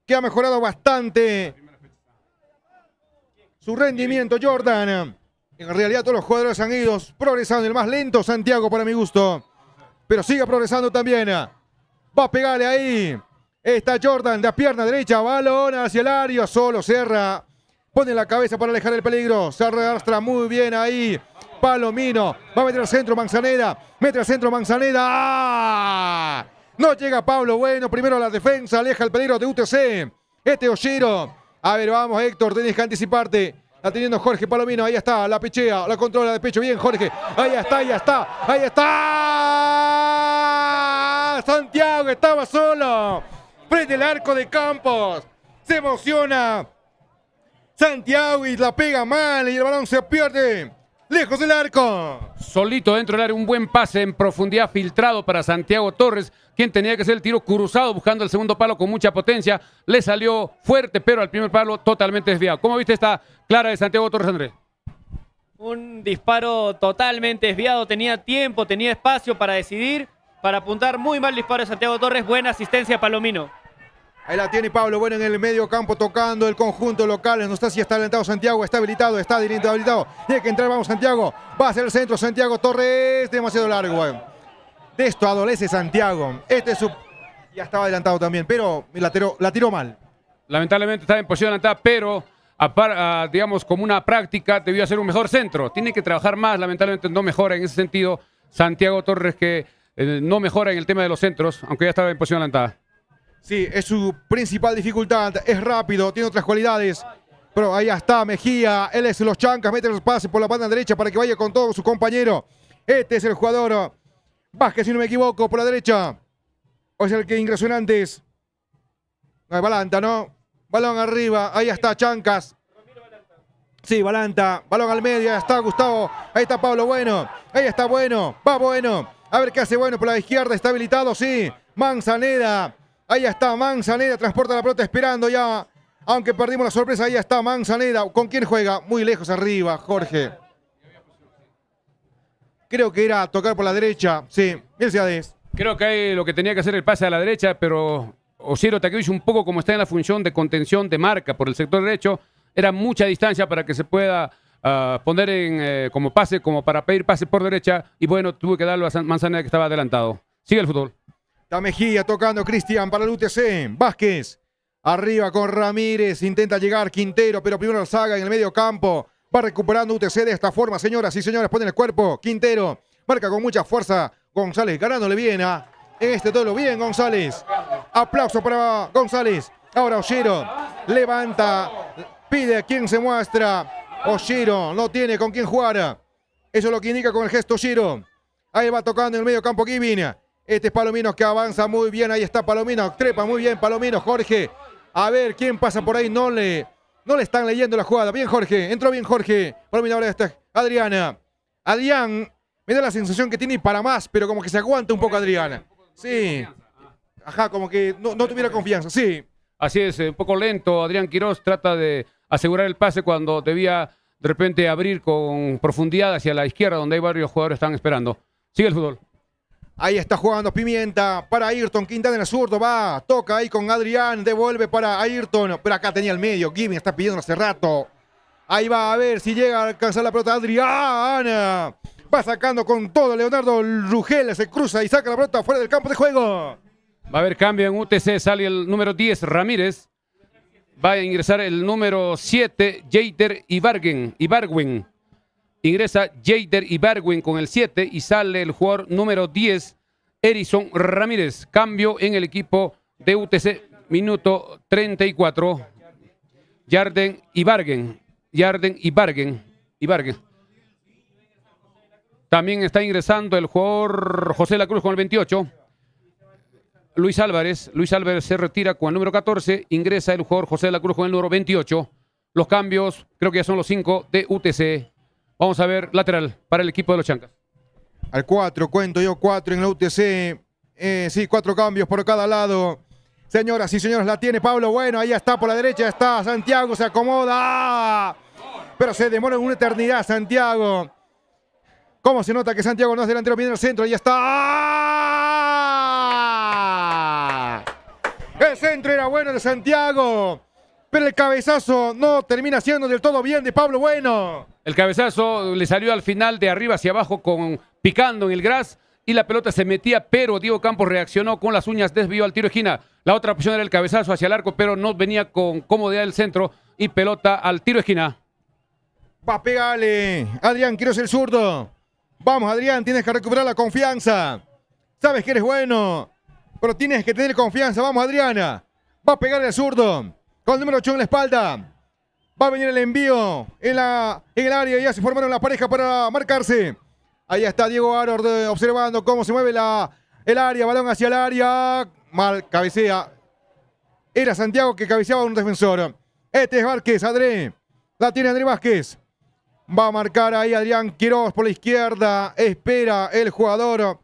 [SPEAKER 2] que ha mejorado bastante su rendimiento, Jordan. En realidad todos los jugadores han ido progresando. El más lento, Santiago, para mi gusto. Pero sigue progresando también. Va a pegarle ahí. Está Jordan de pierna derecha. Balón hacia el área. Solo Serra. Pone la cabeza para alejar el peligro. Se arrastra muy bien ahí. Palomino. Va a meter al centro Manzaneda. Mete al centro Manzaneda. ¡Ah! No llega Pablo Bueno. Primero a la defensa. Aleja el peligro de UTC. Este Oshiro. A ver, vamos, Héctor. Tenés que anticiparte. La teniendo Jorge Palomino. Ahí está. La pichea. La controla de pecho. Bien, Jorge. Ahí está, ahí está. Ahí está. Santiago estaba solo. Frente al arco de Campos. Se emociona Santiago y la pega mal. Y el balón se pierde lejos del arco.
[SPEAKER 1] Solito dentro del área, un buen pase en profundidad filtrado para Santiago Torres, quien tenía que hacer el tiro cruzado buscando el segundo palo con mucha potencia. Le salió fuerte, pero al primer palo totalmente desviado. ¿Cómo viste esta clara de Santiago Torres, Andrés?
[SPEAKER 3] Un disparo totalmente desviado. Tenía tiempo, tenía espacio para decidir, para apuntar. Muy mal disparo de Santiago Torres. Buena asistencia a Palomino.
[SPEAKER 2] Ahí la tiene Pablo Bueno en el medio campo tocando el conjunto local. No está si está adelantado Santiago, está habilitado, está habilitado. Tiene que entrar, vamos Santiago. Va hacia el centro Santiago Torres, demasiado largo. De esto adolece Santiago. Este es su... Ya estaba adelantado también, pero la tiró mal.
[SPEAKER 1] Lamentablemente estaba en posición adelantada, pero digamos como una práctica debió hacer un mejor centro. Tiene que trabajar más, lamentablemente no mejora en ese sentido Santiago Torres, que no mejora en el tema de los centros, aunque ya estaba en posición adelantada.
[SPEAKER 2] Sí, es su principal dificultad. Es rápido, tiene otras cualidades. Pero ahí está Mejía. Él es de los Chancas. Mete los pases por la banda derecha para que vaya con todo su compañero. Este es el jugador Vázquez, si no me equivoco, por la derecha. O es el que ingresó antes. No, Balanta, ¿no? Balón arriba. Ahí está Chancas. Sí, Balanta. Balón al medio. Ahí está Gustavo. Ahí está Pablo Bueno. Ahí está Bueno. Va Bueno. A ver qué hace Bueno por la izquierda. Está habilitado, sí. Manzaneda. Ahí está Manzaneda, transporta la pelota esperando ya. Aunque perdimos la sorpresa, ahí está Manzaneda. ¿Con quién juega? Muy lejos arriba, Jorge. Creo que era tocar por la derecha. Sí, Milciades.
[SPEAKER 1] Creo que hay lo que tenía que hacer el pase a la derecha, pero Osiero Takeuchi un poco como está en la función de contención de marca por el sector derecho. Era mucha distancia para que se pueda poner en como pase, como para pedir pase por derecha. Y bueno, tuve que darlo a Manzaneda, que estaba adelantado. Sigue el fútbol.
[SPEAKER 2] Está Mejía tocando Cristian para el UTC. Vázquez. Arriba con Ramírez. Intenta llegar Quintero, pero primero la saga en el medio campo. Va recuperando UTC de esta forma, señoras y señores. Ponen el cuerpo. Quintero. Marca con mucha fuerza. González ganándole bien a este todo bien, González. Aplauso para González. Ahora Oshiro. Levanta. Pide a quien se muestra. Oshiro no tiene con quién jugar. Eso es lo que indica con el gesto Oshiro. Ahí va tocando en el medio campo Giving. Este es Palomino que avanza muy bien. Ahí está Palomino. Trepa muy bien Palomino. Jorge. A ver quién pasa por ahí. No le están leyendo la jugada. Bien Jorge. Entró bien Jorge. Palomino ahora está Adriana. Adrián. Me da la sensación que tiene para más. Pero como que se aguanta un poco Adriana. Sí. Ajá, como que no tuviera confianza. Sí.
[SPEAKER 1] Así es. Un poco lento. Adrián Quirós trata de asegurar el pase cuando debía de repente abrir con profundidad hacia la izquierda, donde hay varios jugadores que están esperando. Sigue el fútbol.
[SPEAKER 2] Ahí está jugando Pimienta para Ayrton. Quintana en el zurdo. Va, toca ahí con Adrián. Devuelve para Ayrton. Pero acá tenía el medio. Giving está pidiendo hace rato. Ahí va a ver si llega a alcanzar la pelota. Adrián. Va sacando con todo. Leonardo Rugel se cruza y saca la pelota fuera del campo de juego.
[SPEAKER 1] Va a haber cambio en UTC. Sale el número 10, Ramírez. Va a ingresar el número 7, Jader Ibargüen. Ingresa Jader Ibargüen con el 7 y sale el jugador número 10, Erison Ramírez. Cambio en el equipo de UTC. Minuto 34. Yarden Ibargüen. También está ingresando el jugador José de la Cruz con el 28. Luis Álvarez se retira con el número 14. Ingresa el jugador José de la Cruz con el número 28. Los cambios, creo que ya son los 5 de UTC. Vamos a ver lateral para el equipo de los Chancas.
[SPEAKER 2] Al 4, cuento yo 4 en la UTC. Sí, 4 cambios por cada lado. Señoras y señores, la tiene Pablo Bueno. Ahí está por la derecha, está Santiago, se acomoda. Pero se demora en una eternidad Santiago. ¿Cómo se nota que Santiago no es delantero? Viene al centro, ahí está. El centro era bueno de Santiago. Pero el cabezazo no termina siendo del todo bien de Pablo Bueno.
[SPEAKER 1] El cabezazo le salió al final de arriba hacia abajo picando en el gras y la pelota se metía, pero Diego Campos reaccionó con las uñas, desvió al tiro de esquina. La otra opción era el cabezazo hacia el arco, pero no venía con comodidad el centro y pelota al tiro de esquina.
[SPEAKER 2] Va a pegarle Adrián Quiroz, el zurdo. Vamos, Adrián, tienes que recuperar la confianza. Sabes que eres bueno, pero tienes que tener confianza. Vamos, Adriana. Va a pegarle al zurdo. Con el número 8 en la espalda. Va a venir el envío en el área. Ya se formaron la pareja para marcarse. Ahí está Diego Aro observando cómo se mueve el área. Balón hacia el área. Mal cabecea. Era Santiago que cabeceaba a un defensor. Este es Vázquez, André. La tiene André Vázquez. Va a marcar ahí Adrián Quiroz por la izquierda. Espera el jugador.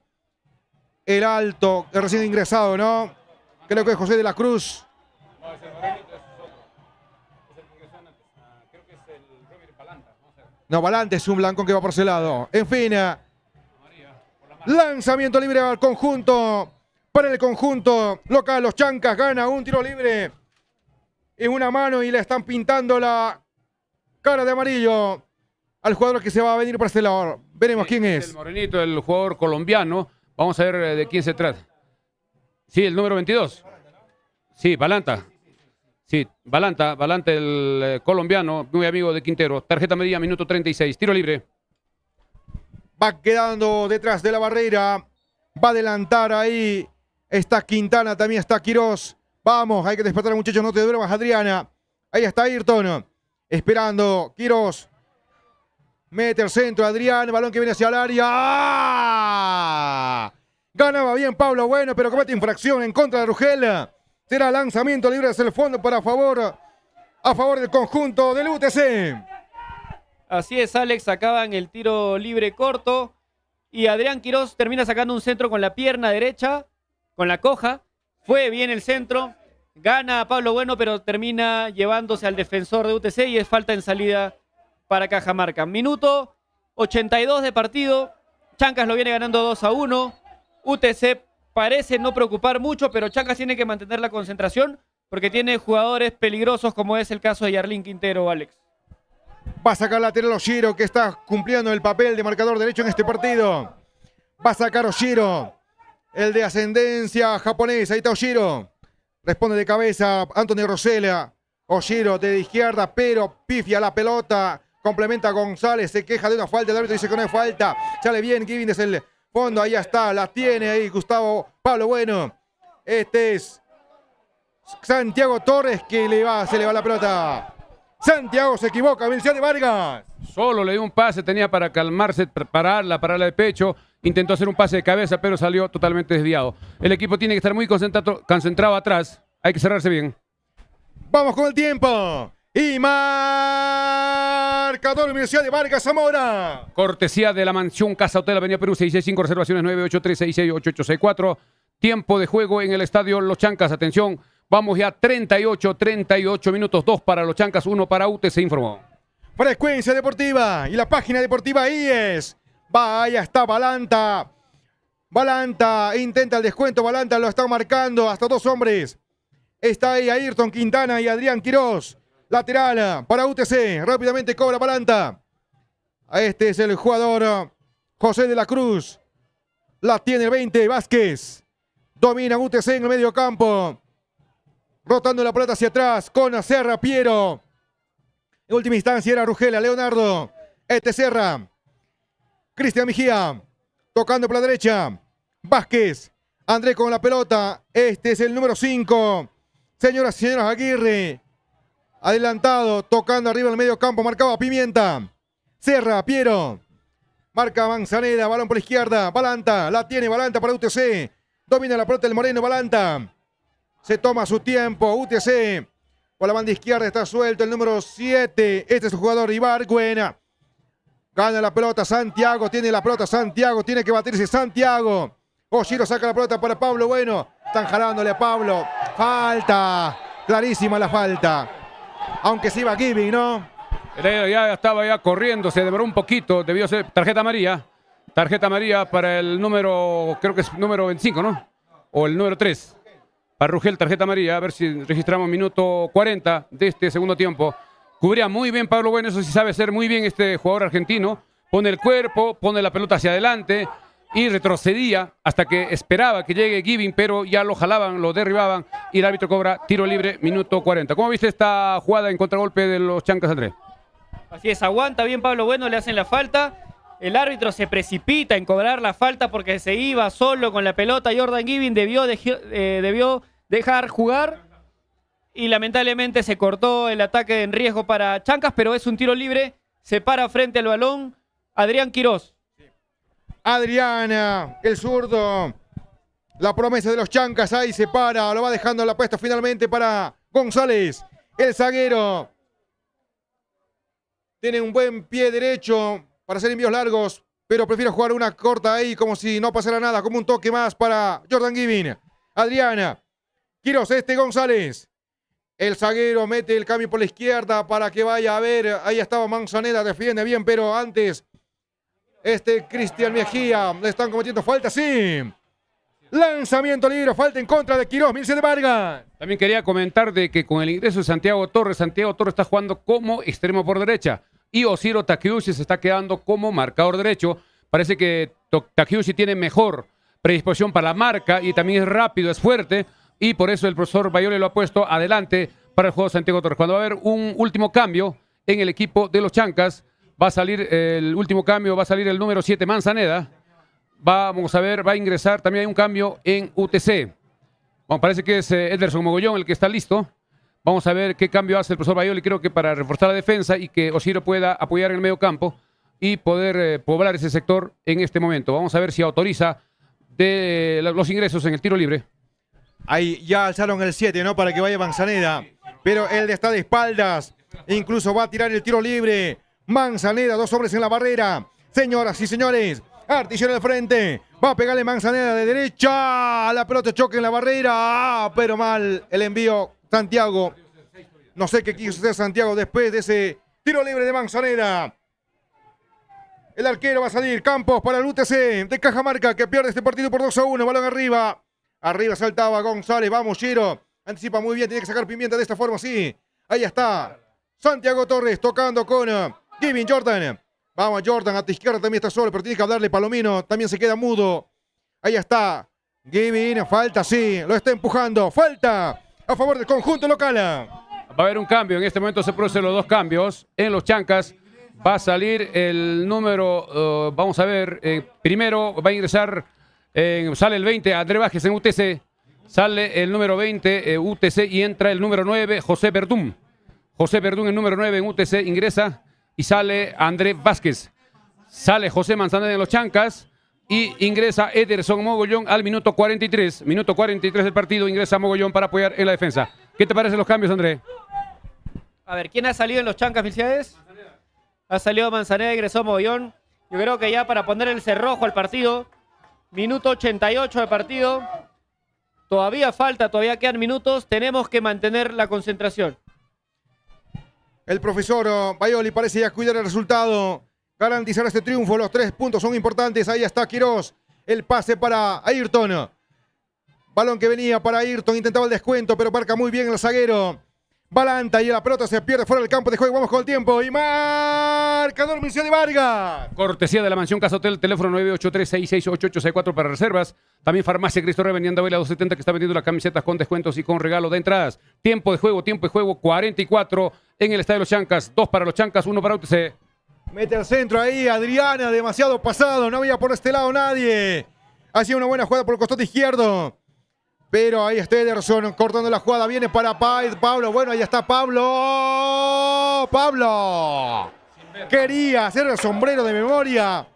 [SPEAKER 2] El alto, el recién ingresado, ¿no? Creo que es José de la Cruz. No, Balante es un blanco que va por ese lado. En fin. Lanzamiento libre al conjunto. Para el conjunto local, los Chancas gana un tiro libre. En una mano y le están pintando la cara de amarillo al jugador que se va a venir para este lado. Veremos quién es.
[SPEAKER 1] El morenito, el jugador colombiano. Vamos a ver de quién se trata. Sí, el número 22. Sí, Balanta. Sí, Balanta, el colombiano, muy amigo de Quintero. Tarjeta medida, minuto 36. Tiro libre.
[SPEAKER 2] Va quedando detrás de la barrera. Va a adelantar ahí. Está Quintana, también está Quiroz. Vamos, hay que despertar a muchachos, no te duermas, Adriana. Ahí está Ayrton. Esperando, Quiroz. Mete el centro, Adrián. Balón que viene hacia el área. ¡Ah! Ganaba bien Pablo Bueno, pero comete infracción en contra de Rugel. Será lanzamiento libre hacia el fondo a favor del conjunto del UTC.
[SPEAKER 3] Así es, Alex, sacaban el tiro libre corto y Adrián Quiroz termina sacando un centro con la pierna derecha, con la coja. Fue bien el centro, gana a Pablo Bueno, pero termina llevándose al defensor de UTC y es falta en salida para Cajamarca. Minuto 82 de partido, Chancas lo viene ganando 2-1. UTC parece no preocupar mucho, pero Chancas tiene que mantener la concentración porque tiene jugadores peligrosos como es el caso de Yarlín Quintero, Alex.
[SPEAKER 2] Va a sacar lateral Oshiro, que está cumpliendo el papel de marcador derecho en este partido. Va a sacar Oshiro, el de ascendencia japonesa. Ahí está Oshiro. Responde de cabeza Anthony Rosella. Oshiro de izquierda, pero pifia la pelota. Complementa a González, se queja de una falta. El árbitro dice que no es falta. Sale bien Kevin desde el fondo, ahí está, la tiene ahí Gustavo Pablo Bueno. Este es Santiago Torres que se le va la pelota. Santiago se equivoca, Milciade Vargas.
[SPEAKER 1] Solo le dio un pase, tenía para calmarse, pararla de pecho. Intentó hacer un pase de cabeza, pero salió totalmente desviado. El equipo tiene que estar muy concentrado atrás. Hay que cerrarse bien.
[SPEAKER 2] Vamos con el tiempo. Y marcador Milciade Vargas Zamora.
[SPEAKER 1] Cortesía de la mansión Casa Hotel Avenida Perú, 665, reservaciones 983-668864. Tiempo de juego en el estadio Los Chancas. Atención, vamos ya 38 minutos. 2 para Los Chancas, 1 para UTC, informó.
[SPEAKER 2] Frecuencia Deportiva y la página deportiva IES. Vaya, está Balanta. Balanta intenta el descuento. Balanta lo está marcando hasta 2 hombres. Está ahí Ayrton Quintana y Adrián Quiroz. Lateral para UTC. Rápidamente cobra Balanta. Este es el jugador José de la Cruz. La tiene el 20, Vázquez. Domina UTC en el medio campo. Rotando la pelota hacia atrás con Serra Piero. En última instancia era Rugela, Leonardo. Este Serra. Cristian Mejía. Tocando por la derecha. Vázquez. André con la pelota. Este es el número 5. Señoras y señores, Aguirre. Adelantado, tocando arriba en el medio campo. Marcaba Pimienta. Serra, Piero. Marca Manzaneda, balón por la izquierda. Balanta, la tiene Balanta para UTC. Domina la pelota el Moreno, Balanta. Se toma su tiempo, UTC. Por la banda izquierda está suelto el número 7. Este es el jugador Ibargüen. Gana la pelota Santiago, tiene la pelota Santiago. Tiene que batirse Santiago. Oshiro saca la pelota para Pablo Bueno. Están jalándole a Pablo. Falta. Clarísima la falta. Aunque se iba Giving, ¿no?
[SPEAKER 1] Ya estaba ya corriendo, se demoró un poquito, debió ser tarjeta amarilla. Tarjeta amarilla para el número, creo que es número 25, ¿no? O el número 3. Para Rugel, tarjeta amarilla, a ver si registramos minuto 40 de este segundo tiempo. Cubría muy bien Pablo Bueno, eso sí sabe hacer muy bien este jugador argentino. Pone el cuerpo, pone la pelota hacia adelante y retrocedía hasta que esperaba que llegue Giving, pero ya lo jalaban, lo derribaban y el árbitro cobra tiro libre, minuto 40. ¿Cómo viste esta jugada en contragolpe de los Chancas, Andrés?
[SPEAKER 3] Así es, aguanta bien Pablo Bueno, le hacen la falta. El árbitro se precipita en cobrar la falta porque se iba solo con la pelota. Jordan Giving debió dejar jugar y lamentablemente se cortó el ataque en riesgo para Chancas, pero es un tiro libre. Se para frente al balón Adrián Quirós.
[SPEAKER 2] Adriana, el zurdo. La promesa de los Chancas, ahí se para, lo va dejando la puesta finalmente para González. El zaguero. Tiene un buen pie derecho para hacer envíos largos, pero prefiere jugar una corta ahí como si no pasara nada, como un toque más para Jordan Giving. Adriana, Quirós, González. El zaguero mete el cambio por la izquierda para que vaya a ver. Ahí estaba Manzaneda, defiende bien, pero antes Cristian Mejía. Le están cometiendo falta, sí. Lanzamiento libre, falta en contra de Quirós, Milce de Vargas.
[SPEAKER 1] También quería comentar de que con el ingreso de Santiago Torres está jugando como extremo por derecha. Y Oshiro Takeuchi se está quedando como marcador derecho. Parece que Takeuchi tiene mejor predisposición para la marca y también es rápido, es fuerte. Y por eso el profesor Bayole lo ha puesto adelante para el juego de Santiago Torres. Cuando va a haber un último cambio en el equipo de los Chancas, va a salir el último cambio, va a salir el número 7, Manzaneda. Vamos a ver, va a ingresar, también hay un cambio en UTC. Bueno, parece que es Ederson Mogollón el que está listo. Vamos a ver qué cambio hace el profesor Bayoli, creo que para reforzar la defensa y que Oshiro pueda apoyar en el medio campo y poder poblar ese sector en este momento. Vamos a ver si autoriza los ingresos en el tiro libre.
[SPEAKER 2] Ahí ya alzaron el 7, ¿no? Para que vaya Manzaneda. Pero él está de espaldas. Incluso va a tirar el tiro libre. Manzaneda, 2 hombres en la barrera. Señoras y señores, Artillero al frente. Va a pegarle Manzaneda de derecha. La pelota choca en la barrera. Pero mal el envío. Santiago. No sé qué quiso hacer Santiago después de ese tiro libre de Manzaneda. El arquero va a salir. Campos para el UTC de Cajamarca, que pierde este partido por 2-1. Balón arriba. Arriba saltaba González. Vamos, Giro. Anticipa muy bien. Tiene que sacar Pimienta de esta forma. Sí. Ahí está. Santiago Torres tocando con Giving Jordan. Vamos, Jordan. A tu izquierda también está solo, pero tiene que hablarle Palomino. También se queda mudo. Ahí está. Giving. Falta, sí. Lo está empujando. Falta a favor del conjunto local.
[SPEAKER 1] Va a haber un cambio. En este momento se producen los 2 cambios en los Chancas. Va a salir el número, vamos a ver, primero va a ingresar, sale el 20, André Vázquez en UTC. Sale el número 20, UTC, y entra el número 9, José Verdún. José Verdún, el número 9 en UTC, ingresa y sale André Vázquez. Sale José Manzaneda en los Chancas y ingresa Ederson Mogollón al minuto 43. Minuto 43 del partido, ingresa Mogollón para apoyar en la defensa. ¿Qué te parecen los cambios, André?
[SPEAKER 3] A ver, ¿quién ha salido en los Chancas, Milciades? Ha salido Manzaneda, ingresó Mogollón. Yo creo que ya para poner el cerrojo al partido. Minuto 88 de partido. Todavía falta, todavía quedan minutos. Tenemos que mantener la concentración.
[SPEAKER 2] El profesor Bayoli parece ya cuidar el resultado. Garantizar este triunfo. Los 3 puntos son importantes. Ahí está Quirós. El pase para Ayrton. Balón que venía para Ayrton. Intentaba el descuento, pero marca muy bien el zaguero. Balanta y la pelota se pierde fuera del campo de juego. Vamos con el tiempo. Y marcador Milce de Vargas.
[SPEAKER 1] Cortesía de la Mansión Casa Hotel, teléfono 983-668864 para reservas. También Farmacia Cristo Rey vendiendo Vela 270, que está vendiendo las camisetas con descuentos y con regalo de entradas. Tiempo de juego, 44 en el Estadio de los Chancas. 2 para los Chancas, 1 para UTC.
[SPEAKER 2] Mete al centro ahí Adriana, demasiado pasado. No había por este lado nadie. Hacía una buena jugada por el costado izquierdo. Pero ahí está Ederson cortando la jugada. Viene para Pablo. Bueno, ahí está Pablo. Pablo. Quería hacer el sombrero de memoria.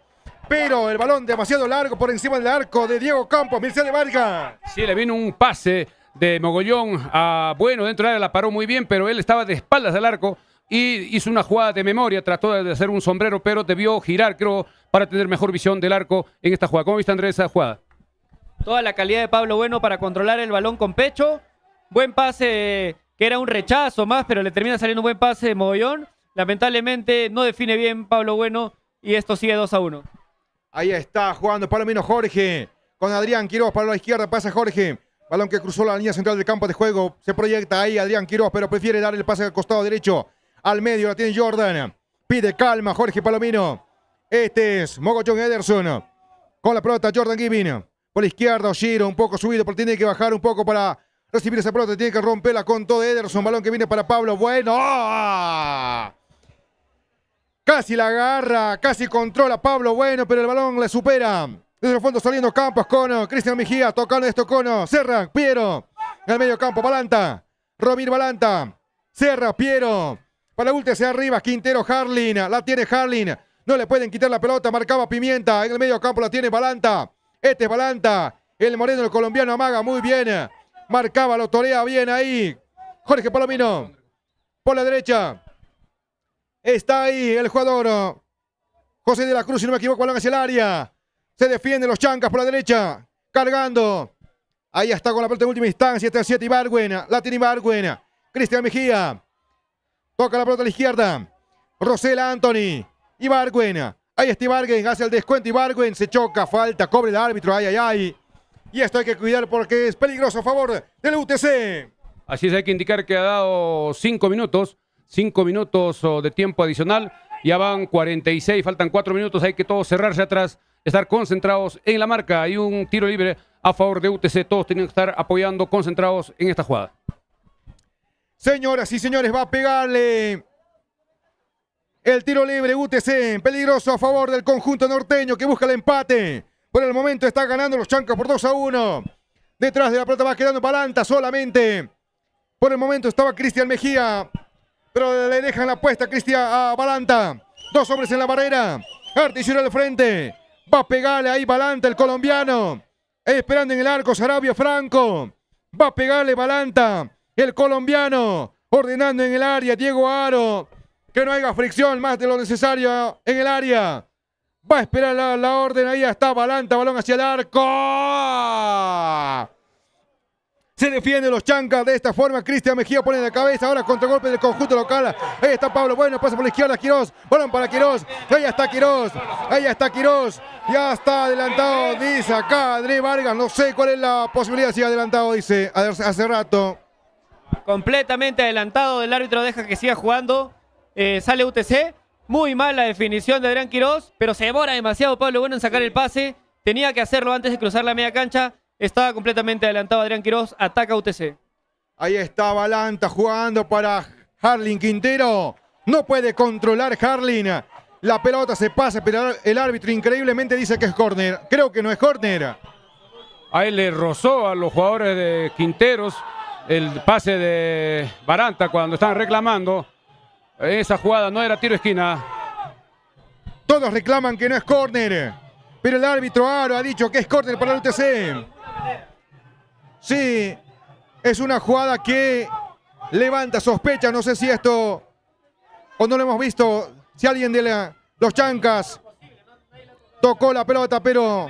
[SPEAKER 2] Pero el balón demasiado largo por encima del arco de Diego Campos. Mircea de Vargas.
[SPEAKER 1] Sí, le vino un pase de Mogollón a Bueno dentro del área, la paró muy bien, pero él estaba de espaldas al arco y hizo una jugada de memoria, trató de hacer un sombrero, pero debió girar, creo, para tener mejor visión del arco en esta jugada. ¿Cómo viste, Andrés, esa jugada?
[SPEAKER 3] Toda la calidad de Pablo Bueno para controlar el balón con pecho. Buen pase, que era un rechazo más, pero le termina saliendo un buen pase de Mogollón. Lamentablemente no define bien Pablo Bueno y esto sigue 2-1.
[SPEAKER 2] Ahí está jugando Palomino Jorge con Adrián Quiroz para la izquierda, pasa Jorge. Balón que cruzó la línea central del campo de juego. Se proyecta ahí Adrián Quiroz, pero prefiere dar el pase al costado derecho. Al medio la tiene Jordan. Pide calma Jorge Palomino. Este es Mogollón Ederson. Con la pelota Jordan Giving. Por la izquierda Oshiro, un poco subido, pero tiene que bajar un poco para recibir esa pelota. Tiene que romperla con todo Ederson. Balón que viene para Pablo Bueno. ¡Oh! Casi la agarra, casi controla Pablo Bueno, pero el balón le supera. Desde el fondo saliendo Campos con Cristian Mejía, tocando esto con Serra, Piero. En el medio campo, Balanta, Romir Balanta, Serra, Piero. Para UTC arriba, Quintero, Harlin, la tiene Harlin. No le pueden quitar la pelota, marcaba Pimienta. En el medio campo la tiene Balanta. Este es Balanta, el moreno, el colombiano, amaga muy bien. Marcaba, lo torea bien ahí. Jorge Palomino, por la derecha. Está ahí el jugador José de la Cruz, si no me equivoco, balón hacia el área. Se defienden los chancas por la derecha. Cargando. Ahí está con la pelota en última instancia. Está el 7 Ibargüen. La tiene Ibargüen. Cristian Mejía. Toca la pelota a la izquierda. Rosela Anthony. Ibargüen. Ahí está Ibargüen. Hace el descuento Ibargüen. Se choca. Falta. Cobre el árbitro. Ay, ay, ay. Y esto hay que cuidar porque es peligroso a favor del UTC.
[SPEAKER 1] Así es, hay que indicar que ha dado 5 minutos. 5 minutos de tiempo adicional. Ya van 46, faltan 4 minutos. Hay que todos cerrarse atrás, estar concentrados en la marca. Hay un tiro libre a favor de UTC. Todos tienen que estar apoyando, concentrados en esta jugada.
[SPEAKER 2] Señoras y señores, va a pegarle el tiro libre UTC. Peligroso a favor del conjunto norteño que busca el empate. Por el momento está ganando los chancas por 2-1. Detrás de la pelota va quedando Balanta solamente. Por el momento estaba Cristian Mejía. Pero le dejan la apuesta a Balanta. 2 hombres en la barrera. Artillero al frente. Va a pegarle ahí Balanta, el colombiano. Esperando en el arco Sarabia Franco. Va a pegarle Balanta, el colombiano. Ordenando en el área Diego Aro. Que no haya fricción más de lo necesario en el área. Va a esperar la orden. Ahí está Balanta. Balón hacia el arco. Se defienden los chancas de esta forma. Cristian Mejía pone la cabeza. Ahora contragolpe del conjunto local. Ahí está Pablo Bueno. Pasa por la izquierda Quirós. Balón para Quirós. Ahí está Quirós. Ahí está Quirós. Ya está adelantado. Dice acá Andrés Vargas. No sé cuál es la posibilidad. Si adelantado, dice hace rato.
[SPEAKER 3] Completamente adelantado. El árbitro deja que siga jugando. Sale UTC. Muy mal la definición de Adrián Quirós. Pero se demora demasiado Pablo Bueno en sacar el pase. Tenía que hacerlo antes de cruzar la media cancha. Estaba completamente adelantado Adrián Quirós. Ataca UTC.
[SPEAKER 2] Ahí está Balanta jugando para Harlin Quintero. No puede controlar Harlin. La pelota se pasa, pero el árbitro increíblemente dice que es córner. Creo que no es córner.
[SPEAKER 1] Ahí le rozó a los jugadores de Quinteros el pase de Balanta cuando estaban reclamando. Esa jugada no era tiro de esquina.
[SPEAKER 2] Todos reclaman que no es córner. Pero el árbitro Aro ha dicho que es córner para el UTC. Sí, es una jugada que levanta sospecha. No sé si esto o no lo hemos visto. Si alguien de los chancas tocó la pelota, pero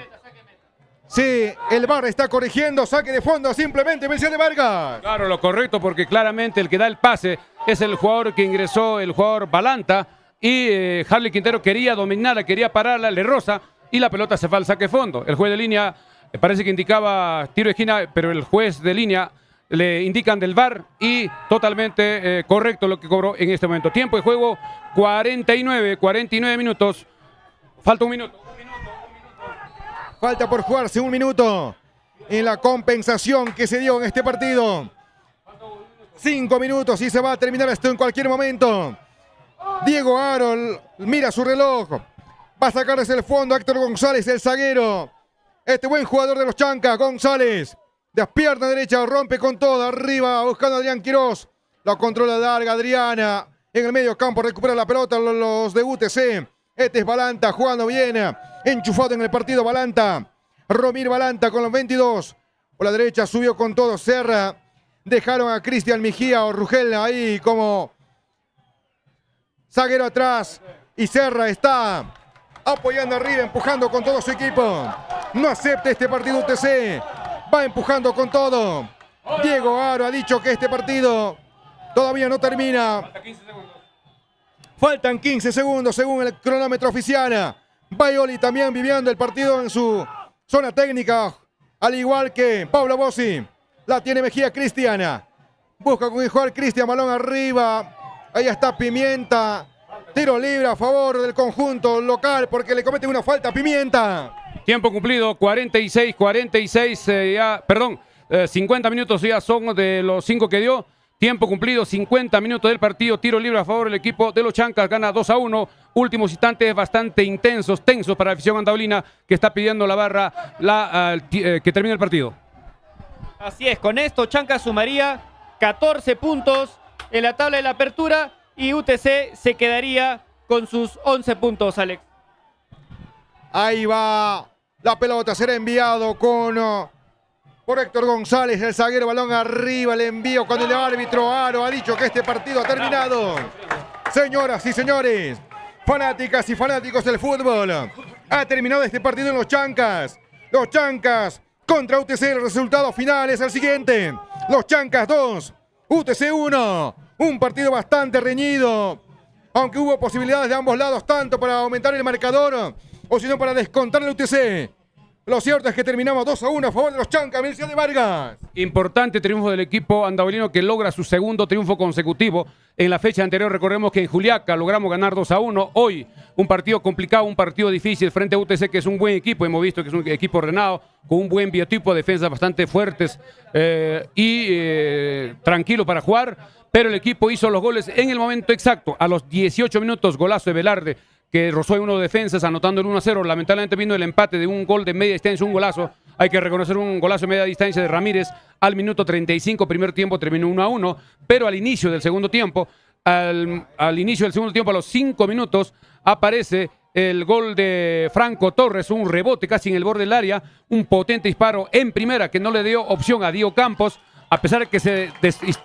[SPEAKER 2] sí, el VAR está corrigiendo. Saque de fondo simplemente Mircea de Vargas.
[SPEAKER 1] Claro, lo correcto, porque claramente el que da el pase es el jugador que ingresó, el jugador Balanta. Y Harley Quintero quería dominarla, quería pararla, le roza y la pelota se fue al saque de fondo. El juez de línea parece que indicaba tiro de esquina, pero el juez de línea le indican del VAR y totalmente correcto lo que cobró en este momento. Tiempo de juego 49 minutos. Falta un minuto.
[SPEAKER 2] Falta por jugarse un minuto en la compensación que se dio en este partido. 5 minutos y se va a terminar esto en cualquier momento. Diego Aro mira su reloj. Va a sacar desde el fondo a Héctor González, el zaguero. Este buen jugador de los Chancas, González. De pierna derecha, rompe con todo. Arriba, buscando a Adrián Quiroz. La controla larga Adriana. En el medio campo recupera la pelota los de UTC. Este es Balanta jugando bien. Enchufado en el partido Balanta. Romir Balanta con los 22. Por la derecha subió con todo Serra. Dejaron a Cristian Mejía o Rugel ahí como zaguero atrás. Y Serra está apoyando arriba, empujando con todo su equipo. No acepta este partido UTC. Va empujando con todo. Diego Aro ha dicho que este partido todavía no termina. Faltan 15 segundos según el cronómetro oficial. Baioli también viviendo el partido en su zona técnica. Al igual que Pablo Bossi. La tiene Mejía Cristiana. Busca con el jugador Cristian, balón arriba. Ahí está Pimienta. Tiro libre a favor del conjunto local porque le comete una falta a Pimienta.
[SPEAKER 1] Tiempo cumplido, 46, 50 minutos ya son de los 5 que dio. Tiempo cumplido, 50 minutos del partido. Tiro libre a favor del equipo de los Chancas. Gana 2-1. Últimos instantes bastante intensos, tensos para la afición andaolina que está pidiendo la barra que termine el partido.
[SPEAKER 3] Así es, con esto Chancas sumaría 14 puntos en la tabla de la apertura y UTC se quedaría con sus 11 puntos, Alex.
[SPEAKER 2] Ahí va. La pelota será enviado por Héctor González, el zaguero, balón arriba, el envío con el árbitro Aro ha dicho que este partido ha terminado. Señoras y señores, fanáticas y fanáticos del fútbol, ha terminado este partido en los Chancas. Los Chancas contra UTC, el resultado final es el siguiente. Los Chancas 2, UTC 1. Un partido bastante reñido, aunque hubo posibilidades de ambos lados, tanto para aumentar el marcador o sino para descontar el UTC. Lo cierto es que terminamos 2-1 a favor de los Chancas, Melcior de Vargas.
[SPEAKER 1] Importante triunfo del equipo andaolino que logra su segundo triunfo consecutivo. En la fecha anterior recordemos que en Juliaca logramos ganar 2-1. Hoy un partido complicado, un partido difícil frente a UTC, que es un buen equipo. Hemos visto que es un equipo ordenado, con un buen biotipo, defensas bastante fuertes y tranquilo para jugar. Pero el equipo hizo los goles en el momento exacto. A los 18 minutos, golazo de Velarde, que rozó en uno de defensas, anotando el 1-0. Lamentablemente vino el empate de un gol de media distancia, un golazo. Hay que reconocer un golazo de media distancia de Ramírez al minuto 35. Primer tiempo terminó 1-1. Pero al inicio del segundo tiempo, a los 5 minutos, aparece el gol de Franco Torres, un rebote casi en el borde del área, un potente disparo en primera que no le dio opción a Diego Campos. A pesar de que se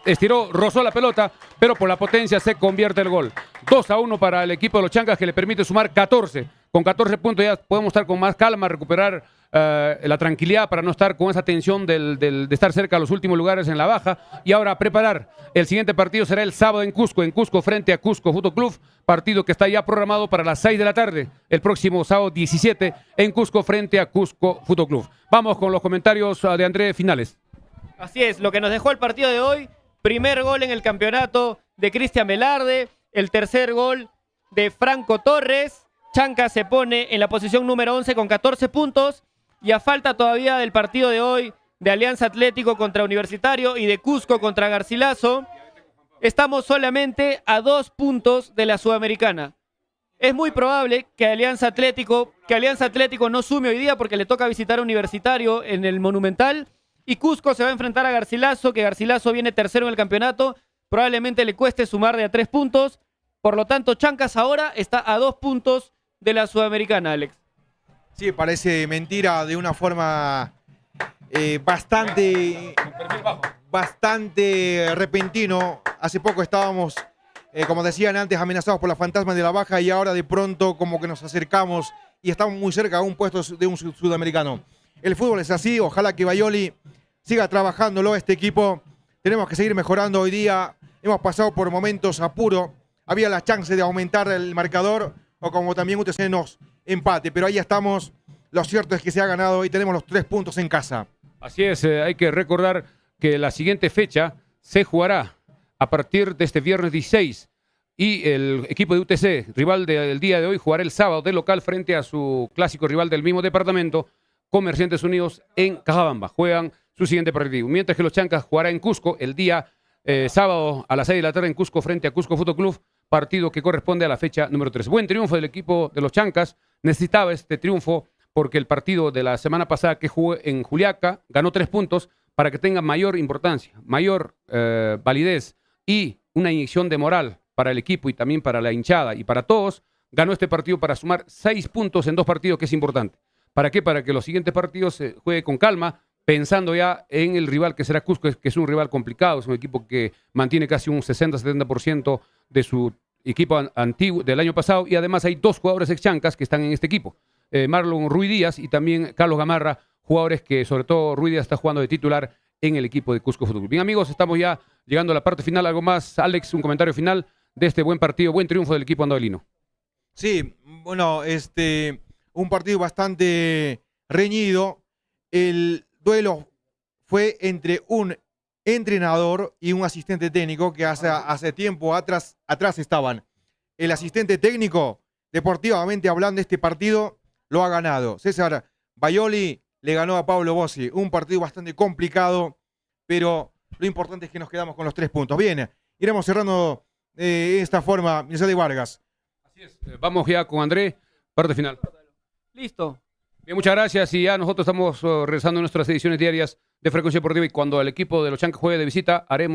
[SPEAKER 1] estiró, rozó la pelota, pero por la potencia se convierte el gol. 2-1 para el equipo de los Chancas, que le permite sumar 14. Con 14 puntos ya podemos estar con más calma, recuperar la tranquilidad para no estar con esa tensión de estar cerca de los últimos lugares en la baja. Y ahora a preparar. El siguiente partido será el sábado en Cusco frente a Cusco Fútbol Club. Partido que está ya programado para las 6 de la tarde, el próximo sábado 17 en Cusco frente a Cusco Fútbol Club. Vamos con los comentarios de André finales.
[SPEAKER 3] Así es, lo que nos dejó el partido de hoy: primer gol en el campeonato de Cristian Velarde, el tercer gol de Franco Torres. Chancas se pone en la posición número 11 con 14 puntos y a falta todavía del partido de hoy de Alianza Atlético contra Universitario y de Cusco contra Garcilaso, estamos solamente a 2 puntos de la Sudamericana. Es muy probable que Alianza Atlético no sume hoy día porque le toca visitar a Universitario en el Monumental. Y Cusco se va a enfrentar a Garcilaso, que Garcilaso viene tercero en el campeonato. Probablemente le cueste sumar de a 3 puntos. Por lo tanto, Chancas ahora está a 2 puntos de la Sudamericana, Alex.
[SPEAKER 2] Sí, parece mentira de una forma bastante repentino. Hace poco estábamos, como decían antes, amenazados por la fantasma de la baja y ahora de pronto como que nos acercamos y estamos muy cerca a un puesto de un sudamericano. El fútbol es así, ojalá que Baioli siga trabajándolo este equipo. Tenemos que seguir mejorando hoy día. Hemos pasado por momentos apuro. Había la chance de aumentar el marcador o como también UTC nos empate. Pero ahí estamos. Lo cierto es que se ha ganado y tenemos los 3 puntos en casa.
[SPEAKER 1] Así es, hay que recordar que la siguiente fecha se jugará a partir de este viernes 16. Y el equipo de UTC, rival del día de hoy, jugará el sábado de local frente a su clásico rival del mismo departamento, Comerciantes Unidos en Cajabamba. Juegan su siguiente partido. Mientras que los Chancas jugará en Cusco el día sábado a las 6 de la tarde en Cusco frente a Cusco Fútbol Club, partido que corresponde a la fecha número 3. Buen triunfo del equipo de los Chancas. Necesitaba este triunfo porque el partido de la semana pasada que jugó en Juliaca ganó 3 puntos para que tenga mayor importancia, mayor validez y una inyección de moral para el equipo y también para la hinchada y para todos. Ganó este partido para sumar 6 puntos en 2 partidos, que es importante. ¿Para qué? Para que los siguientes partidos se juegue con calma, pensando ya en el rival que será Cusco, que es un rival complicado, es un equipo que mantiene casi un 60-70% de su equipo antiguo del año pasado, y además hay 2 jugadores ex Chancas que están en este equipo, Marlon Ruiz Díaz y también Carlos Gamarra, jugadores que sobre todo Ruiz Díaz está jugando de titular en el equipo de Cusco Fútbol. Bien, amigos, estamos ya llegando a la parte final. ¿Algo más, Alex? Un comentario final de este buen partido, buen triunfo del equipo andalucino.
[SPEAKER 2] Sí, bueno, un partido bastante reñido. El duelo fue entre un entrenador y un asistente técnico que hace tiempo atrás estaban. El asistente técnico, deportivamente hablando, este partido lo ha ganado. César Baioli le ganó a Pablo Bossi. Un partido bastante complicado, pero lo importante es que nos quedamos con los 3 puntos. Bien, iremos cerrando de esta forma, Mircea Vargas.
[SPEAKER 1] Así es. Vamos ya con André, parte final.
[SPEAKER 3] Listo.
[SPEAKER 1] Bien, muchas gracias. Y ya nosotros estamos regresando a nuestras ediciones diarias de Frecuencia Deportiva, y cuando el equipo de los Chancas juegue de visita, haremos